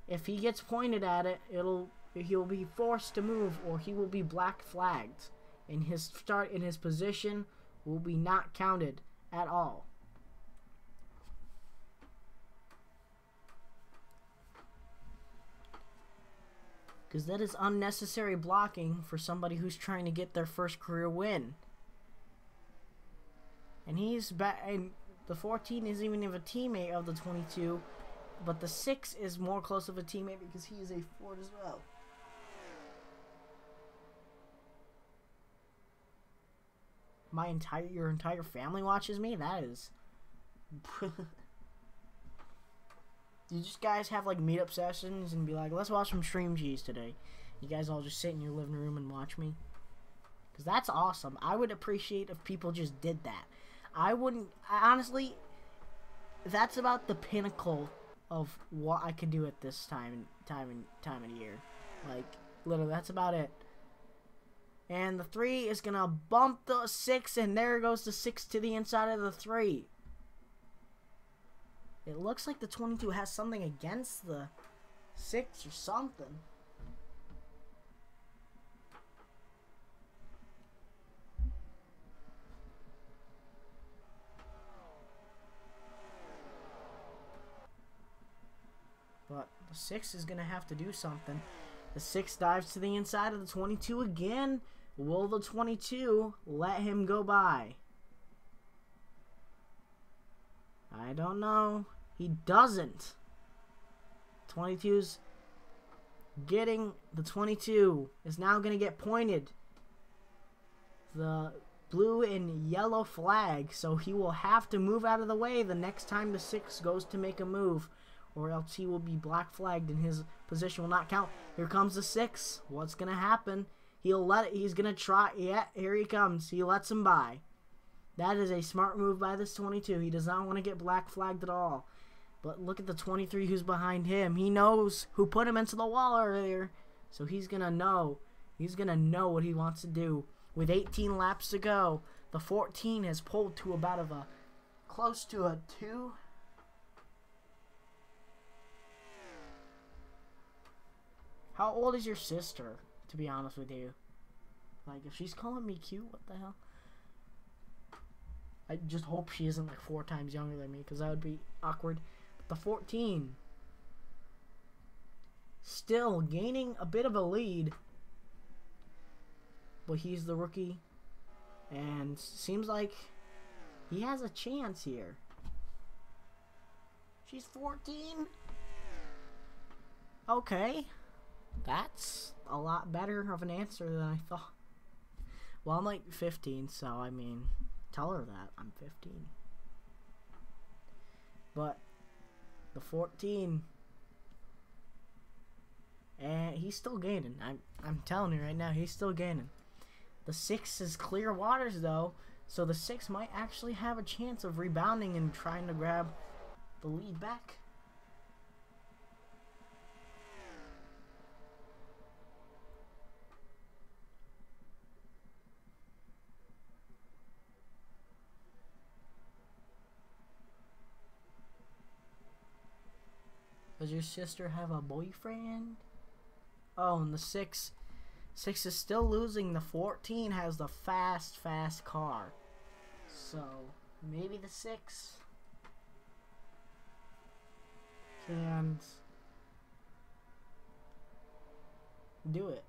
If he gets pointed at it, he'll be forced to move, or he will be black flagged. And his start in his position will be not counted at all. Because that is unnecessary blocking for somebody who's trying to get their first career win. And and the 14 isn't even a teammate of the 22, but the 6 is more close of a teammate because he is a Ford as well. Your entire family watches me? That is... You just guys have like meetup sessions and be like, let's watch some Stream G's today. You guys all just sit in your living room and watch me? Because that's awesome. I would appreciate if people just did that. Honestly, that's about the pinnacle of what I could do at this time of year. Like, literally, that's about it. And the 3 is gonna bump the 6, and there goes the 6 to the inside of the 3. It looks like the 22 has something against the 6 or something. But the 6 is going to have to do something. The 6 dives to the inside of the 22 again. Will the 22 let him go by? I don't know. He doesn't. 22's getting the 22 is now going to get pointed. The blue and yellow flag. So he will have to move out of the way the next time the 6 goes to make a move. Or else he will be black flagged and his position will not count. Here comes the 6. What's going to happen? He's going to try. Yeah, here he comes. He lets him by. That is a smart move by this 22. He does not want to get black flagged at all. But look at the 23 who's behind him. He knows who put him into the wall earlier. So he's going to know. He's going to know what he wants to do. With 18 laps to go, the 14 has pulled to about close to a 2. How old is your sister, to be honest with you? Like, if she's calling me cute, what the hell? I just hope she isn't like 4 times younger than me, because that would be awkward. But the 14, still gaining a bit of a lead. But he's the rookie, and seems like he has a chance here. She's 14? Okay. That's a lot better of an answer than I thought. Well, I'm like 15, so I mean, tell her that I'm 15. But the 14, and he's still gaining. I'm telling you right now, he's still gaining. The 6 is clear waters though, so the 6 might actually have a chance of rebounding and trying to grab the lead back. Does your sister have a boyfriend? Oh, and the 6 is still losing. The 14 has the fast car. So, maybe the 6 can do it.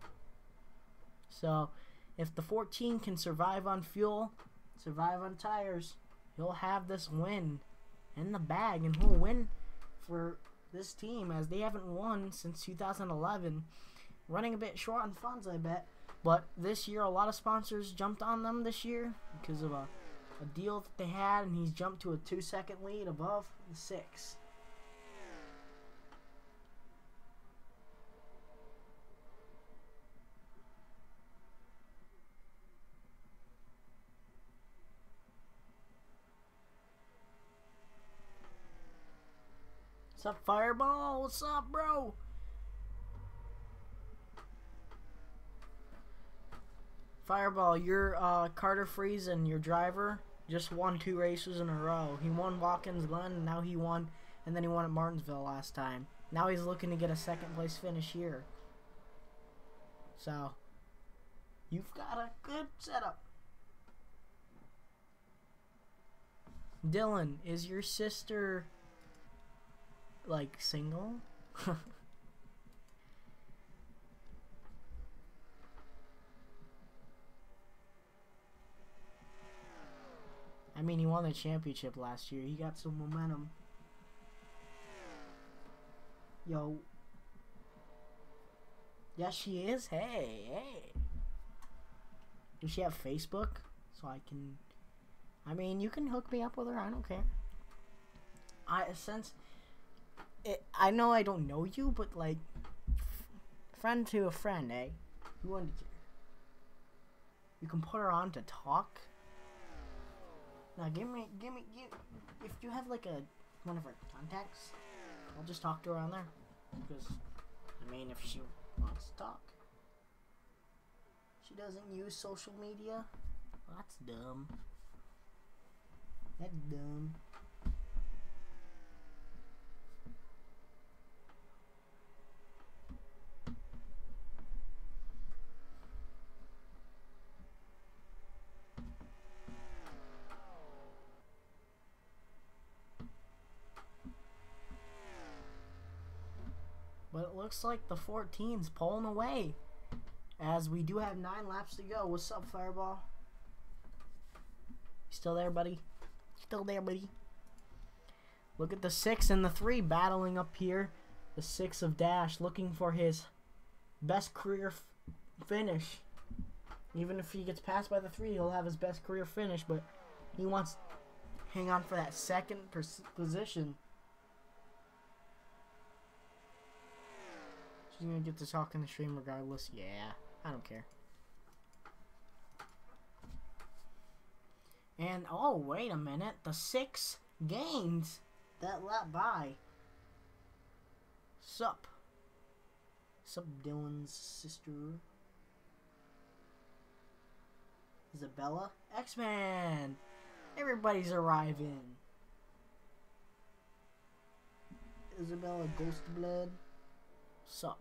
So, if the 14 can survive on fuel, survive on tires, he'll have this win in the bag, and he'll win for this team, as they haven't won since 2011. Running a bit short on funds, I bet. But this year, a lot of sponsors jumped on them this year because of a deal that they had, and he's jumped to a 2-second lead above the 6. What's up, Fireball? What's up, bro? Fireball, your Carter Friesen, your driver, just won 2 races in a row. He won Watkins Glen, and now he won, and then he won at Martinsville last time. Now he's looking to get a 2nd place finish here. So, you've got a good setup. Dylan, is your sister like single? I mean, he won the championship last year. He got some momentum. Yo. Yes, she is. Hey. Does she have Facebook? So I can... I mean, you can hook me up with her. I don't care. I know I don't know you, but like... friend to a friend, eh? You can put her on to talk. Now, give me, if you have like one of her contacts, I'll just talk to her on there. Because, I mean, if she wants to talk. She doesn't use social media? Well, that's dumb. That's dumb. But it looks like the 14's pulling away. As we do have 9 laps to go. What's up, Fireball? Still there, buddy? Still there, buddy? Look at the 6 and the 3 battling up here. The 6 of Dash looking for his best career finish. Even if he gets passed by the 3, he'll have his best career finish. But he wants to hang on for that second position. She's gonna get to talk in the stream regardless. Yeah, I don't care. And, oh, wait a minute. The 6 gains that lap by. Sup, Dylan's sister. Isabella. X-Man. Everybody's arriving. Isabella Ghost Blood. Sup.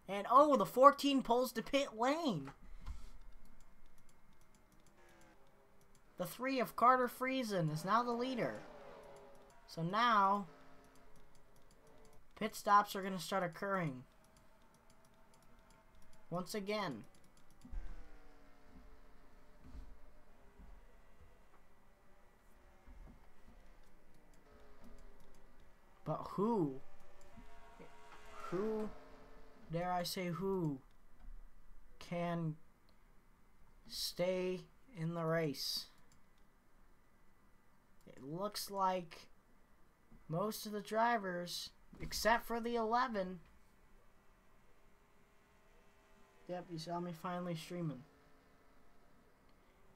And, oh, the 14 pulls to pit lane. The 3 of Carter Friesen is now the leader. So now, pit stops are going to start occurring. Once again. But who? Who? Dare I say who can stay in the race? It looks like most of the drivers, except for the 11. Yep, you saw me finally streaming.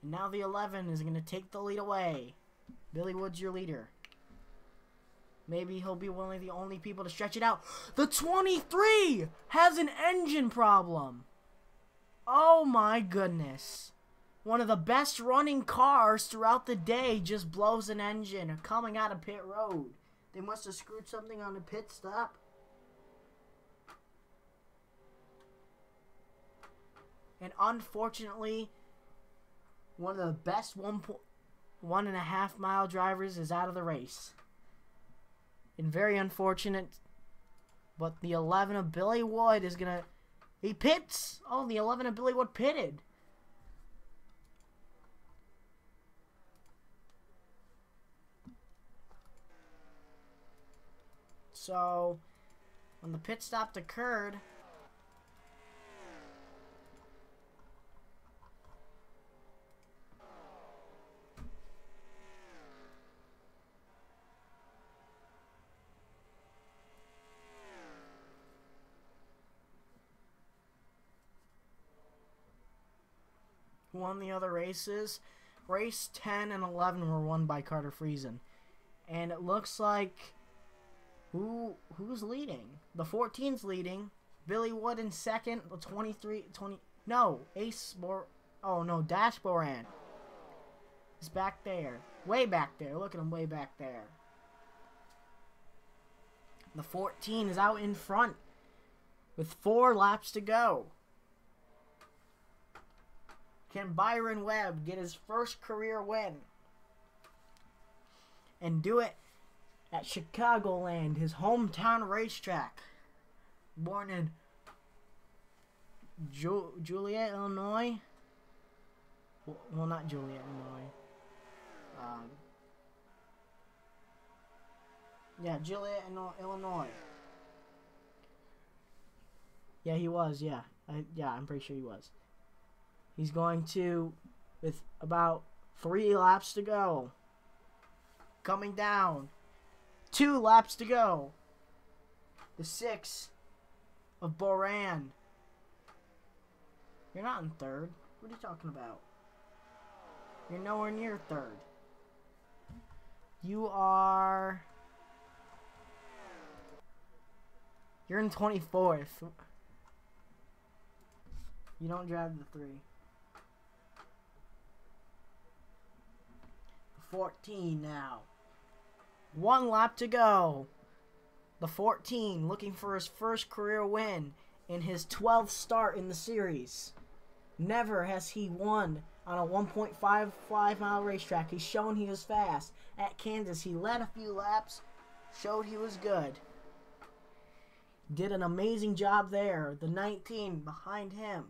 And now the 11 is going to take the lead away. Billy Wood's your leader. Maybe he'll be one of the only people to stretch it out. The 23 has an engine problem. Oh my goodness. One of the best running cars throughout the day just blows an engine coming out of pit road. They must have screwed something on the pit stop. And unfortunately, one of the best 1.5 mile drivers is out of the race. And very unfortunate. But the 11 of Billy Wood is going to... He pits! Oh, the 11 of Billy Wood pitted. So, when the pit stop occurred... won the other races. Race 10 and 11 were won by Carter Friesen. And it looks like who's leading? The 14's leading. Billy Wood in second. The 23 no, Dash Boran is back there. Way back there. Look at him way back there. The 14 is out in front with 4 laps to go. Can Byron Webb get his first career win? And do it at Chicagoland, his hometown racetrack. Born in Joliet, Illinois. Well, not Joliet, Illinois. Yeah, Joliet, Illinois. Yeah, he was, yeah. I'm pretty sure he was. He's going to, with about 3 laps to go. Coming down. 2 laps to go. The 6 of Boran. You're not in third. What are you talking about? You're nowhere near third. You are... You're in 24th. You don't drive the 3. 14 now. 1 lap to go. The 14 looking for his first career win in his 12th start in the series. Never has he won on a 1.55 mile racetrack. He's shown he was fast. At Kansas, he led a few laps, showed he was good. Did an amazing job there. The 19 behind him.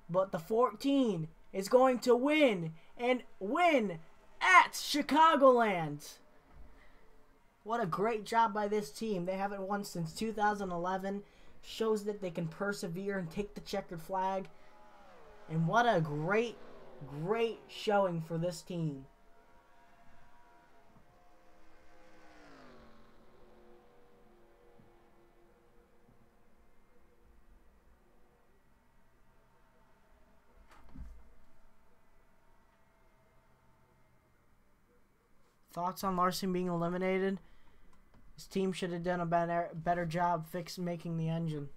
But the 14 is going to win, and win at Chicagoland. What a great job by this team. They haven't won since 2011. Shows that they can persevere and take the checkered flag. And what a great, great showing for this team. Thoughts on Larson being eliminated? His team should have done a better job making the engine.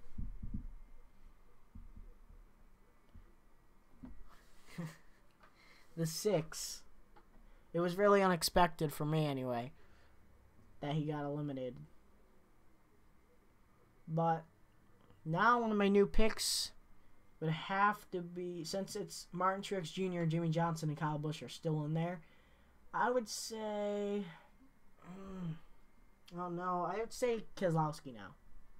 The 6. It was really unexpected for me anyway that he got eliminated. But now one of my new picks would have to be, since it's Martin Truex Jr., Jimmy Johnson, and Kyle Busch are still in there, I would say... oh no, I would say Keselowski now.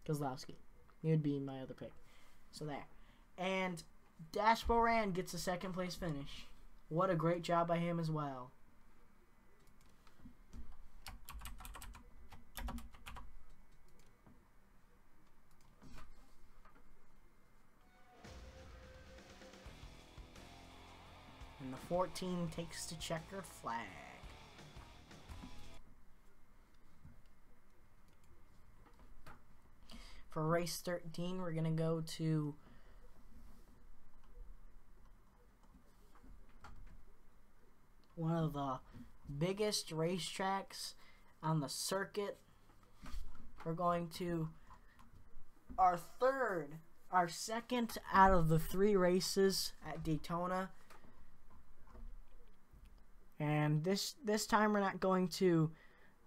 Keselowski. He would be my other pick. So there. And Dash Boran gets a second place finish. What a great job by him as well. And the 14 takes the checkered flag. For race 13, we're going to go to one of the biggest racetracks on the circuit. We're going to our second out of the 3 races at Daytona. And this time we're not going to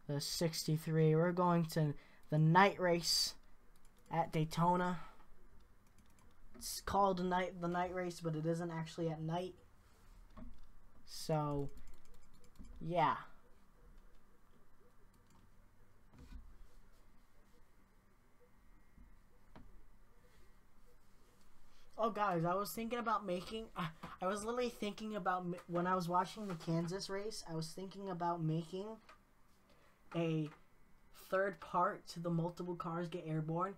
the 63. We're going to the night race at Daytona. It's called the night race, but it isn't actually at night. So, yeah. Oh, guys, I was thinking about making... I was literally thinking about... When I was watching the Kansas race, I was thinking about making a third part to the multiple cars get airborne.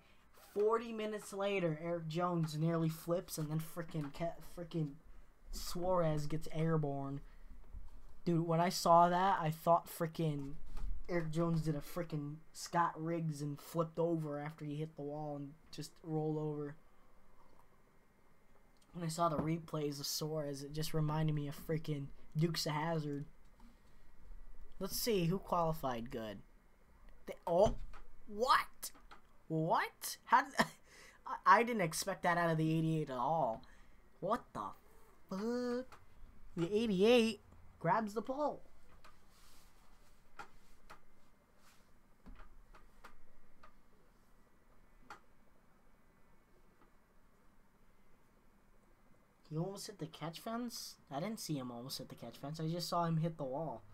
40 minutes later, Eric Jones nearly flips, and then freaking Suarez gets airborne. Dude, when I saw that, I thought freaking Eric Jones did a freaking Scott Riggs and flipped over after he hit the wall and just rolled over. When I saw the replays of Suarez, it just reminded me of freaking Dukes of Hazzard. Let's see who qualified good. Oh, what? What? How did I didn't expect that out of the 88 at all. What the fuck? The 88 grabs the pole. He almost hit the catch fence? I didn't see him almost hit the catch fence. I just saw him hit the wall.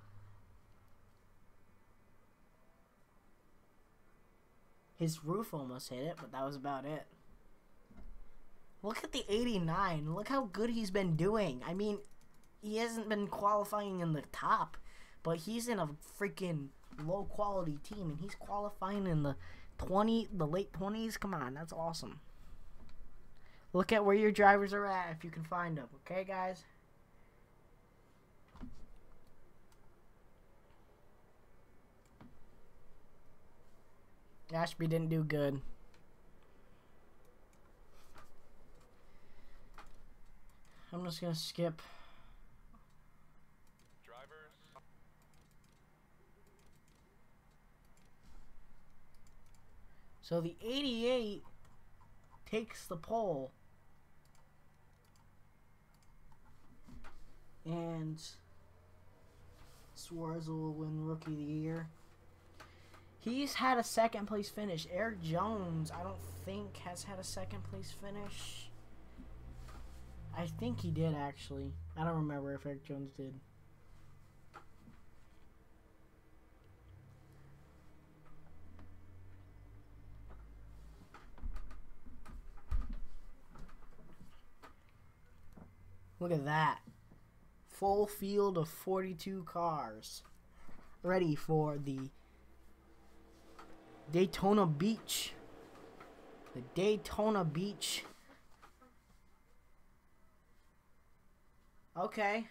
His roof almost hit it, but that was about it. Look at the 89. Look how good he's been doing. I mean, he hasn't been qualifying in the top, but he's in a freaking low-quality team, and he's qualifying in the late 20s. Come on, that's awesome. Look at where your drivers are at if you can find them. Okay, guys? Ashby didn't do good. just gonna skip. Drivers. So the 88 takes the pole. And Suarez will win Rookie of the Year. He's had a second place finish. Eric Jones, I don't think, has had a second place finish. I think he did, actually. I don't remember if Eric Jones did. Look at that. Full field of 42 cars. Ready for the Daytona Beach. The Daytona Beach. Okay.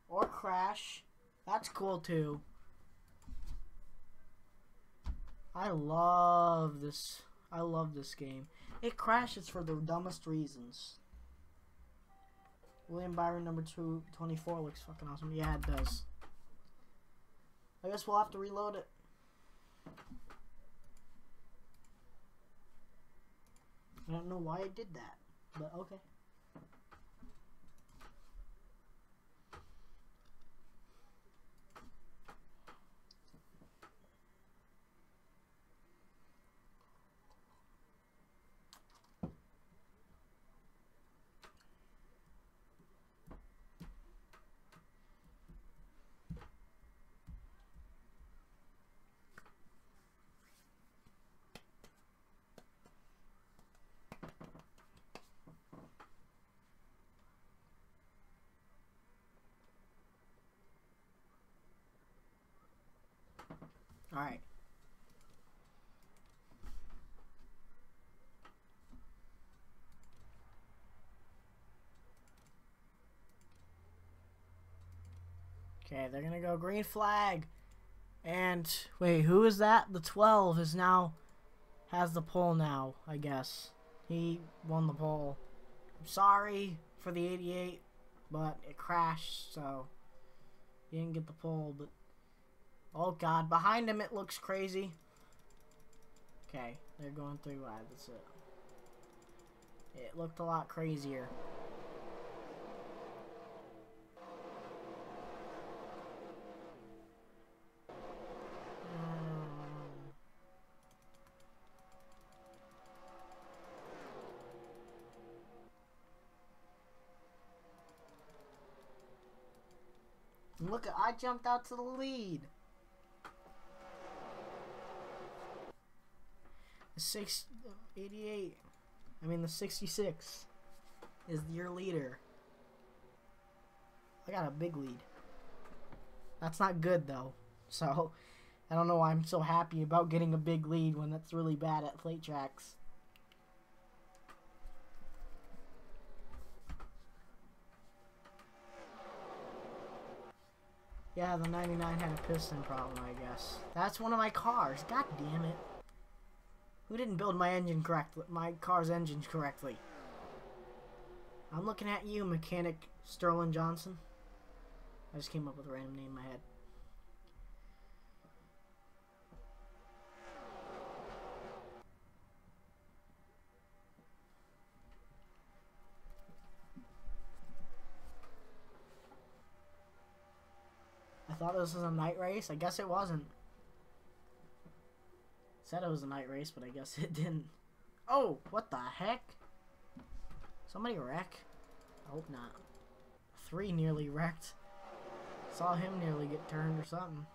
Or Crash. That's cool too. I love this. I love this game. It crashes for the dumbest reasons. William Byron number 224 looks fucking awesome. Yeah, it does. I guess we'll have to reload it. I don't know why it did that, but okay. All right. Okay, they're gonna go green flag. And wait, who is that? The 12 is now has the pole now, I guess. He won the pole. I'm sorry for the 88, but it crashed, so he didn't get the pole, but oh god, behind him it looks crazy. Okay, they're going through wide, that's it. It looked a lot crazier. Look, I jumped out to the lead. The 88, I mean the 66 is your leader. I got a big lead. That's not good though. So, I don't know why I'm so happy about getting a big lead when that's really bad at plate tracks. Yeah, the 99 had a piston problem, I guess. That's one of my cars. God damn it. Who didn't build my engine correctly? My car's engine correctly. I'm looking at you, Mechanic Sterling Johnson. I just came up with a random name in my head. I thought this was a night race. I guess it wasn't. Said it was a night race, but I guess it didn't. Oh, what the heck? Somebody wreck? I hope not. 3 nearly wrecked. Saw him nearly get turned or something.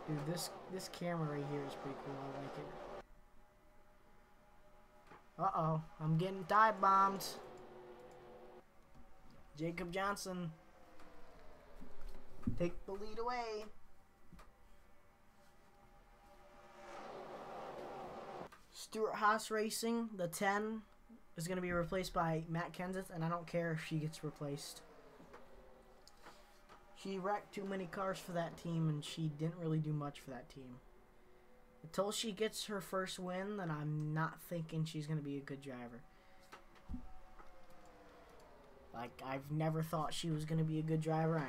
Dude, this camera right here is pretty cool. I like it. Uh-oh. I'm getting dive bombed. Jacob Johnson. Take the lead away. Stuart Haas Racing, the 10, is going to be replaced by Matt Kenseth, and I don't care if she gets replaced. She wrecked too many cars for that team, and she didn't really do much for that team. Until she gets her first win, then I'm not thinking she's going to be a good driver. Like, I've never thought she was gonna be a good driver,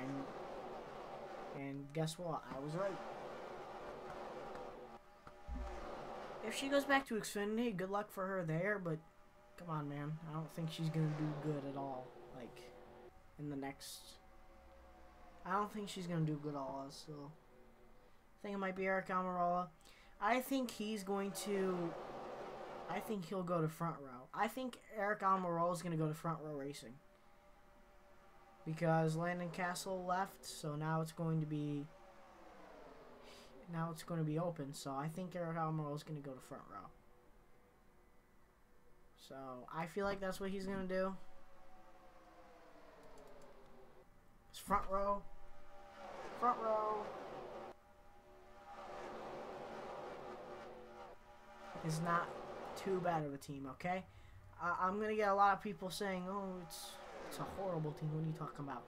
and guess what? I was right. If she goes back to Xfinity, good luck for her there, but come on, man. I don't think she's gonna do good at all. Like, in the next... I don't think she's gonna do good at all, so... I think it might be Eric Almirola. I think he's going to... I think he'll go to front row. I think Eric Almirola is gonna go to front row racing. Because Landon Castle left, so now it's going to be... Now it's going to be open, so I think Eric Almirola is going to go to front row. So, I feel like that's what he's going to do. It's front row. Front row. Is not too bad of a team, okay? I'm going to get a lot of people saying, oh, it's a horrible team. What are you talking about?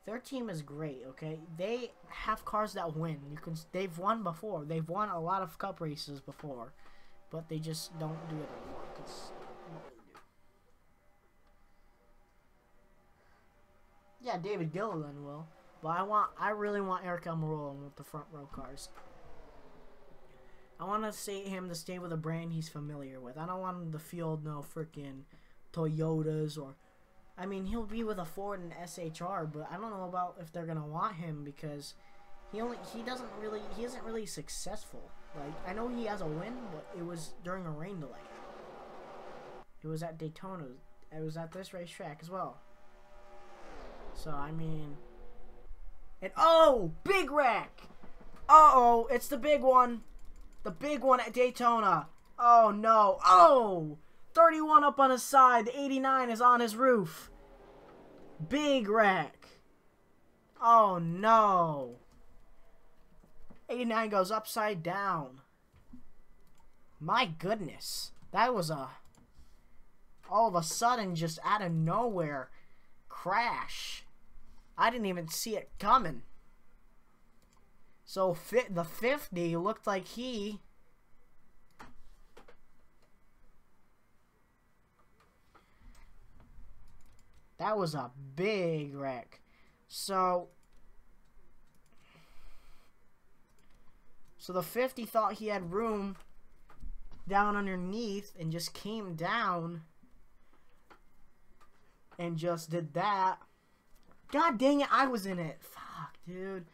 Their team is great, okay? They have cars that win. They've won before. They've won a lot of cup races before, but they just don't do it anymore. Cause yeah, David Gilliland will, but I really want Eric Almirola with the front row cars. I want him to stay with a brand he's familiar with. I don't want him to field no freaking Toyotas or. I mean, he'll be with a Ford and SHR, but I don't know about if they're gonna want him because he isn't really successful. Like, I know he has a win, but it was during a rain delay. It was at Daytona. It was at this racetrack as well. So I mean, and oh, big wreck! Uh-oh, it's the big one at Daytona. Oh no! Oh! 31 up on his side. The 89 is on his roof. Big wreck. Oh, no. 89 goes upside down. My goodness. That was a... all of a sudden, just out of nowhere, crash. I didn't even see it coming. So, the 50 looked like he... That was a big wreck. So the 50 thought he had room down underneath and just came down and just did that. God dang it, I was in it. Fuck, dude.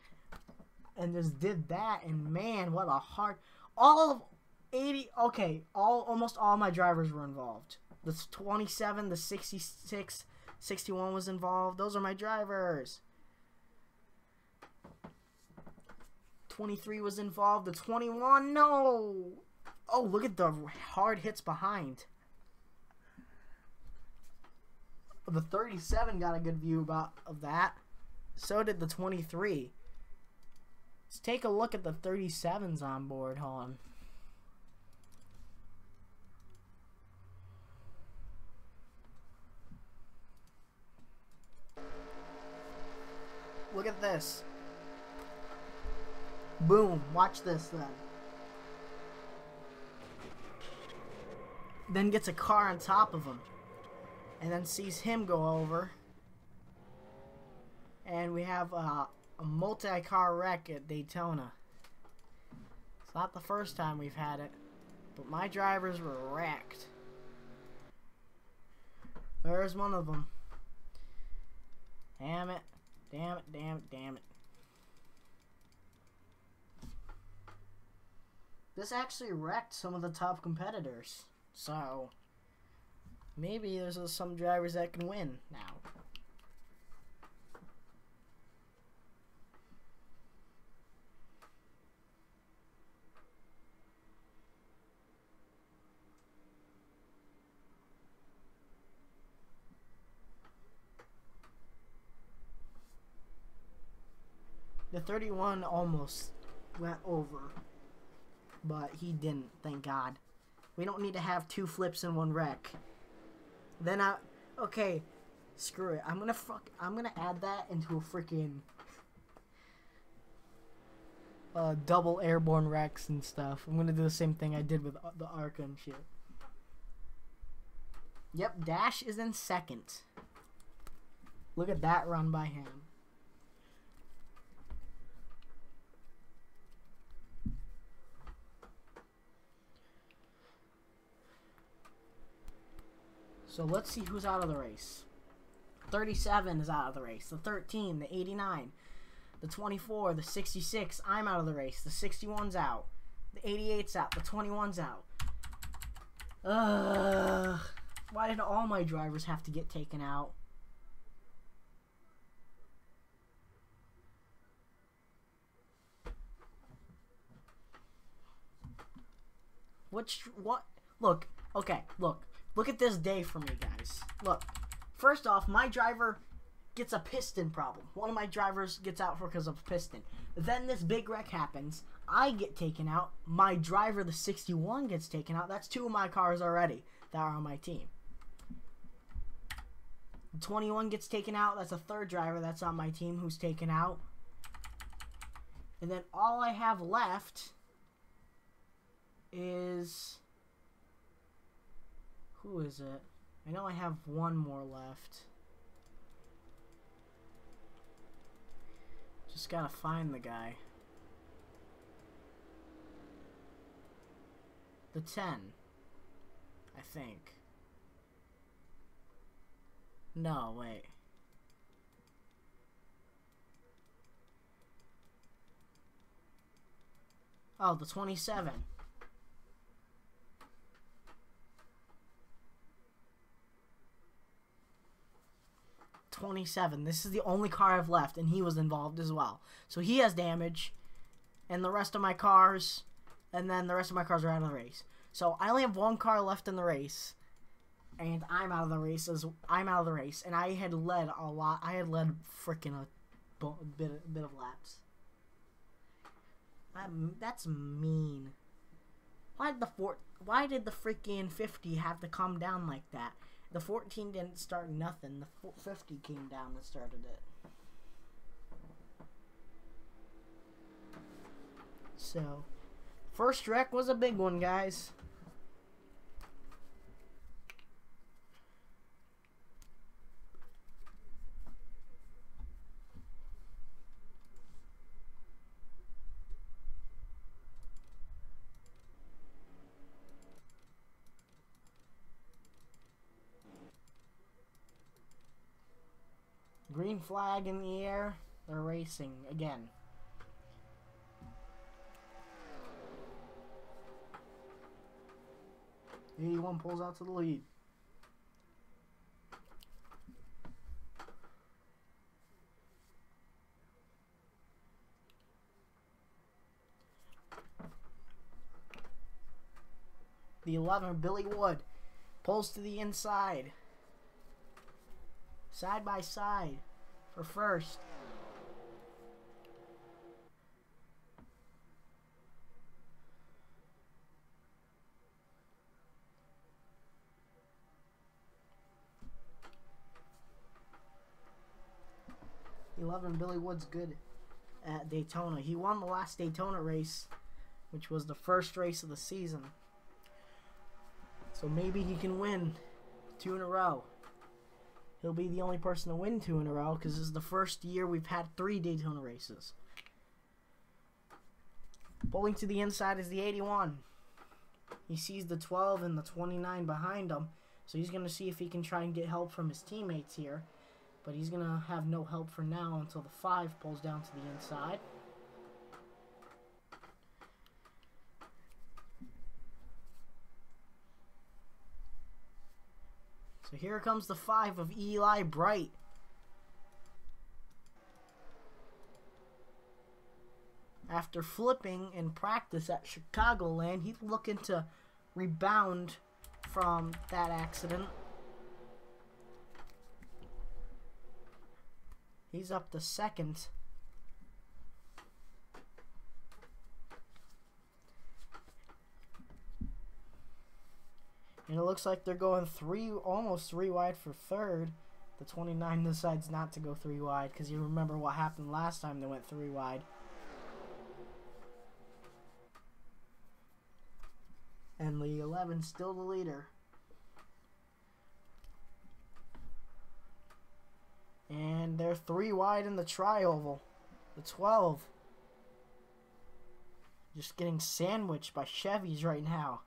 And just did that, and man, what a hard... All of 80... Okay, almost all my drivers were involved. The 27, the 66... 61 was involved. Those are my drivers. 23 was involved. The 21, no. Oh, look at the hard hits behind. The 37 got a good view of that. So did the 23. Let's take a look at the 37s on board. Hold on. Look at this. Boom. Watch this then. Then gets a car on top of him. And then sees him go over. And we have a multi-car wreck at Daytona. It's not the first time we've had it. But my drivers were wrecked. There's one of them. Damn it. Damn it, damn it, damn it. This actually wrecked some of the top competitors. So, maybe there's some drivers that can win now. The 31 almost went over, but he didn't, thank God. We don't need to have 2 flips in 1 wreck. Then okay, screw it. I'm gonna add that into a freaking double airborne wrecks and stuff. I'm gonna do the same thing I did with the ARCA and shit. Yep, Dash is in second. Look at that run by him. So let's see who's out of the race. 37 is out of the race. The 13, the 89, the 24, the 66. I'm out of the race. The 61's out. The 88's out. The 21's out. Ugh. Why did all my drivers have to get taken out? What? Look. Okay, look. Look at this day for me, guys. Look. First off, my driver gets a piston problem. One of my drivers gets out because of a piston. Then this big wreck happens. I get taken out. My driver, the 61, gets taken out. That's 2 of my cars already that are on my team. The 21 gets taken out. That's a 3rd driver that's on my team who's taken out. And then all I have left is... Who is it? I know I have one more left. Just gotta find the guy. The 10, I think. No, wait. Oh, the 27. 27. This is the only car I've left, and he was involved as well. So he has damage, and the rest of my cars, and then the rest of my cars are out of the race. So I only have 1 car left in the race, and I'm out of the race. And I had led a lot. I had led freaking a bit of laps. That's mean. Why did the freaking 50 have to come down like that? The 14 didn't start nothing. The 50 came down and started it. So, first wreck was a big one, guys. Green flag in the air. They're racing again. The 81 pulls out to the lead. The 11, Billy Wood, pulls to the inside. Side by side for first. The 11, Billy Wood's good at Daytona. He won the last Daytona race, which was the first race of the season. So maybe he can win 2 in a row. He'll be the only person to win 2 in a row because this is the first year we've had 3 Daytona races. Pulling to the inside is the 81. He sees the 12 and the 29 behind him, so he's going to see if he can try and get help from his teammates here. But he's going to have no help for now until the 5 pulls down to the inside. So here comes the 5 of Eli Bright. After flipping in practice at Chicagoland, he's looking to rebound from that accident. He's up to 2nd. And it looks like they're going almost 3 wide for 3rd. The 29 decides not to go 3 wide because you remember what happened last time they went 3 wide. And the 11 still the leader. And And they're 3 wide in the tri-oval. The 12. Just getting sandwiched by Chevys right now.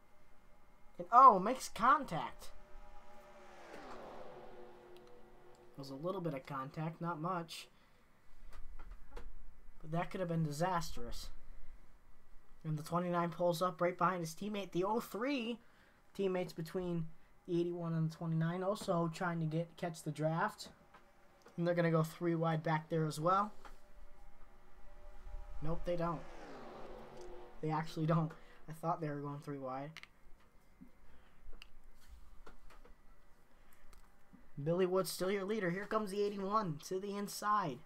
And oh, makes contact. It was a little bit of contact, not much. But that could have been disastrous. And the 29 pulls up right behind his teammate. The 03 teammates between the 81 and the 29 also trying to catch the draft. And they're going to go 3 wide back there as well. Nope, they don't. They actually don't. I thought they were going 3 wide. Billy Wood's still your leader. Here comes the 81 to the inside.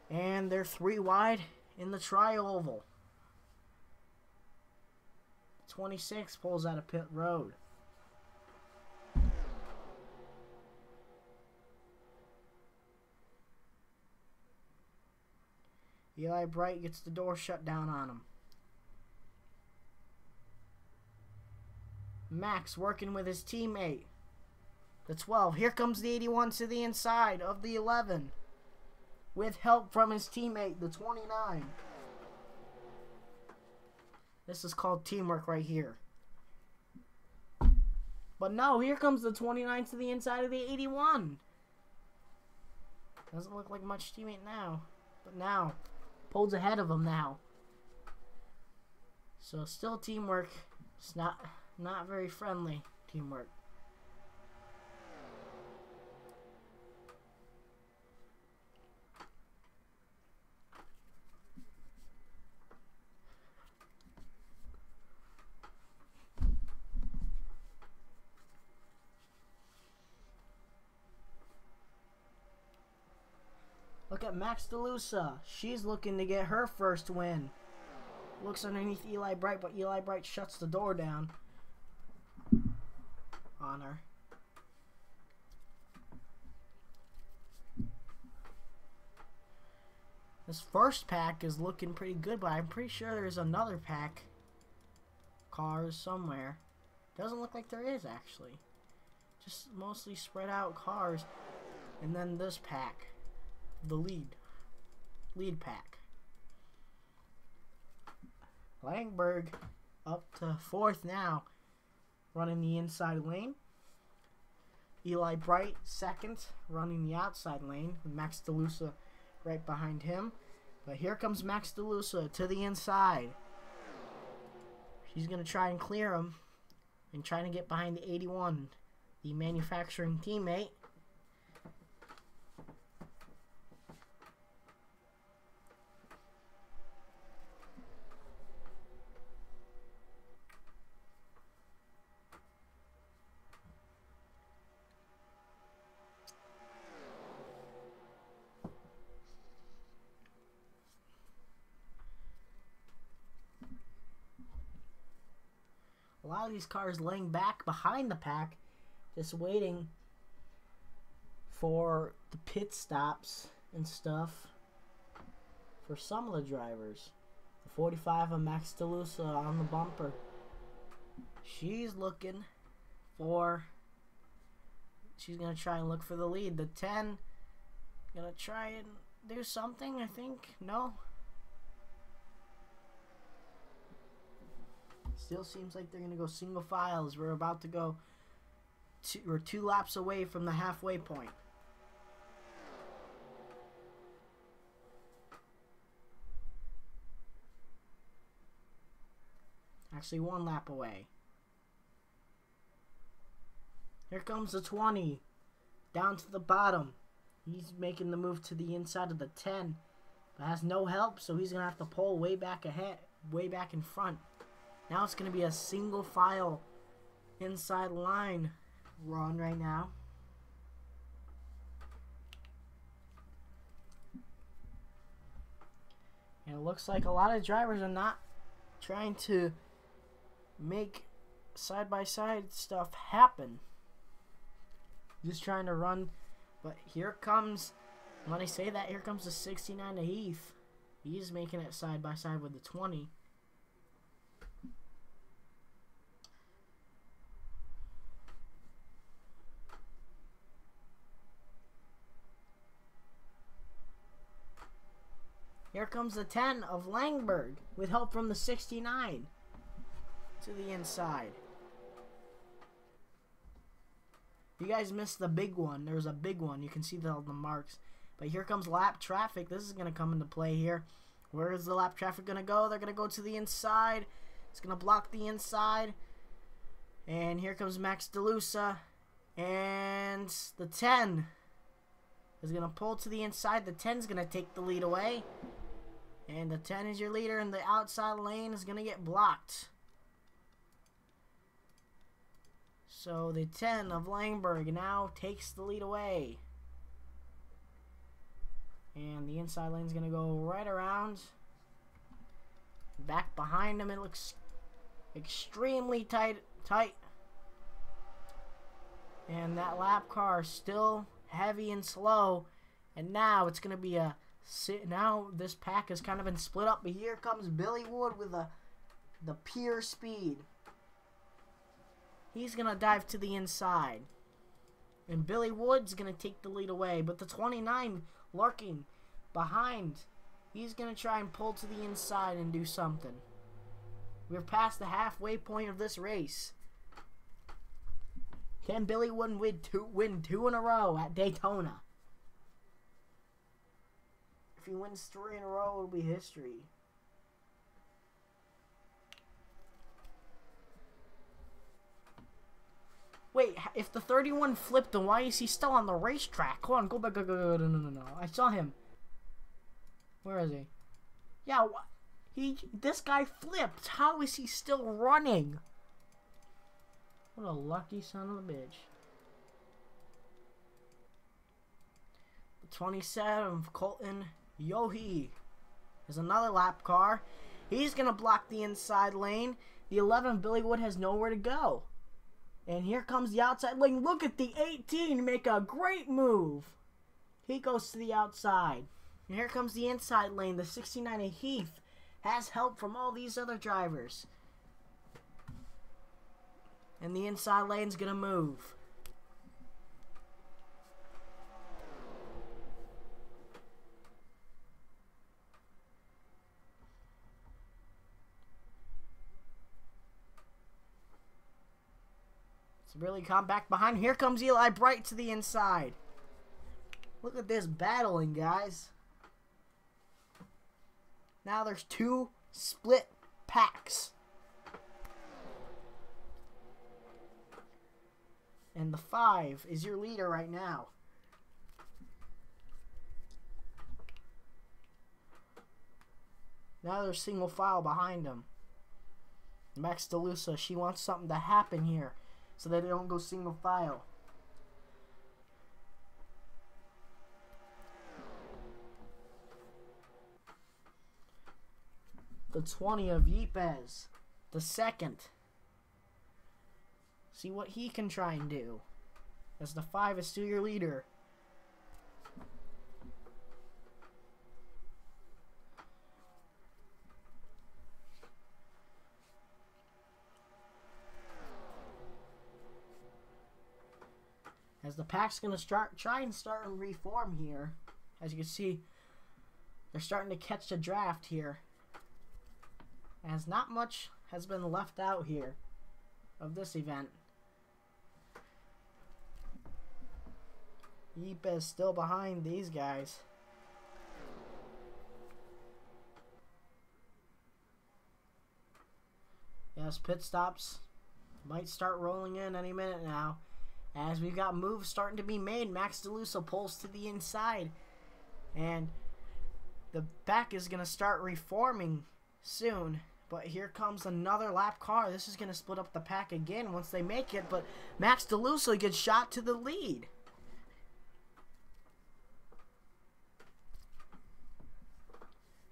And they're 3 wide in the tri-oval. 26 pulls out of pit road. Eli Bright gets the door shut down on him. Max working with his teammate. The 12. Here comes the 81 to the inside of the 11. With help from his teammate, the 29. This is called teamwork right here. But no, here comes the 29 to the inside of the 81. Doesn't look like much teammate now. But now, pulls ahead of him now. So still teamwork. It's not very friendly teamwork. Look at Max DeLusa. She's looking to get her first win. Looks underneath Eli Bright, but Eli Bright shuts the door down on her. This first pack is looking pretty good, but I'm pretty sure there's another pack. Cars somewhere. Doesn't look like there is, actually. Just mostly spread out cars. And then this pack. The lead pack. Langberg up to 4th now, running the inside lane. Eli Bright 2nd, running the outside lane, with Max DeLusa right behind him. But here comes Max DeLusa to the inside. She's going to try and clear him and trying to get behind the 81, the manufacturing teammate. A lot of these cars laying back behind the pack, just waiting for the pit stops and stuff for some of the drivers. The 45 of Max DeLusa on the bumper. She's looking for... She's going to try and look for the lead. The 10 going to try and do something, I think. No? Still seems like they're going to go single files. We're about to go... We're 2 laps away from the halfway point. Actually, 1 lap away. Here comes the 20. Down to the bottom. He's making the move to the inside of the 10. But has no help, so he's going to have to pull way back ahead. Way back in front. Now it's going to be a single file inside line run right now. And it looks like a lot of drivers are not trying to make side-by-side stuff happen. Just trying to run. But here comes, when I say that, here comes the 69 to Heath. He's making it side-by-side with the 20. Here comes the 10 of Langberg with help from the 69 to the inside. You guys missed the big one. There was a big one. You can see all the marks. But here comes lap traffic. This is going to come into play here. Where is the lap traffic going to go? They're going to go to the inside. It's going to block the inside. And here comes Max DeLusa. And the 10 is going to pull to the inside. The 10 is going to take the lead away. And the 10 is your leader. And the outside lane is going to get blocked. So the 10 of Langberg now takes the lead away. And the inside lane is going to go right around. Back behind him, it looks extremely tight. And that lap car is still heavy and slow. And now it's going to be a... Now this pack has kind of been split up. But here comes Billy Wood with the pure speed. He's going to dive to the inside. And Billy Wood's going to take the lead away. But the 29 lurking behind, he's going to try and pull to the inside and do something. We're past the halfway point of this race. Can Billy Wood win two in a row at Daytona? If he wins 3 in a row, it'll be history. Wait, if the 31 flipped, then why is he still on the racetrack? Hold on, go back, go. No. I saw him. Where is he? Yeah, this guy flipped. How is he still running? What a lucky son of a bitch. The 27 of Colton Yohe is another lap car. He's going to block the inside lane. The 11 Billy Wood has nowhere to go. And here comes the outside lane. Look at the 18 make a great move. He goes to the outside. And here comes the inside lane. The 69 of Heath has help from all these other drivers. And the inside lane's going to move. Really compact behind. Here comes Eli Bright to the inside. Look at this battling, guys. Now there's 2 split packs. And the 5 is your leader right now. Now there's single file behind him. Max DeLusa, she wants something to happen here, so that they don't go single file. The 20 of Yepes, the second. See what he can try and do. As the 5 is still your leader. As the pack's going to try and start and reform here. As you can see, they're starting to catch the draft here. As not much has been left out here of this event. Yepes still behind these guys. Yes, pit stops might start rolling in any minute now. As we've got moves starting to be made, Max DeLusa pulls to the inside. And the back is going to start reforming soon. But here comes another lap car. This is going to split up the pack again once they make it. But Max DeLusa gets shot to the lead.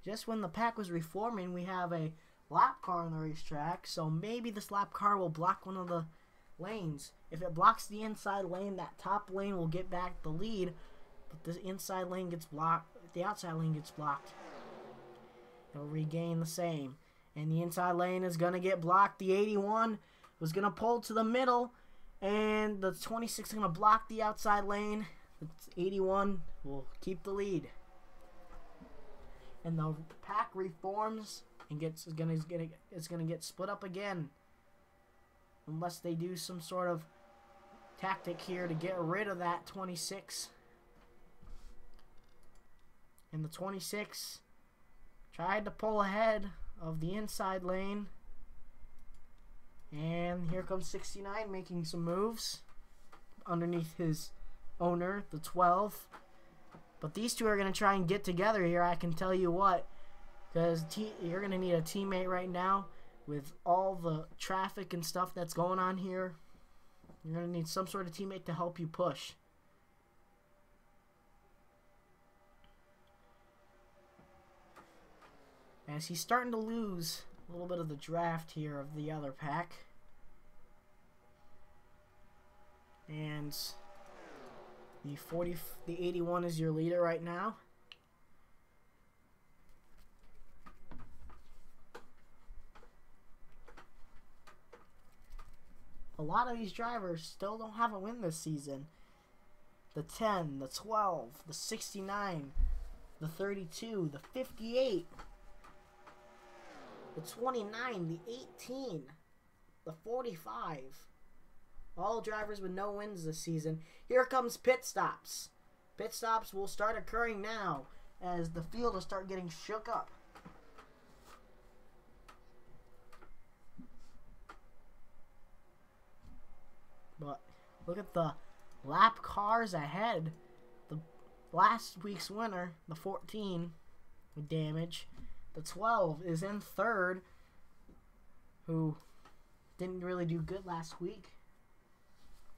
Just when the pack was reforming, we have a lap car on the racetrack. So maybe this lap car will block one of the lanes. If it blocks the inside lane, that top lane will get back the lead, but the inside lane gets blocked, the outside lane gets blocked. It'll regain the same, and the inside lane is gonna get blocked. The 81 was gonna pull to the middle, and the 26 is gonna block the outside lane. The 81 will keep the lead. and the pack reforms and it's gonna get split up again, unless they do some sort of tactic here to get rid of that 26. And the 26 tried to pull ahead of the inside lane. And here comes 69 making some moves underneath his owner, the 12. But these two are going to try and get together here, I can tell you what. Because you're going to need a teammate right now with all the traffic and stuff that's going on here. You're going to need some sort of teammate to help you push. As he's starting to lose a little bit of the draft here of the other pack. And the 81 is your leader right now. A lot of these drivers still don't have a win this season. The 10, the 12, the 69, the 32, the 58, the 29, the 18, the 45. All drivers with no wins this season. Here comes pit stops. Pit stops will start occurring now as the field will start getting shook up. But look at the lap cars ahead. The last week's winner, the 14 with damage. The 12 is in third, who didn't really do good last week.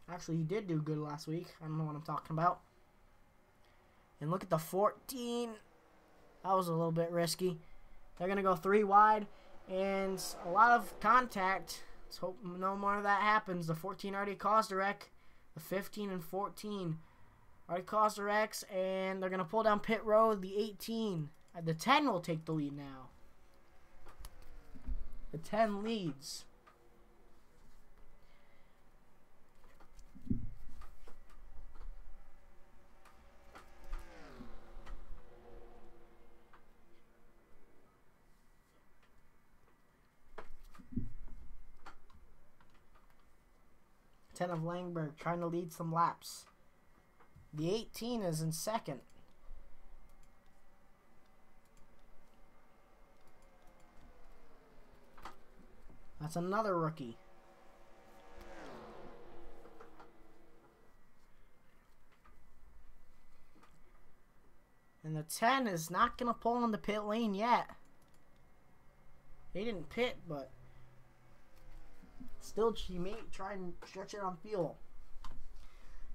Actually, he did do good last week. I don't know what I'm talking about. And look at the 14. That was a little bit risky. They're going to go 3 wide. And a lot of contact. Let's hope no more of that happens. The 14 already caused a wreck. The 15 and 14 already caused a wreck. And they're going to pull down pit road. The 18. The 10 will take the lead now. The 10 leads. Ten of Langberg trying to lead some laps. The 18 is in second. That's another rookie. And the 10 is not going to pull in the pit lane yet. He didn't pit, but still she may try and stretch it on fuel.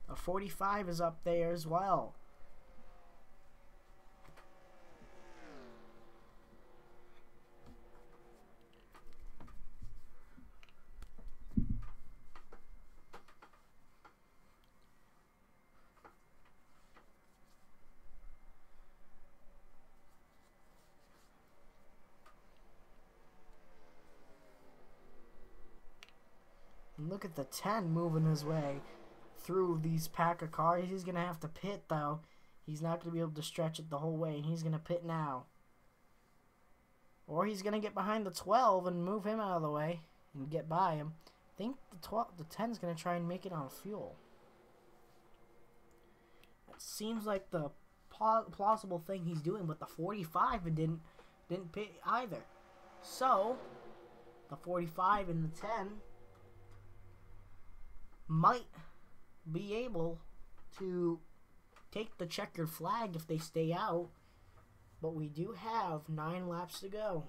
A 45 is up there as well. Look at the 10 moving his way through these pack of cars. He's going to have to pit, though. He's not going to be able to stretch it the whole way. He's going to pit now. Or he's going to get behind the 12 and move him out of the way and get by him. I think the 10 is going to try and make it on fuel. That seems like the plausible thing he's doing, but the 45 didn't pit either. So, the 45 and the 10 might be able to take the checkered flag if they stay out, but we do have 9 laps to go.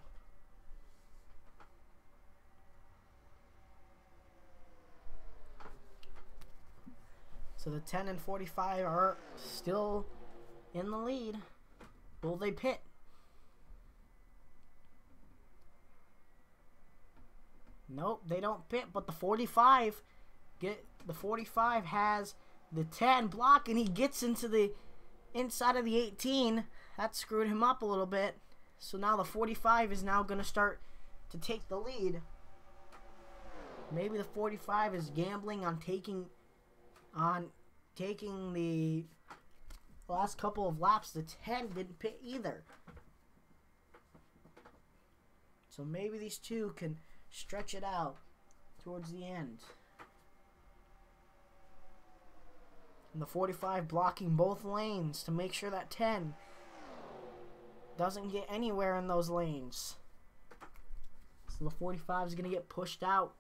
So the 10 and 45 are still in the lead. Will they pit? Nope, they don't pit, but the 45 has the 10 block, and he gets into the inside of the 18. That screwed him up a little bit. So now the 45 is now going to start to take the lead. Maybe the 45 is gambling on taking the last couple of laps. The 10 didn't pit either. So maybe these two can stretch it out towards the end. And the 45 blocking both lanes to make sure that 10 doesn't get anywhere in those lanes. So the 45 is going to get pushed out.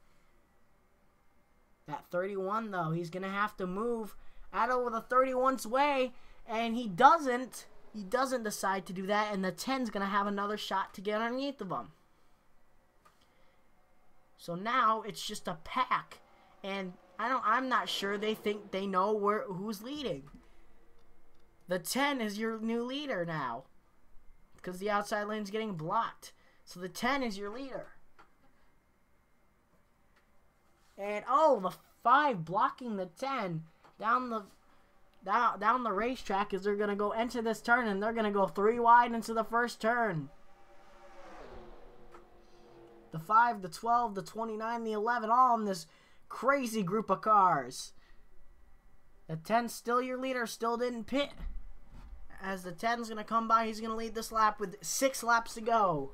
That 31, though, he's going to have to move out over the 31's way, and he doesn't. He doesn't decide to do that, and the 10's going to have another shot to get underneath of him. So now it's just a pack, and I'm not sure they think they know who's leading. The 10 is your new leader now, because the outside lane's getting blocked. So the 10 is your leader. And oh, the 5 blocking the 10 down the racetrack as they're gonna go into this turn, and they're gonna go 3 wide into the first turn. The 5, the 12, the 29, the 11, all in this crazy group of cars. The 10's still your leader, still didn't pit. As the 10's gonna come by, he's gonna lead this lap with 6 laps to go.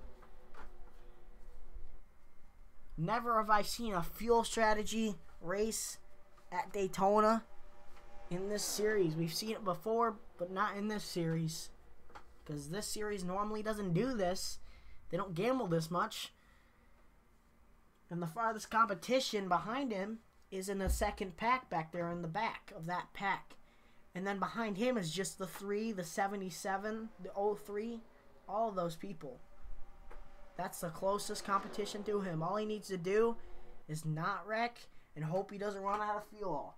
Never have I seen a fuel strategy race at Daytona in this series. We've seen it before, but not in this series. Because this series normally doesn't do this. They don't gamble this much. And the farthest competition behind him is in the second pack back there in the back of that pack. And then behind him is just the 3, the 77, the 03, all of those people. That's the closest competition to him. All he needs to do is not wreck and hope he doesn't run out of fuel.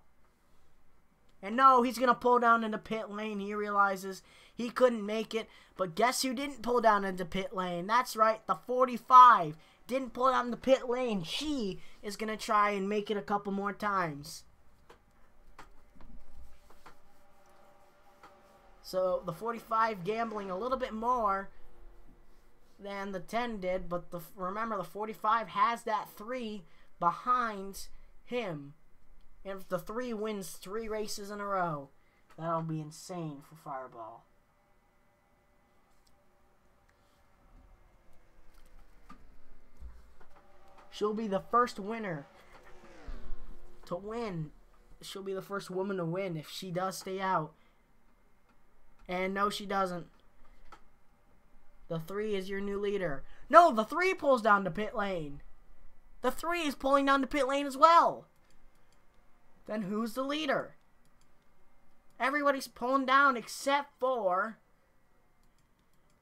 And no, he's going to pull down into pit lane. He realizes he couldn't make it. But guess who didn't pull down into pit lane? That's right, the 45 didn't pull down the pit lane. She is going to try and make it a couple more times. So the 45 gambling a little bit more than the 10 did, but remember the 45 has that 3 behind him. And if the 3 wins 3 races in a row, that'll be insane for Fireball. She'll be the first winner to win. She'll be the first woman to win if she does stay out. And no, she doesn't. The 3 is your new leader. No, the 3 pulls down the pit lane. The 3 is pulling down the pit lane as well. Then who's the leader? Everybody's pulling down except for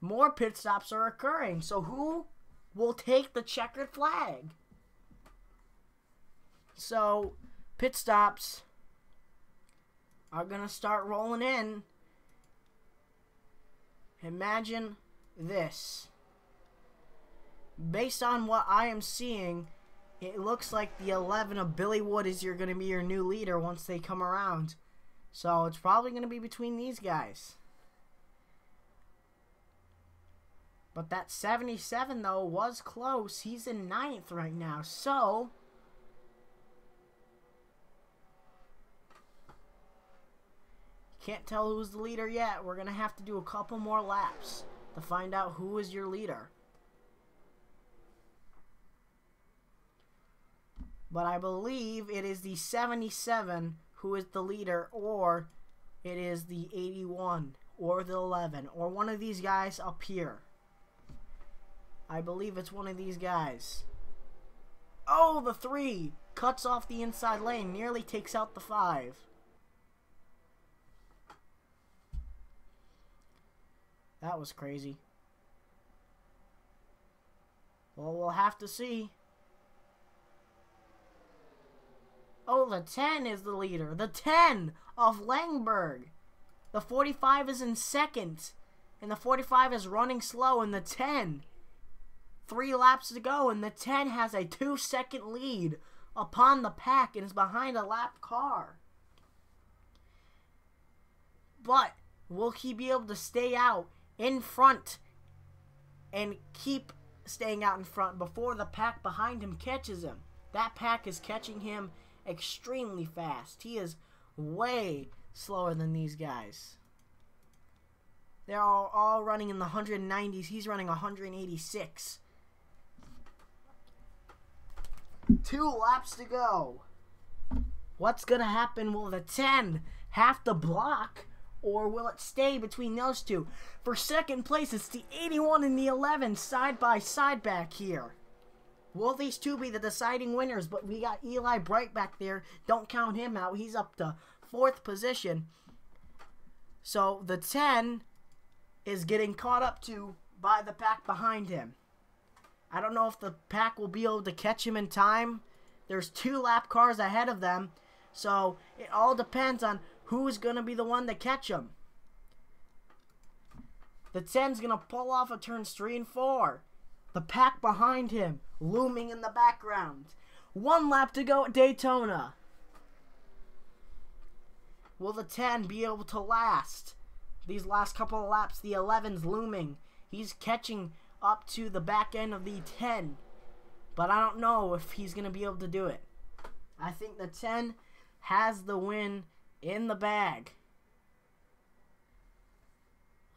more pit stops are occurring. So who will take the checkered flag? So pit stops are going to start rolling in. Imagine this. Based on what I am seeing, it looks like the 11 of Billy Wood is going to be your new leader once they come around. So it's probably going to be between these guys. But that 77, though, was close. He's in 9th right now. So can't tell who's the leader yet. We're going to have to do a couple more laps to find out who is your leader. But I believe it is the 77 who is the leader, or it is the 81, or the 11, or one of these guys up here. I believe it's one of these guys. Oh, the 3 cuts off the inside lane, nearly takes out the 5. That was crazy. Well, we'll have to see. Oh, the 10 is the leader. The 10 of Langberg. The 45 is in 2nd. And the 45 is running slow. And the 10, 3 laps to go. And the 10 has a 2-second lead upon the pack and is behind a lap car. But will he be able to stay out in front and keep staying out in front before the pack behind him catches him? That pack is catching him extremely fast. He is way slower than these guys. They're all running in the 190s. He's running 186. 2 laps to go. What's going to happen? Will the 10 have to block, or will it stay between those two? For second place, it's the 81 and the 11 side by side back here. Will these two be the deciding winners? But we got Eli Bright back there. Don't count him out. He's up to 4th position. So the 10 is getting caught up to by the pack behind him. I don't know if the pack will be able to catch him in time. There's 2 lap cars ahead of them. So it all depends on who's going to be the one to catch him. The 10's going to pull off of turns 3 and 4. The pack behind him looming in the background. 1 lap to go at Daytona. Will the 10 be able to last? These last couple of laps, the 11's looming. He's catching up to the back end of the 10. But I don't know if he's going to be able to do it. I think the 10 has the win in the bag.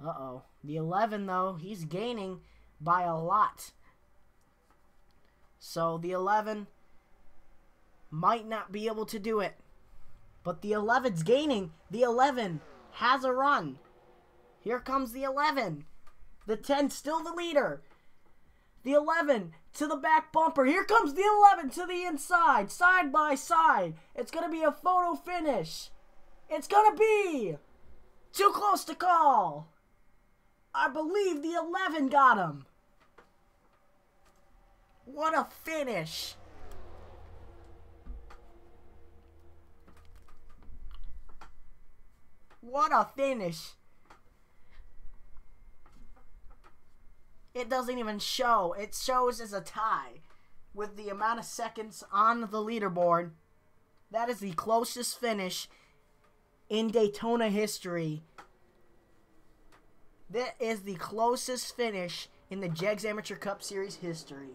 Uh-oh. The 11, though, he's gaining by a lot. So the 11 might not be able to do it. But the 11's gaining. The 11 has a run. Here comes the 11. The 10's still the leader. The 11 to the back bumper. Here comes the 11 to the inside. Side by side. It's going to be a photo finish. It's going to be too close to call. I believe the 11 got him. What a finish. What a finish. It doesn't even show. It shows as a tie with the amount of seconds on the leaderboard. That is the closest finish in Daytona history. That is the closest finish in the JACS Amateur Cup Series history.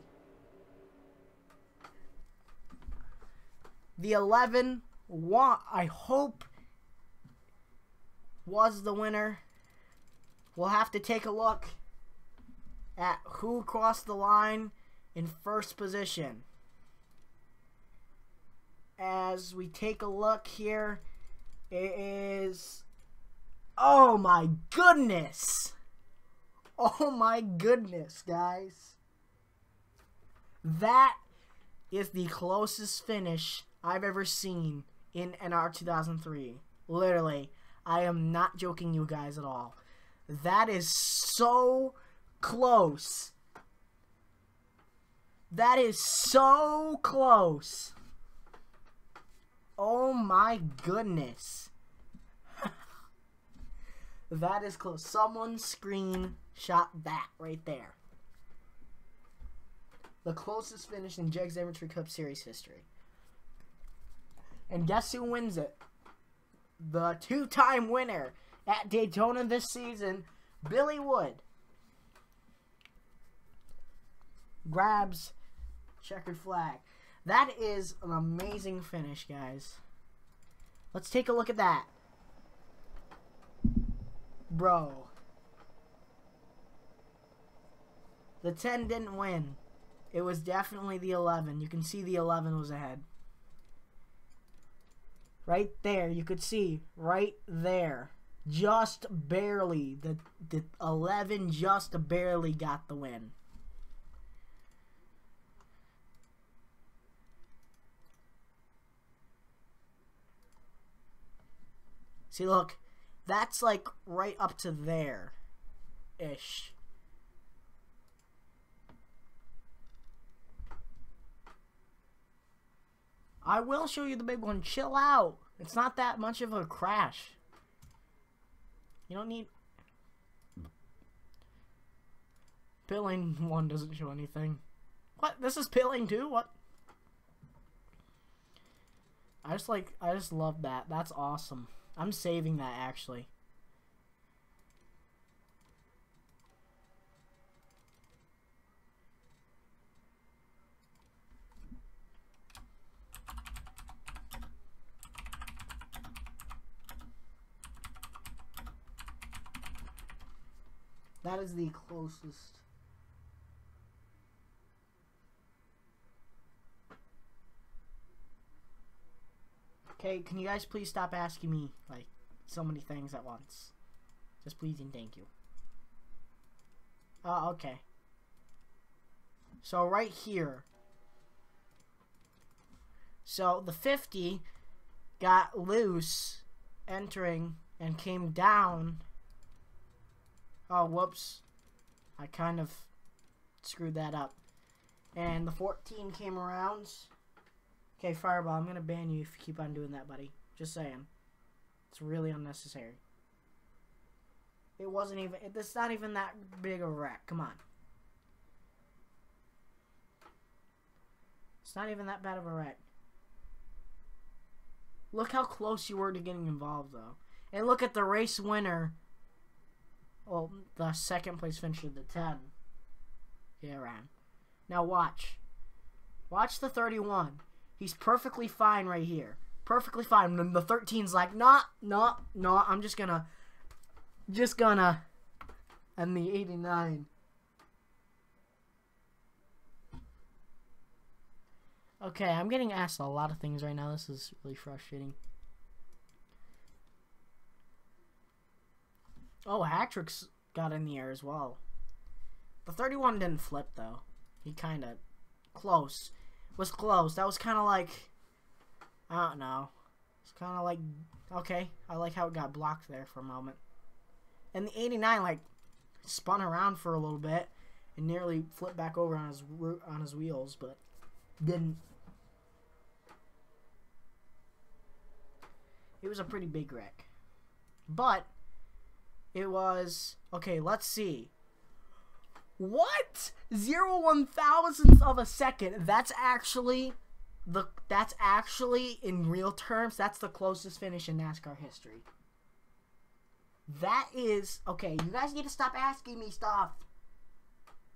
The 11 won, I hope, was the winner. We'll have to take a look at who crossed the line in first position. As we take a look here, it is... Oh my goodness! Oh my goodness, guys. That is the closest finish I've ever seen in NR 2003. Literally, I am not joking you guys at all. That is so close. That is so close. Oh my goodness. That is close. Someone screenshot that right there. The closest finish in JACS Amateur Cup Series history. And guess who wins it? The 2-time winner at Daytona this season, Billy Wood. Grabs checkered flag. That is an amazing finish, guys. Let's take a look at that. Bro. The 10 didn't win. It was definitely the 11. You can see the 11 was ahead. Right there. You could see. Right there. Just barely. The 11 just barely got the win. See, look. That's like right up to there-ish. I will show you the big one. Chill out. It's not that much of a crash. You don't need... Pit lane 1 doesn't show anything. What? This is pit lane 2? What? I just love that. That's awesome. I'm saving that, actually. That is the closest. Okay, can you guys please stop asking me, like, so many things at once? Just please and thank you. Okay. So right here. So the 50 got loose entering and came down. Oh, whoops. I kind of screwed that up. And the 14 came around. Okay, Fireball, I'm going to ban you if you keep on doing that, buddy. Just saying. It's really unnecessary. It wasn't even... It's not even that big of a wreck. Come on. It's not even that bad of a wreck. Look how close you were to getting involved, though. And look at the race winner. Well, the second place finisher, the 10. Yeah, ran. Now watch. Watch the 31. He's perfectly fine right here. Perfectly fine. And the 13's like, no, I'm just gonna. And the 89. Okay, I'm getting asked a lot of things right now. This is really frustrating. Oh, Hatrix got in the air as well. The 31 didn't flip, though. He kind of... Close. Was close. That was kind of like... I don't know. It's kind of like... Okay, I like how it got blocked there for a moment. And the 89, like, spun around for a little bit and nearly flipped back over on his wheels, but didn't. It was a pretty big wreck. But it was... Okay, let's see. What? 0.001 of a second. That's actually in real terms, that's the closest finish in NASCAR history. That is... Okay, you guys need to stop asking me stuff.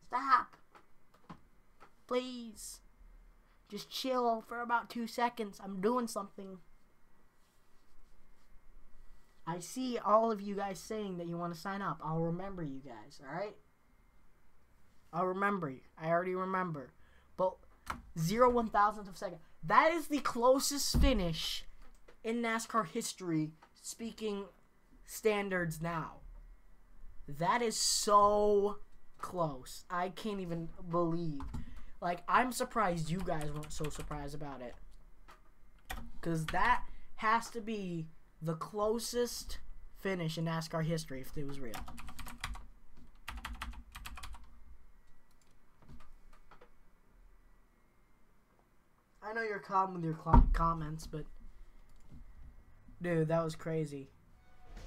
Stop. Please. Just chill for about 2 seconds. I'm doing something. I see all of you guys saying that you want to sign up. I'll remember you guys, alright? I'll remember you. I already remember. But 0.001 of a second. That is the closest finish in NASCAR history, speaking standards now. That is so close. I can't even believe. Like, I'm surprised you guys weren't so surprised about it. Because that has to be the closest finish in NASCAR history if it was real. I know you're calm with your comments, but... Dude, that was crazy.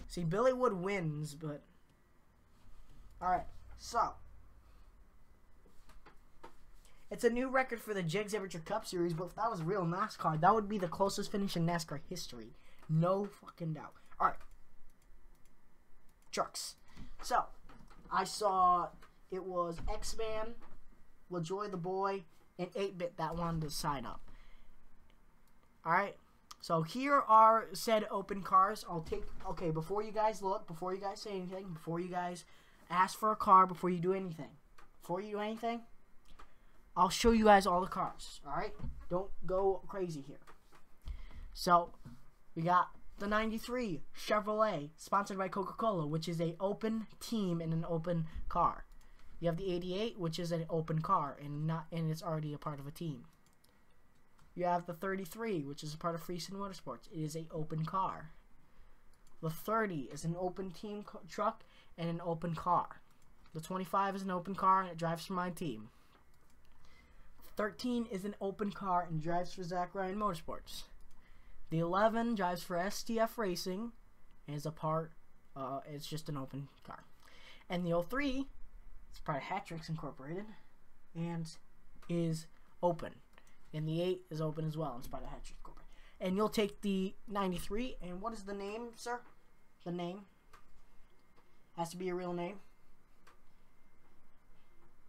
See, Billy Wood wins, but... Alright, so... It's a new record for the JACS Amateur Cup Series, but if that was real NASCAR, that would be the closest finish in NASCAR history. No fucking doubt. Alright. Trucks. So, I saw it was X-Man, LaJoy the Boy, and 8-Bit that wanted to sign up. Alright. So, here are said open cars. I'll take... Okay, before you guys look, before you guys say anything, before you guys ask for a car, before you do anything. Before you do anything, I'll show you guys all the cars. Alright? Don't go crazy here. So... We got the 93 Chevrolet, sponsored by Coca-Cola, which is an open team and an open car. You have the 88, which is an open car and it's already a part of a team. You have the 33, which is a part of Freestone Motorsports. It is an open car. The 30 is an open team truck and an open car. The 25 is an open car and it drives for my team. 13 is an open car and drives for Zach Ryan Motorsports. The 11 drives for STF Racing and is a part, it's just an open car. And the 03 is part of Hatrix Incorporated and is open. And the 8 is open as well and it's part of Hatrix Incorporated. And you'll take the 93, and what is the name, sir? The name? Has to be a real name.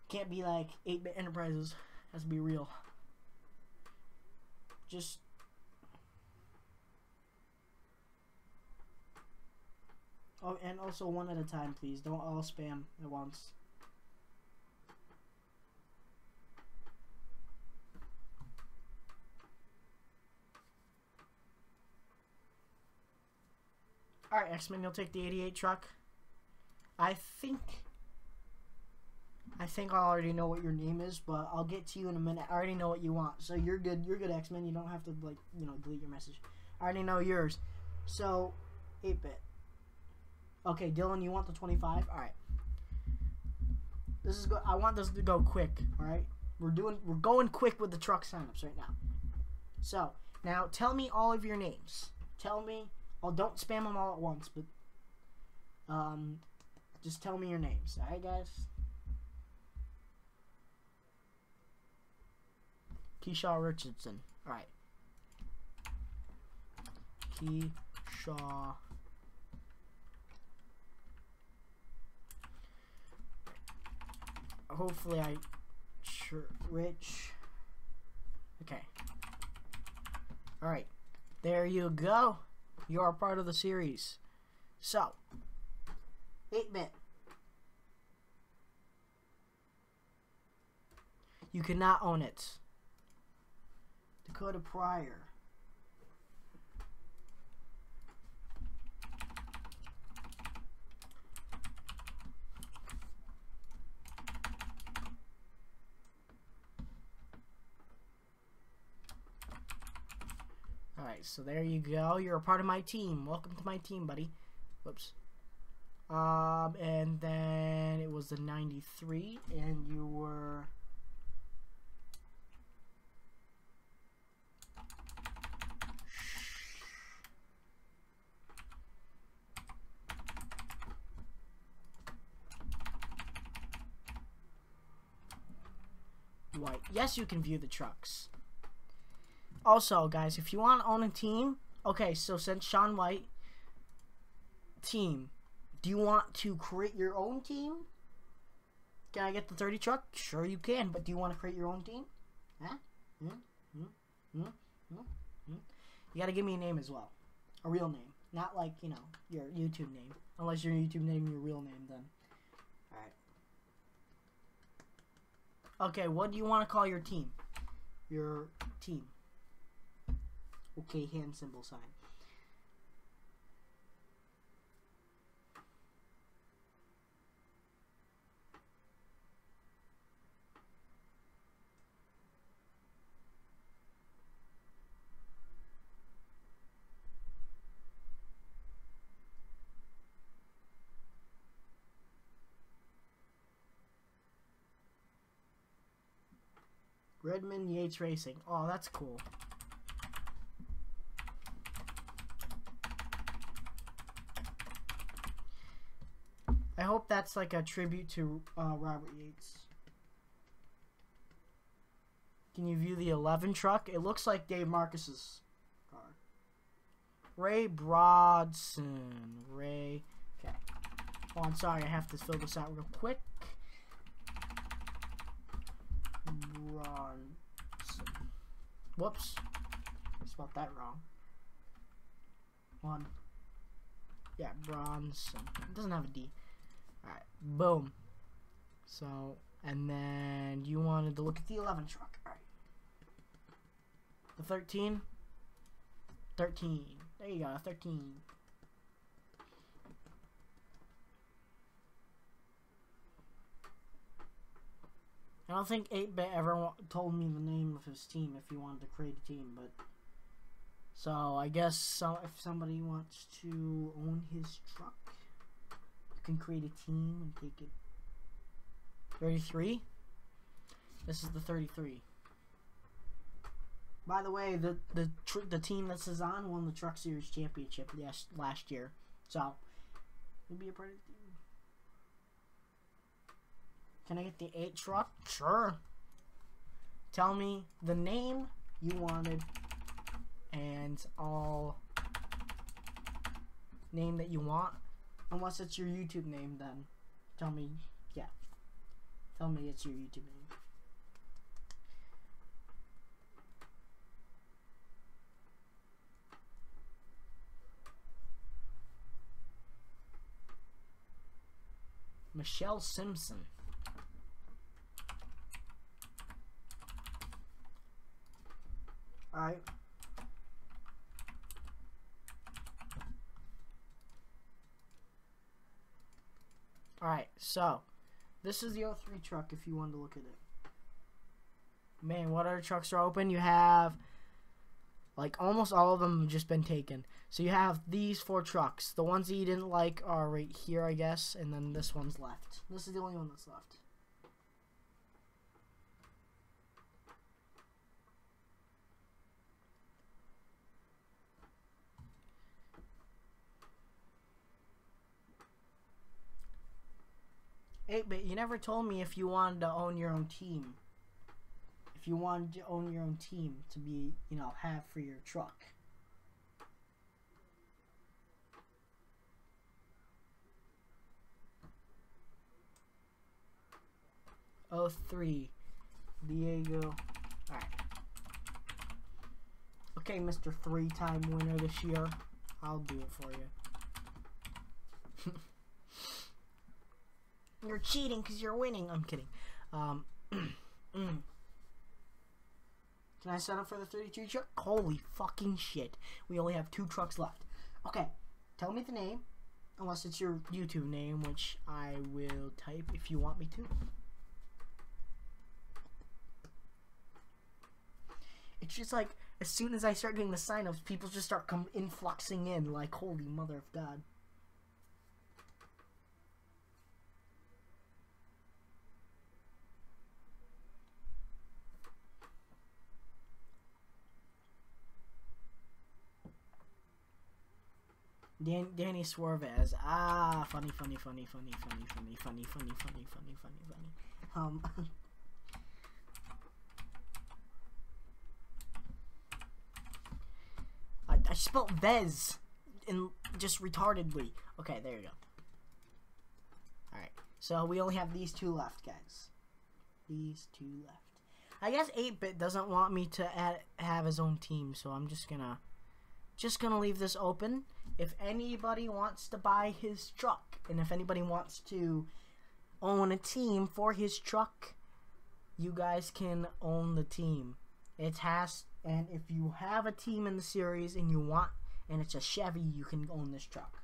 Can't be like 8-Bit Enterprises. Has to be real. Just... Oh, and also one at a time, please. Don't all spam at once. Alright, X-Men, you'll take the 88 truck. I think I already know what your name is, but I'll get to you in a minute. I already know what you want. So you're good. You're good, X-Men. You don't have to, like, you know, delete your message. I already know yours. So, 8-bit. Okay, Dylan, you want the 25? Alright. This is go. I want this to go quick, alright? We're going quick with the truck signups right now. So, now tell me all of your names. Tell me. Oh, don't spam them all at once, but just tell me your names. Alright, guys? Keyshaw Richardson. Alright. Keyshaw. Hopefully Rich. Okay. Alright. There you go. You are part of the series. So, 8-bit. You cannot own it. Dakota Pryor. Alright, so there you go. You're a part of my team. Welcome to my team, buddy. Whoops. And then it was the 93, and you were... White. Yes, you can view the trucks. Also, guys, if you want to own a team, okay, so since Sean White, team, do you want to create your own team? Can I get the 30 truck? Sure you can, but do you want to create your own team? Huh? You gotta give me a name as well. A real name. Not like, you know, your YouTube name. Unless your YouTube name your real name, then. Alright. Okay, what do you want to call your team? Your team. Okay, hand symbol sign. Redmond Yates Racing. Oh, that's cool. I hope that's like a tribute to Robert Yates. Can you view the 11 truck? It looks like Dave Marcus's car. Ray Brodson. Ray. Okay. Oh, I'm sorry. I have to fill this out real quick. Bronson. Whoops. Spelled that wrong. One. Yeah, Bronson. It doesn't have a D. Alright, boom. So, and then you wanted to look at the 11 truck. Alright. The 13. 13. There you go, 13. I don't think 8-bit ever told me the name of his team if he wanted to create a team, but... So, I guess if somebody wants to own his truck, you can create a team and take it. 33? This is the 33. By the way, the team this is on won the Truck Series Championship last year. So, you'll be a part of the team. Can I get the 8 truck? Sure. Tell me the name you wanted and all name that you want. Unless it's your YouTube name, then tell me, yeah. Tell me it's your YouTube name. Michelle Simpson. Alright. Alright, so this is the 03 truck if you wanted to look at it. Man, what other trucks are open? You have, like, almost all of them have just been taken. So you have these 4 trucks. The ones that you didn't like are right here, I guess, and then this one's left. This is the only one that's left. Hey, but you never told me if you wanted to own your own team. If you wanted to own your own team to be, you know, have for your truck. Oh, 03. Diego. Alright. Okay, Mr. 3-time winner this year. I'll do it for you. You're cheating because you're winning. I'm kidding. Can I set up for the 32 truck? Holy fucking shit. We only have 2 trucks left. Okay. Tell me the name. Unless it's your YouTube name, which I will type if you want me to. It's just like, as soon as I start getting the sign-ups, people just start influxing in. Like, holy mother of God. Danny Suarez. Ah, funny. I spelled Vez in just retardedly. Okay, there you go. Alright, so we only have these 2 left, guys. These 2 left. I guess 8-Bit doesn't want me to have his own team, so I'm just gonna leave this open. If anybody wants to buy his truck, and if anybody wants to own a team for his truck, you guys can own the team. And if you have a team in the series and you want, and it's a Chevy, you can own this truck.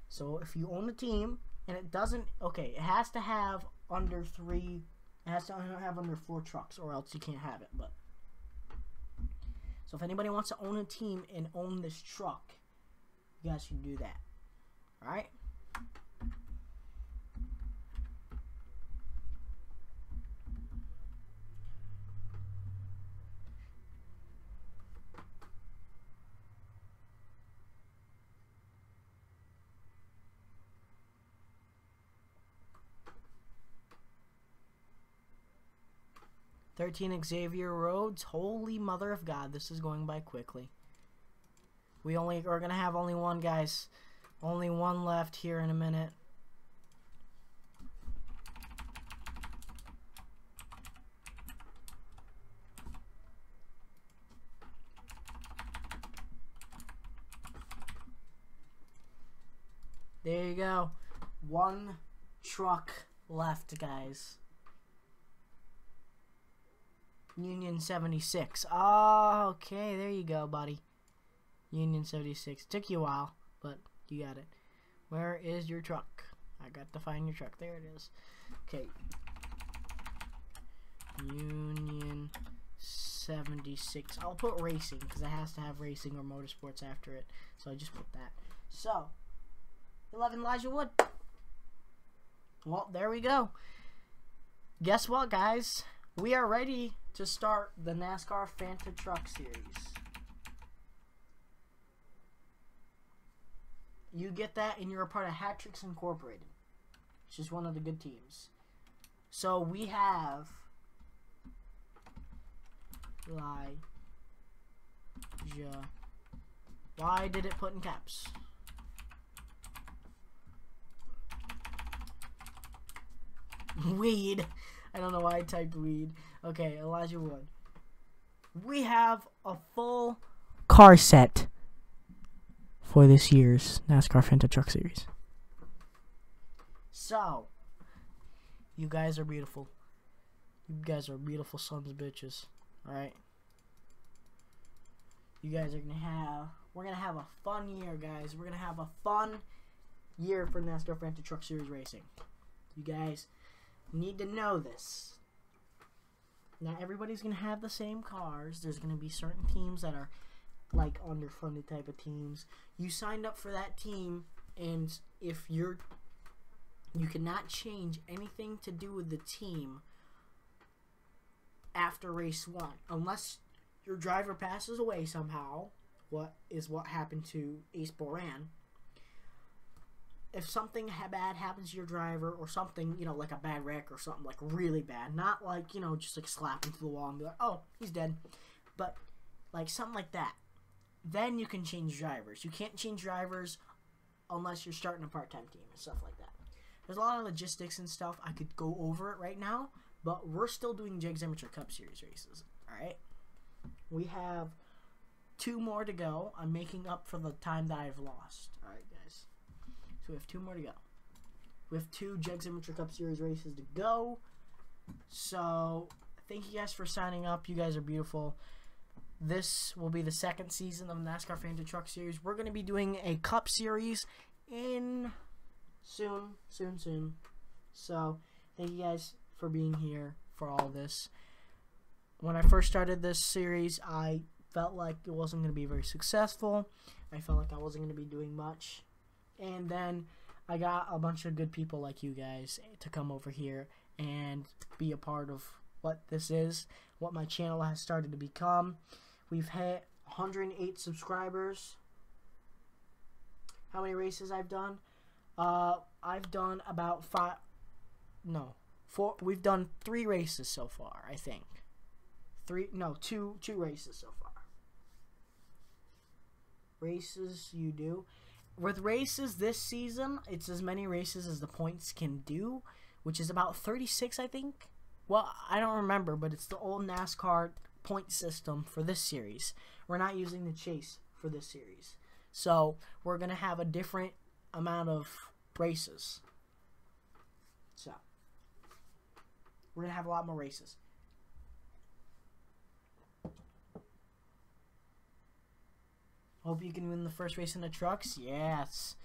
So if you own a team, and it doesn't, okay, it has to have under 3, it has to have under 4 trucks, or else you can't have it, but. So if anybody wants to own a team and own this truck, you guys can do that. Alright? $13 Xavier Rhodes. Holy mother of God, this is going by quickly. We're gonna have only 1, guys. Only 1 left here in a minute. There you go. 1 truck left, guys. Union 76. Oh, okay, there you go, buddy. Union 76. Took you a while, but you got it. Where is your truck? I got to find your truck. There it is. Okay. Union 76. I'll put racing, because it has to have racing or motorsports after it. So I just put that. So, 11 Elijah Wood. Well, there we go. Guess what, guys? We are ready to start the NASCAR Fanta Truck Series. You get that, and you're a part of Hat Tricks Incorporated, which is one of the good teams. So we have Elijah. Why did it put in caps? Weed. I don't know why I typed weed. Okay, Elijah Wood. We have a full car set for this year's NASCAR Fanta Truck Series. So, you guys are beautiful. You guys are beautiful sons of bitches. Alright? You guys are gonna have, we're gonna have a fun year, guys. We're gonna have a fun year for NASCAR Fantasy Truck Series Racing. You guys need to know this. Not everybody's going to have the same cars. There's going to be certain teams that are like underfunded type of teams. You signed up for that team, and if you cannot change anything to do with the team after race 1 unless your driver passes away somehow. What happened to Ace Boran. If something bad happens to your driver, or something, like a bad wreck or something like really bad, not like, just like slap into the wall and be like, oh, he's dead, but like something like that, then you can change drivers. You can't change drivers unless you're starting a part-time team and stuff like that. There's a lot of logistics and stuff. I could go over it right now, but we're still doing JACS Amateur Cup Series races, alright? We have 2 more to go. I'm making up for the time that I've lost, alright, guys? So we have 2 more to go. We have 2 JACS Amateur Cup Series races to go. So thank you guys for signing up. You guys are beautiful. This will be the 2nd season of NASCAR Fantasy Truck Series. We're going to be doing a Cup Series in soon. So thank you guys for being here for all this. When I first started this series, I felt like it wasn't going to be very successful. I felt like I wasn't going to be doing much. And then I got a bunch of good people like you guys to come over here and be a part of what this is, what my channel has started to become. We've hit 108 subscribers. How many races I've done? I've done about 4. We've done 3 races so far, I think. 2 races so far. Races you do. With races this season, it's as many races as the points can do, which is about 36, I think. Well, I don't remember, but it's the old NASCAR point system for this series. We're not using the chase for this series. So, we're going to have a different amount of races. So, we're going to have a lot more races. Hope you can win the first race in the trucks. Yes.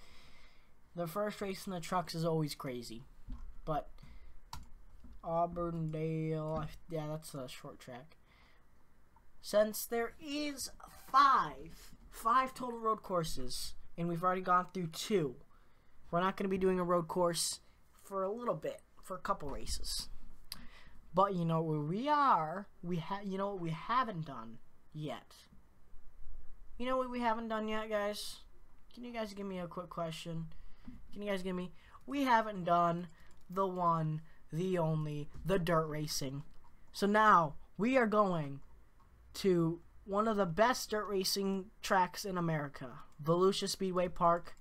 The first race in the trucks is always crazy. But Auburndale, yeah, that's a short track. Since there is 5 total road courses, and we've already gone through 2, we're not going to be doing a road course for a little bit, for a couple races. But you know where we are? You know what we haven't done yet? You know what we haven't done yet, guys? Can you guys give me a quick question? Can you guys give me? We haven't done the one, the only, the dirt racing. So now we are going to one of the best dirt racing tracks in America, Volusia Speedway Park.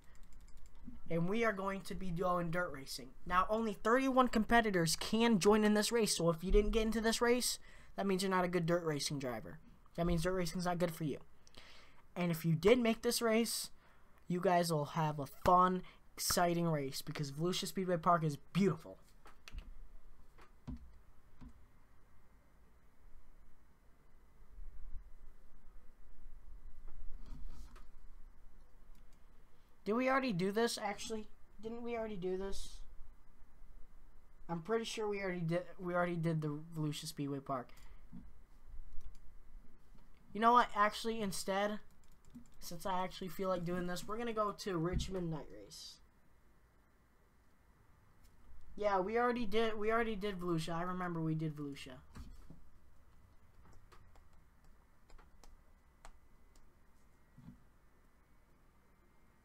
And we are going to be doing dirt racing. Now, only 31 competitors can join in this race. So if you didn't get into this race, that means you're not a good dirt racing driver. That means dirt racing is not good for you. And if you did make this race, you guys will have a fun, exciting race because Volusia Speedway Park is beautiful. Did we already do this, actually? Didn't we already do this? I'm pretty sure we already did the Volusia Speedway Park. You know what? Actually, instead, since I actually feel like doing this, we're gonna go to Richmond Night Race. Yeah, we already did Volusia. I remember we did Volusia.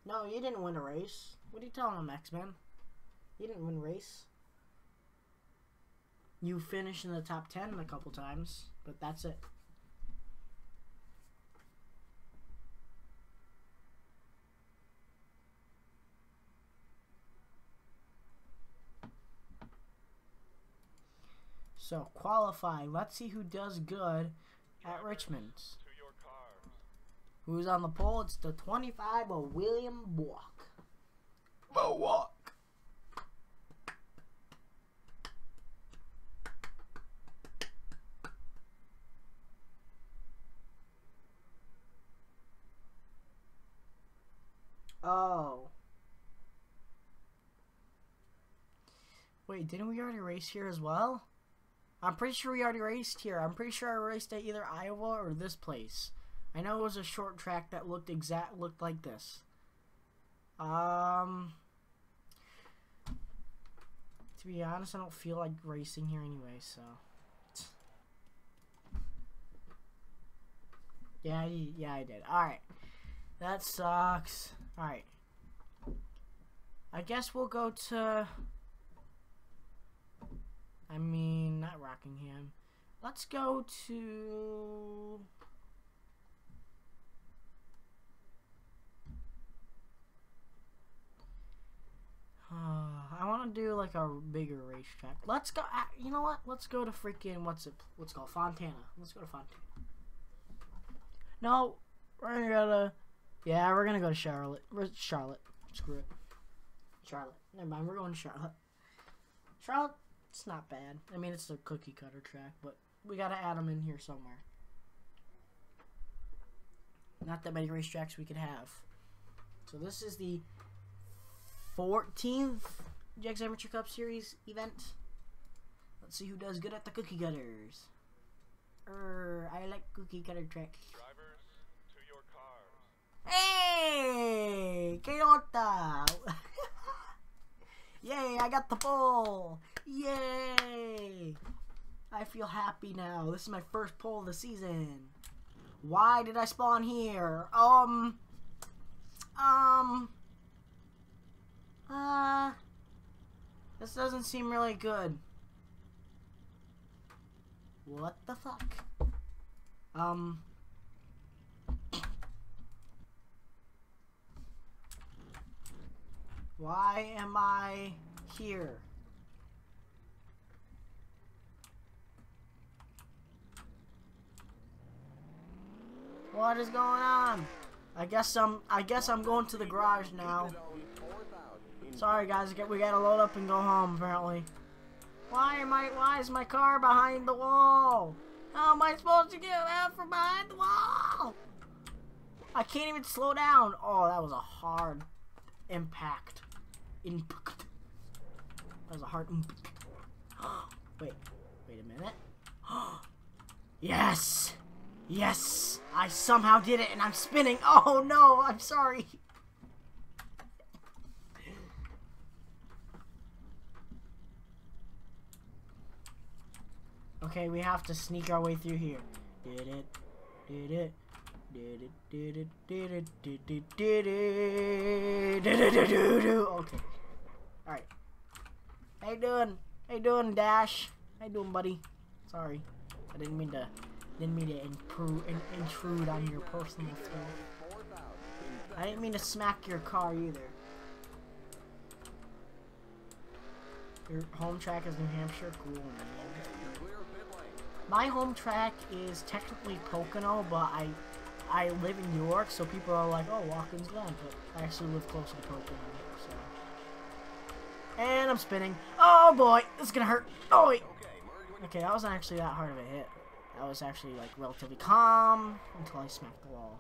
No, you didn't win a race. What are you telling him, X-Men? You didn't win a race. You finished in the top 10 a couple times, but that's it. So, qualifying. Let's see who does good at Richmond. Who's on the pole? It's the 25 of William Walk. Walk. Oh. Wait, didn't we already race here as well? I'm pretty sure we already raced here. I'm pretty sure I raced at either Iowa or this place. I know it was a short track that looked like this. To be honest, I don't feel like racing here anyway, so. Yeah, I did. Alright. That sucks. Alright. I guess we'll go to... I mean, not Rockingham. Let's go to... I want to do like a bigger racetrack. Let's go. You know what? Let's go to freaking what's called Fontana. Let's go to Fontana. No, we're gonna go to Charlotte. Charlotte. Screw it. Charlotte. Never mind. We're going to Charlotte. Charlotte. It's not bad. I mean, it's a cookie cutter track, but we gotta add them in here somewhere. Not that many racetracks we could have. So this is the 14th JACS Amateur Cup Series event. Let's see who does good at the cookie cutters. I like cookie cutter tracks. Drivers, to your cars. Hey! Kayota! Yay, I got the pole! Yay! I feel happy now. This is my first pole of the season. Why did I spawn here? This doesn't seem really good. What the fuck? Why am I here? What is going on? I guess I'm going to the garage now. Sorry guys, we gotta load up and go home apparently. Why is my car behind the wall? How am I supposed to get out from behind the wall? I can't even slow down. Oh, that was a hard impact. That was a hard impact. Wait a minute. Yes! Yes! I somehow did it and I'm spinning. Oh no, I'm sorry. Okay, we have to sneak our way through here. Okay. Alright. How you doing? How you doing, Dash? How you doing, buddy? Sorry. I didn't mean to intrude on your personal stuff. I didn't mean to smack your car either. Your home track is New Hampshire? Cool, man. My home track is technically Pocono, but I live in New York, so people are like, oh, Watkins Glen, but I actually live closer to Pocono, so. And I'm spinning. Oh boy, this is gonna hurt. Oh wait. Okay, that wasn't actually that hard of a hit. That was actually like relatively calm until I smacked the wall.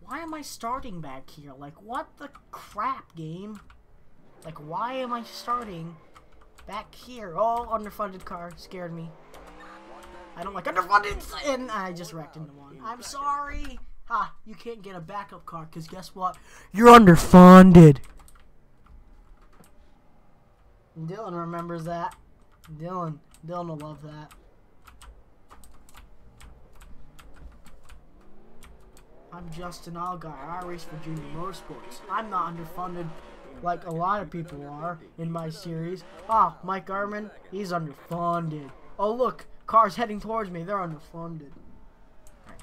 Why am I starting back here? Like, what the crap, game? Like, why am I starting back here? Oh, underfunded car. Scared me. I don't like underfunded, and I just wrecked into one. I'm sorry. Ha, you can't get a backup car, because guess what? You're underfunded. Dylan remembers that. Dylan will love that. I'm Justin Allgaier. I race for Junior Motorsports. I'm not underfunded like a lot of people are in my series. Ah, Mike Garman, he's underfunded. Oh look, cars heading towards me. They're underfunded. Right.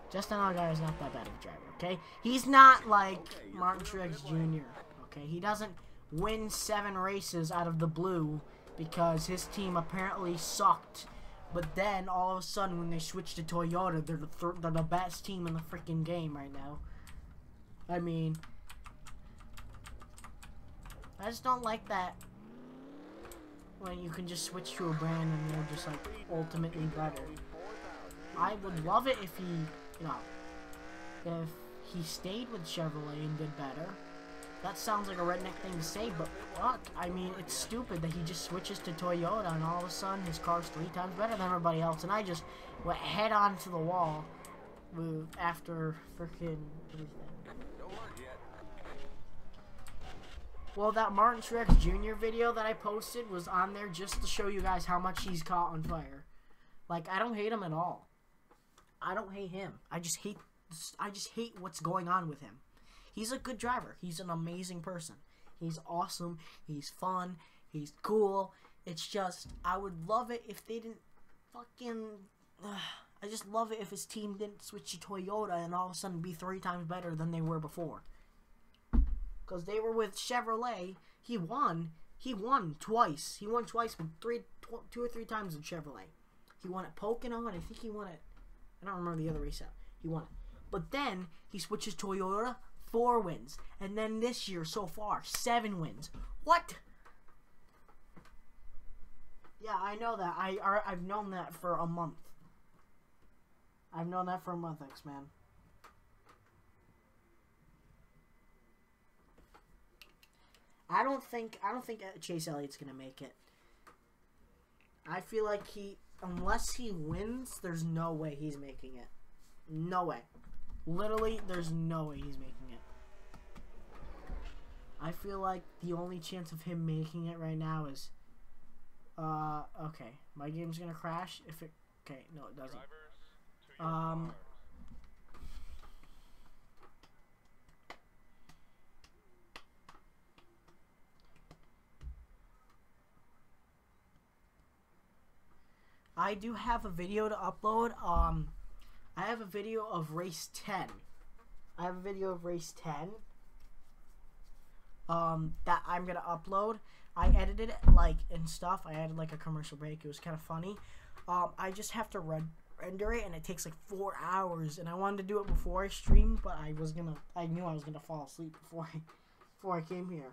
Justin Allgaier is not that bad of a driver, okay? He's not like Martin Truex Jr., okay? He doesn't win 7 races out of the blue because his team apparently sucked. But then, all of a sudden, when they switched to Toyota, they're the best team in the freaking game right now. I mean, I just don't like that when you can just switch to a brand and they're just, like, ultimately better. I would love it if he, you know, if he stayed with Chevrolet and did better. That sounds like a redneck thing to say, but fuck, I mean, it's stupid that he just switches to Toyota and all of a sudden his car's 3 times better than everybody else, and I just went head on to the wall after freaking everything. Well, that Martin Truex Jr. video that I posted was on there just to show you guys how much he's caught on fire. Like, I don't hate him at all. I don't hate him. I just hate what's going on with him. He's a good driver. He's an amazing person. He's awesome. He's fun. He's cool. It's just, I would love it if they didn't fucking... I just love it if his team didn't switch to Toyota and all of a sudden be 3 times better than they were before. Because they were with Chevrolet. He won. He won twice. He won twice, but 2 or 3 times in Chevrolet. He won at Pocono, and I think he won it. I don't remember the other race out. He won it. But then he switches Toyota, 4 wins. And then this year, so far, 7 wins. What? Yeah, I know that. I've known that for a month. I've known that for a month, X-Man. I don't think Chase Elliott's gonna make it. I feel like unless he wins, there's no way he's making it. No way. Literally, there's no way he's making it. I feel like the only chance of him making it right now is, okay, my game's gonna crash if it, okay, no it doesn't. I do have a video to upload. I have a video of race 10. I have a video of race 10. That I'm gonna upload. I edited it and stuff. I added like a commercial break. It was kind of funny. I just have to render it, and it takes like 4 hours. And I wanted to do it before I streamed, but I knew I was gonna fall asleep before I came here.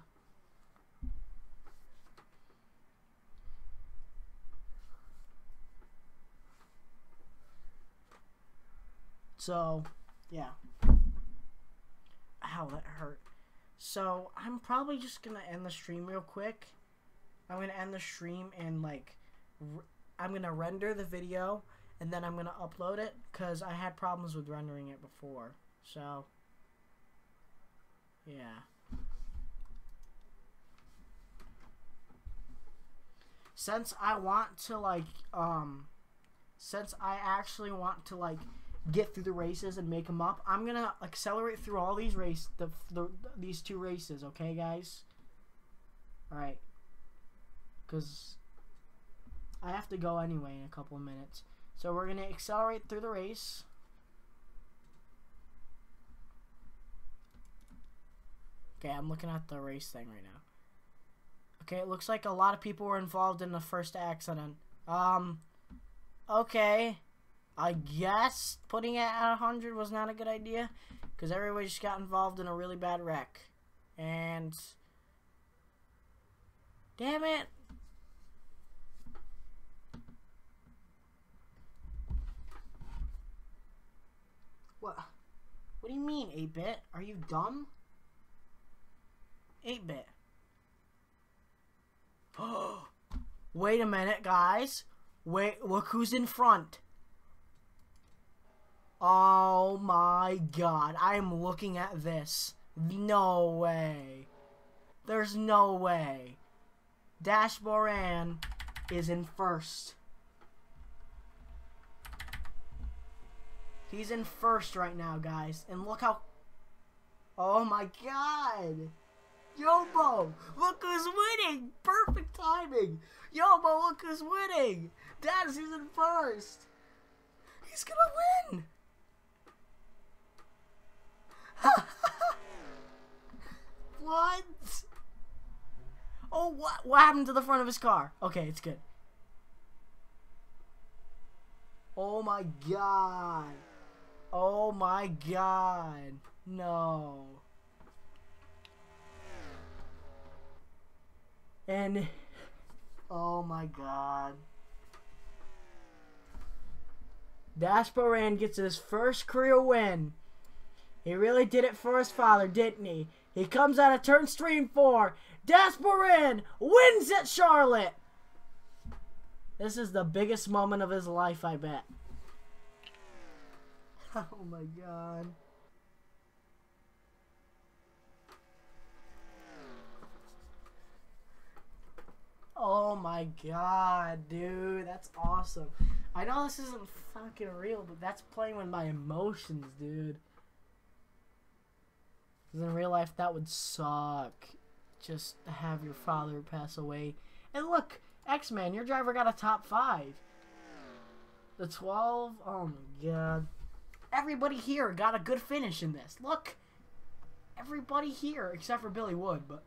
So, yeah. Ow, that hurt. So, I'm probably just going to end the stream real quick. I'm going to end the stream and, I'm going to render the video, and then I'm going to upload it, because I had problems with rendering it before. So, yeah. Since I want to, since I actually want to, get through the races and make them up, I'm gonna accelerate through all these these 2 races, okay, guys? Alright. Because I have to go anyway in a couple of minutes. So we're gonna accelerate through the race. Okay, I'm looking at the race thing right now. Okay, it looks like a lot of people were involved in the first accident. Okay. I guess putting it at 100 was not a good idea, because everybody just got involved in a really bad wreck. And damn it. What do you mean, 8-bit? Are you dumb? 8-bit. Wait a minute, guys. Wait, look who's in front. Oh my god, I am looking at this. No way. There's no way. Dash Moran is in first. He's in first right now, guys. And look how... Oh my god. Yobo, look who's winning. Perfect timing. Yobo, look who's winning. Dash is in first. He's gonna win. What? Oh, what happened to the front of his car? Okay, it's good. Oh my god. Oh my god. No. And oh my god. Dash Moran gets his first career win. He really did it for his father, didn't he? He comes out of turn stream 4. Desperin wins at Charlotte. This is the biggest moment of his life, I bet. Oh my god. Oh my god, dude. That's awesome. I know this isn't fucking real, but that's playing with my emotions, dude. Because in real life, that would suck. Just to have your father pass away. And look, X-Man, your driver got a top 5. The 12, oh my god. Everybody here got a good finish in this. Look. Everybody here, except for Billy Wood, but...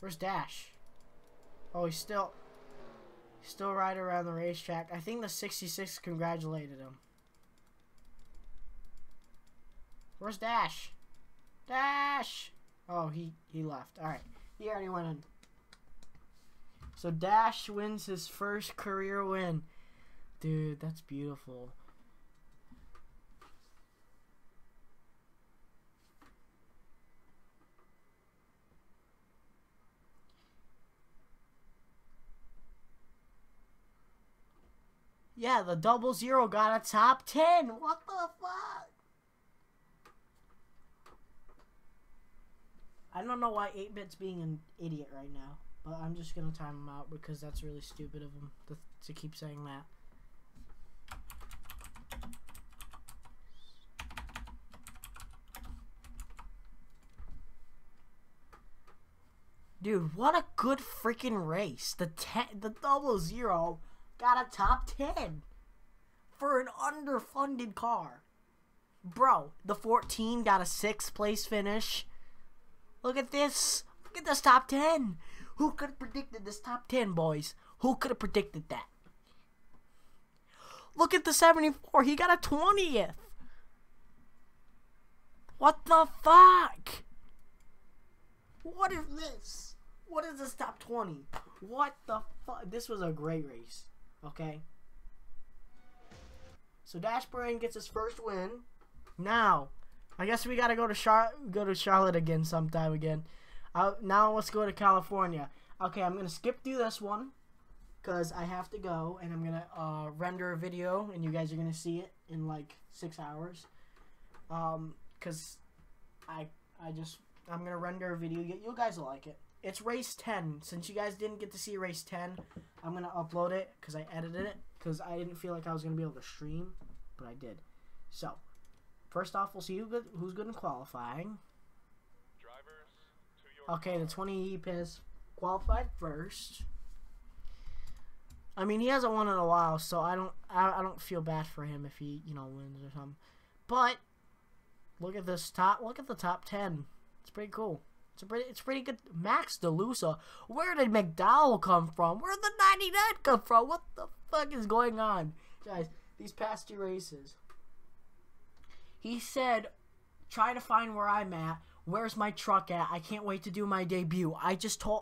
Where's Dash? Oh, he's still riding around the racetrack. I think the 66 congratulated him. Where's Dash? Dash! Oh, he left. Alright. He already went in. So Dash wins his first career win. Dude, that's beautiful. Yeah, the 00 got a top 10. What the fuck? I don't know why 8-Bit's being an idiot right now, but I'm just gonna time him out because that's really stupid of him to keep saying that. Dude, what a good freaking race. The 00 got a top 10 for an underfunded car. Bro, the 14 got a 6th place finish. Look at this. Look at this top 10. Who could have predicted this top 10, boys? Who could have predicted that? Look at the 74. He got a 20th. What the fuck? What is this? What is this top 20? What the fuck? This was a great race. Okay. So Dash Brain gets his first win. Now, I guess we gotta go to Charlotte again sometime again. Now let's go to California. Okay, I'm gonna skip through this one because I have to go, and I'm gonna render a video, and you guys are gonna see it in like 6 hours. Cause I'm gonna render a video. You guys will like it. It's race 10. Since you guys didn't get to see race 10, I'm going to upload it because I edited it because I didn't feel like I was going to be able to stream, but I did. So, first off, we'll see who's good in qualifying. Drivers to your Okay, the 20 Piss qualified first. I mean, he hasn't won in a while, so I don't feel bad for him if he, wins or something. But look at this look at the top 10. It's pretty cool. It's pretty good. Max DeLusa. Where did McDowell come from? Where did the 99 come from? What the fuck is going on? Guys, these past 2 races. He said, try to find where I'm at. Where's my truck at? I can't wait to do my debut. He's so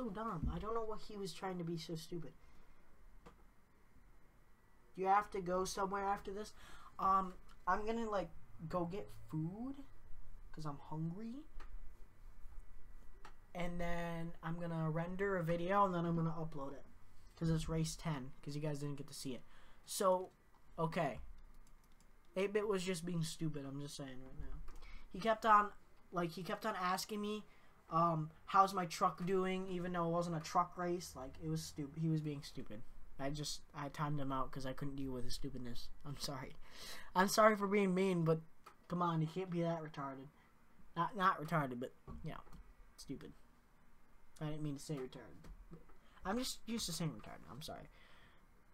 dumb. I don't know what he was trying to be so stupid. You have to go somewhere after this. I'm gonna, go get food. Because I'm hungry. And then I'm going to render a video and then I'm going to upload it. Because it's race 10. Because you guys didn't get to see it. So, okay. 8-Bit was just being stupid. I'm just saying right now. He kept on asking me, how's my truck doing? Even though it wasn't a truck race. It was stupid. He was being stupid. I timed him out because I couldn't deal with his stupidness. I'm sorry. I'm sorry for being mean, but come on. You can't be that retarded. Not retarded, but, stupid. I didn't mean to say retarded. I'm just used to saying retarded. I'm sorry.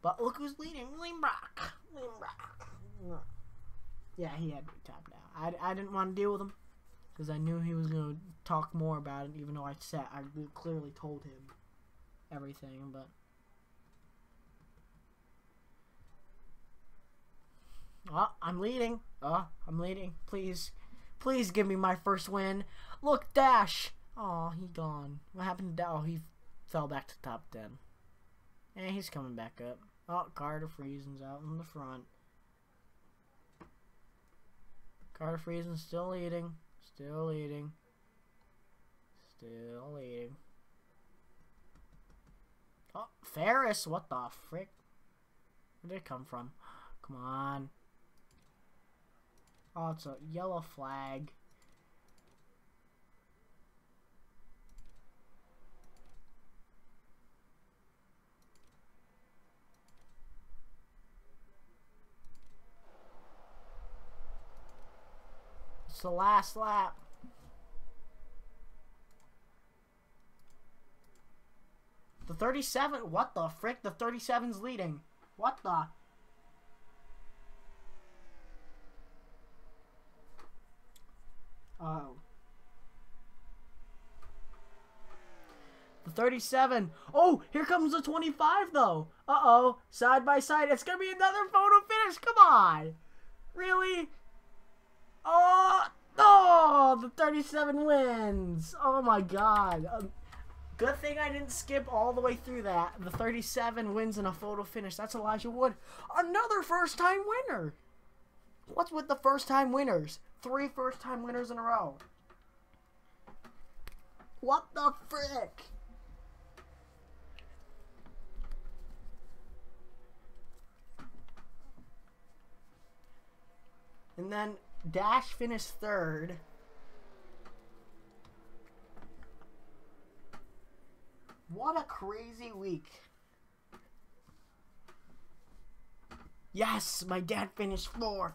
But look who's leading. Limebrock. Yeah, he had to be top down. I didn't want to deal with him because I knew he was going to talk more about it, even though I clearly told him everything, but... Oh, I'm leading. Oh, I'm leading. Please give me my first win. Look, Dash. Oh, he gone. What happened to... Oh, he fell back to top 10. And he's coming back up. Oh, Carter Friesen's out in the front. Carter Friesen's still leading. Still leading. Still leading. Oh, Ferris! What the frick? Where did it come from? Come on. Oh, it's a yellow flag. It's the last lap. The 37, what the frick? The 37's leading. What the? Oh. The 37. Oh, here comes the 25 though. Uh-oh. Side by side. It's going to be another photo finish. Come on. Really? Oh, no. The 37 wins. Oh my god. Good thing I didn't skip all the way through that. The 37 wins in a photo finish. That's Elijah Wood. Another first-time winner. What's with the first-time winners? 3 first-time winners in a row. What the frick? And then Dash finished 3rd. What a crazy week. Yes, my dad finished 4th.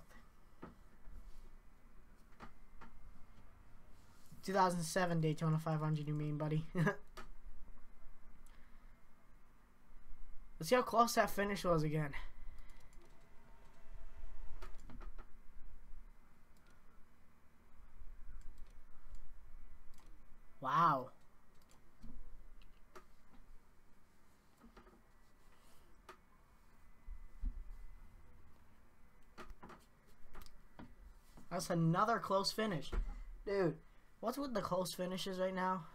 2007 Daytona 500, you mean, buddy? Let's see how close that finish was again. Wow. That's another close finish. Dude, what's with the close finishes right now?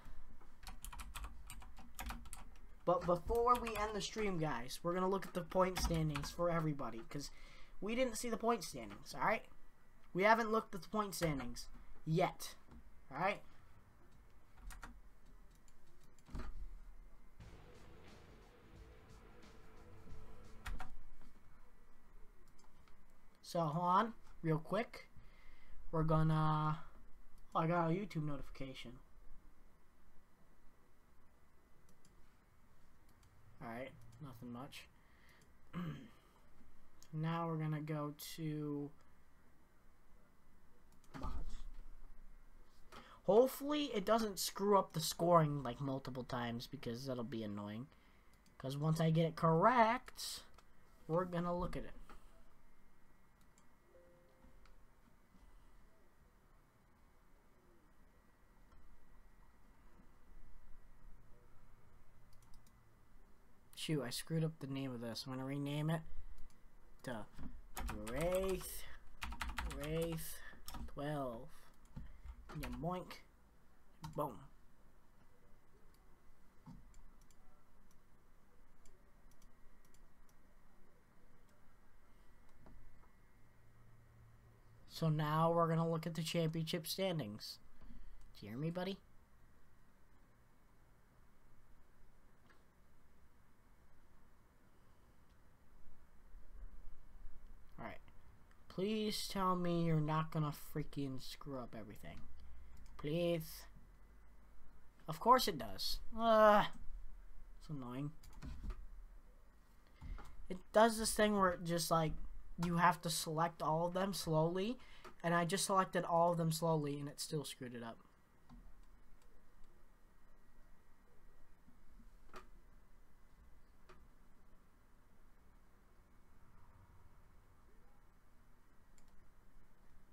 But before we end the stream, guys, we're going to look at the point standings for everybody. Because we didn't see the point standings, alright? We haven't looked at the point standings yet. Alright? So, hold on, real quick. We're gonna... Oh, I got a YouTube notification. Alright, nothing much. Now we're gonna go to... mods. Hopefully it doesn't screw up the scoring like multiple times, because that'll be annoying. Because once I get it correct, we're gonna look at it. Shoot, I screwed up the name of this. I'm gonna rename it to Wraith 12. Yeah, boink. Boom. So now we're gonna look at the championship standings. Do you hear me, buddy? Please tell me you're not gonna freaking screw up everything. Please. Of course it does. It's annoying. It does this thing where it just like, you have to select all of them slowly. And I just selected all of them slowly and it still screwed it up.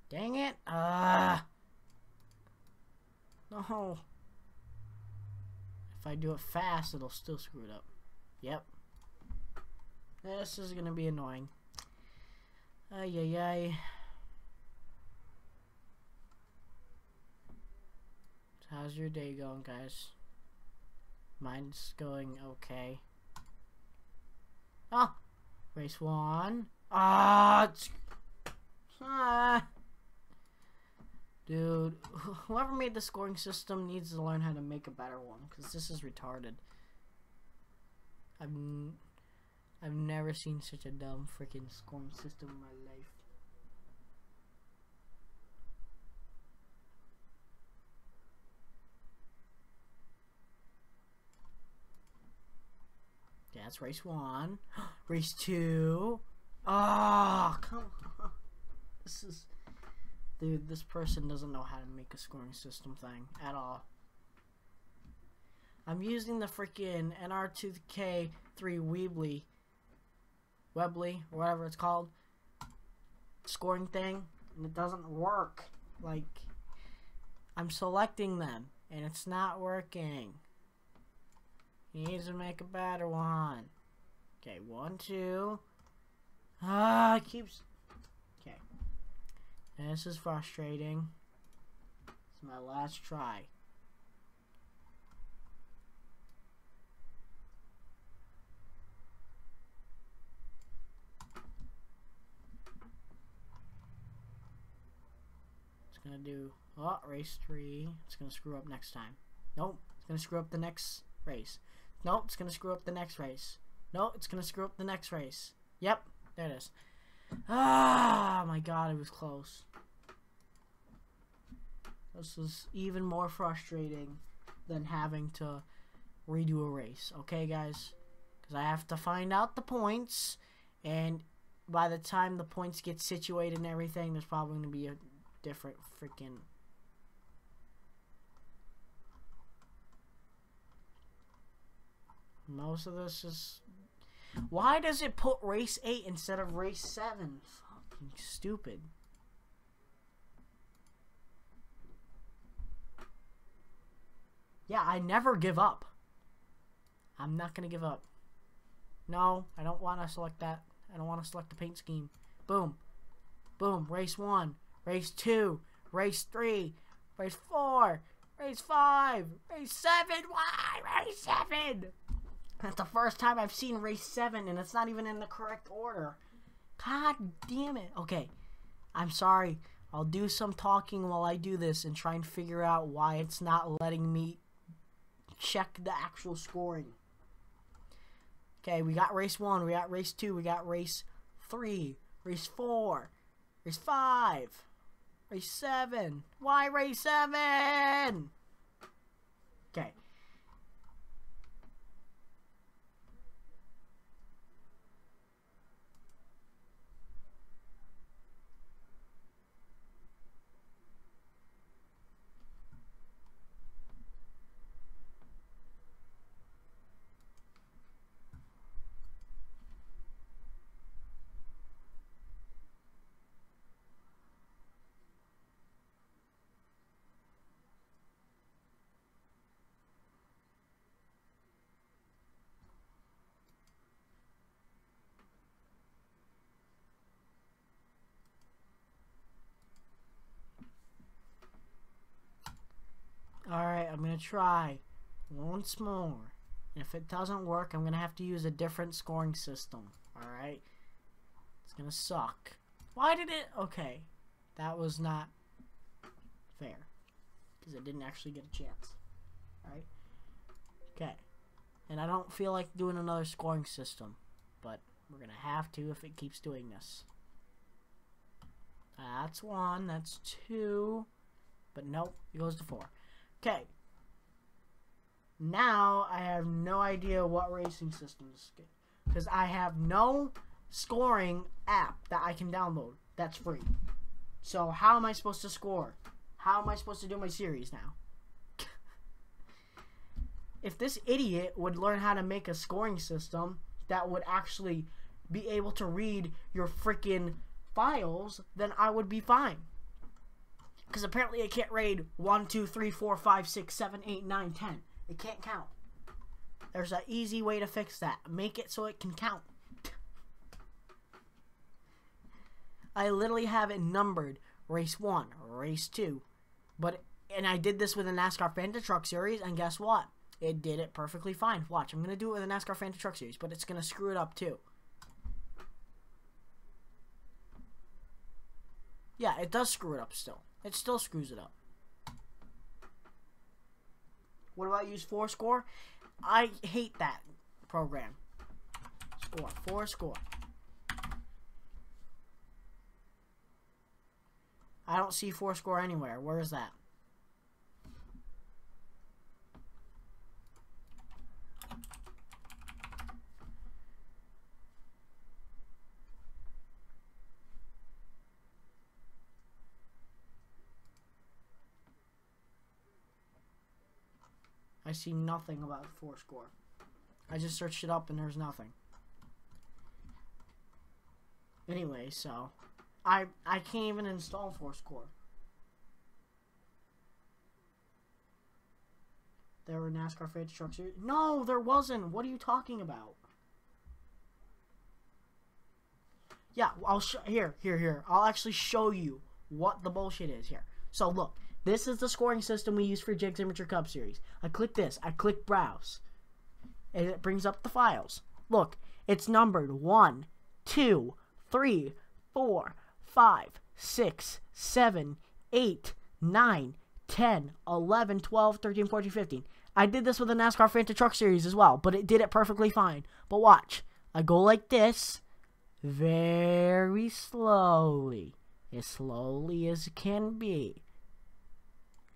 Dang it. No. If I do it fast, it'll still screw it up. Yep. This is gonna be annoying. Ay, ay, ay. How's your day going, guys? Mine's going okay. Ah! Race 1. Dude, whoever made the scoring system needs to learn how to make a better one, because this is retarded. I've never seen such a dumb freaking scoring system in my life. Yeah, that's race 1. Race 2. Oh, come on. This is... Dude, this person doesn't know how to make a scoring system thing at all. I'm using the freaking NR2K3 Weebly, or whatever it's called, scoring thing, and it doesn't work. Like, I'm selecting them, and it's not working. He needs to make a better one. Okay, 1, 2. It keeps... Okay. This is frustrating. It's my last try. It's gonna do... Oh, race 3. It's gonna screw up next time. Nope. It's gonna screw up the next race. Nope. It's gonna screw up the next race. Nope. It's gonna screw up the next race. Yep. There it is. Ah, my God, it was close. This is even more frustrating than having to redo a race. Okay, guys? Because I have to find out the points, and by the time the points get situated and everything, there's probably going to be a different freaking... Most of this is... Why does it put race 8 instead of race 7? Fucking stupid. Yeah, I never give up. I'm not going to give up. No, I don't want to select that. I don't want to select the paint scheme. Boom. Boom. Race 1. Race 2. Race 3. Race 4. Race 5. Race 7. Why? Race 7. That's the first time I've seen race 7, and it's not even in the correct order. God damn it. Okay. I'm sorry. I'll do some talking while I do this and try and figure out why it's not letting me check the actual scoring. Okay, we got race 1, we got race 2, we got race 3, race 4, race 5, race 7. Why race 7? Okay. Alright, I'm going to try once more. If it doesn't work, I'm going to have to use a different scoring system. Alright? It's going to suck. Why did it... Okay. That was not fair. Because it didn't actually get a chance. Alright? Okay. And I don't feel like doing another scoring system. But we're going to have to if it keeps doing this. That's 1. That's 2. But nope. It goes to 4. Okay. Now I have no idea what racing systems get. Because I have no scoring app that I can download that's free. So how am I supposed to score? How am I supposed to do my series now? If this idiot would learn how to make a scoring system that would actually be able to read your freaking files, then I would be fine. Because apparently it can't read 1, 2, 3, 4, 5, 6, 7, 8, 9, 10. It can't count. There's an easy way to fix that. Make it so it can count. I literally have it numbered. Race 1, race 2. But And I did this with a NASCAR Phantom Truck Series, and guess what? It did it perfectly fine. Watch, I'm going to do it with a NASCAR Phantom Truck Series, but it's going to screw it up too. Yeah, it does screw it up still. It still screws it up. What about use Fourscore? I hate that program. Fourscore. I don't see Fourscore anywhere. Where is that? I see nothing about Fourscore. I just searched it up and there's nothing. Anyway, so I can't even install Fourscore. There were NASCAR Phantom Truck Series. No, there wasn't. What are you talking about? Yeah, I'll here. I'll actually show you what the bullshit is here. So look, this is the scoring system we use for JACS Amateur Cup Series. I click this. I click Browse. And it brings up the files. Look, it's numbered 1, 2, 3, 4, 5, 6, 7, 8, 9, 10, 11, 12, 13, 14, 15. I did this with the NASCAR Phantom Truck Series as well, but it did it perfectly fine. But watch. I go like this, very slowly. As slowly as it can be.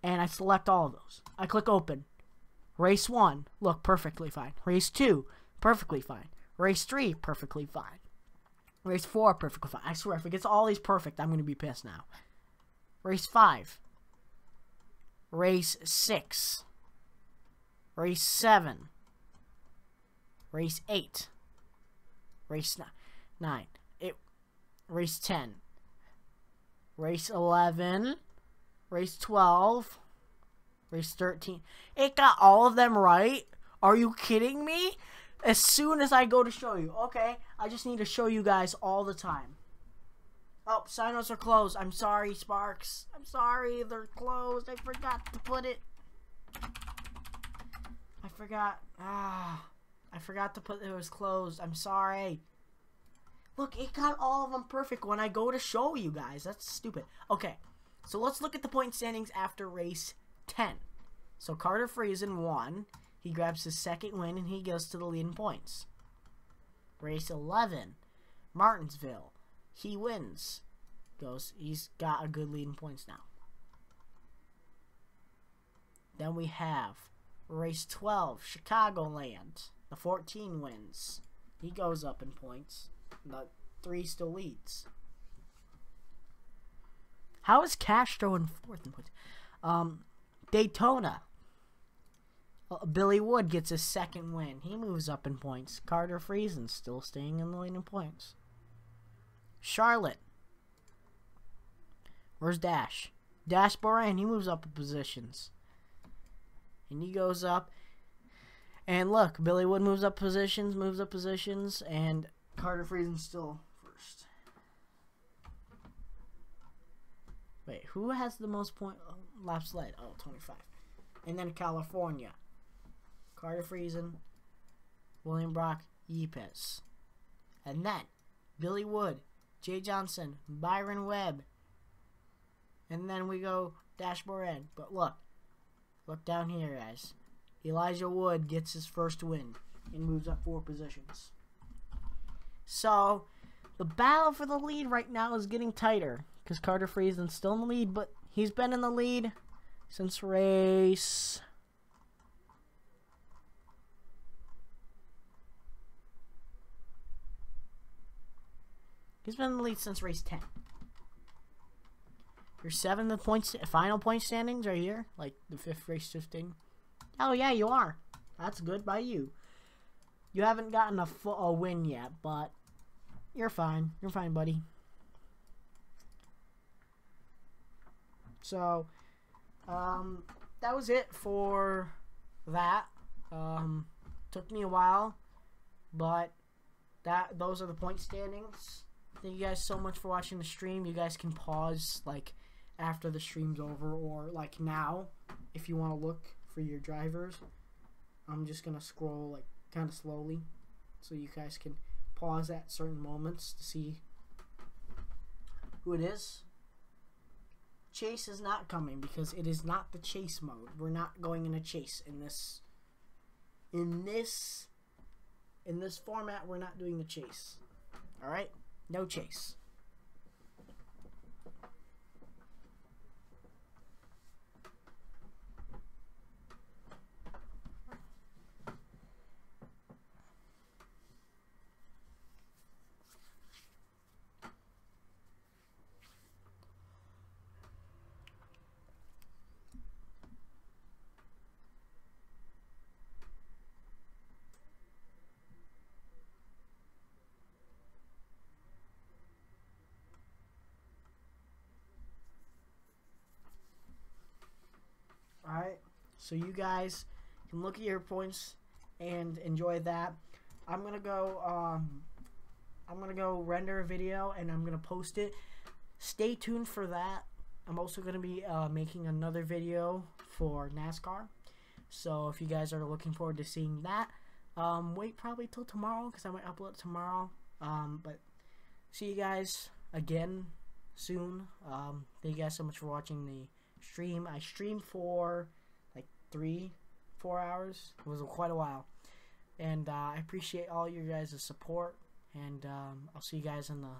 And I select all of those. I click open. Race 1, look, perfectly fine. Race 2, perfectly fine. Race 3, perfectly fine. Race 4, perfectly fine. I swear, if it gets all these perfect, I'm going to be pissed now. Race 5. Race 6. Race 7. Race 8. Race 9. Race 10. Race 11. Race 12. Race 13. It got all of them right? Are you kidding me? As soon as I go to show you. Okay, I just need to show you guys all the time. Oh, sign-ups are closed. I'm sorry, Sparks. I'm sorry, they're closed. I forgot to put it. I forgot to put it was closed. I'm sorry. Look, it got all of them perfect when I go to show you guys. That's stupid. Okay, so let's look at the point standings after race 10. So Carter Friesen won. He grabs his second win and he goes to the lead in points. Race 11, Martinsville. He wins. He's got a good lead in points now. Then we have race 12, Chicagoland. The 14 wins. He goes up in points. The 3 still leads. How is Castro in 4th in points? Daytona. Billy Wood gets his second win. He moves up in points. Carter Friesen still staying in the lead in points. Charlotte. Where's Dash? Dash Boran, he moves up in positions. And he goes up. And look, Billy Wood moves up positions, and Carter Friesen's still first. Wait, who has the most laps led? Oh, 25. And then California. Carter Friesen, William Brock, Yepes. And then Billy Wood, Jay Johnson, Byron Webb. And then we go Dash Boran. But look down here, guys. Elijah Wood gets his first win and moves up 4 positions. So, the battle for the lead right now is getting tighter because Carter Friesen's still in the lead, but he's been in the lead since race... He's been in the lead since race 10. Your 7th points, final point standings right here, like the 5th race 15. Oh yeah, you are. That's good by you. You haven't gotten a win yet, but you're fine. You're fine, buddy. So, that was it for that. Took me a while, but those are the point standings. Thank you guys so much for watching the stream. You guys can pause like after the stream's over, or like now, if you want to look for your drivers. I'm just gonna scroll like kind of slowly, so you guys can pause at certain moments to see who it is. Chase is not coming because it is not the chase mode. We're not going in a chase in this. In this format, we're not doing the chase. All right, no chase. Alright, so you guys can look at your points and enjoy that. I'm gonna go render a video and I'm gonna post it. Stay tuned for that. I'm also gonna be making another video for NASCAR. So if you guys are looking forward to seeing that, wait probably till tomorrow because I might upload it tomorrow. But see you guys again soon. Thank you guys so much for watching the stream. I streamed for like 3-4 hours. It was quite a while, and I appreciate all your guys' support, and I'll see you guys in the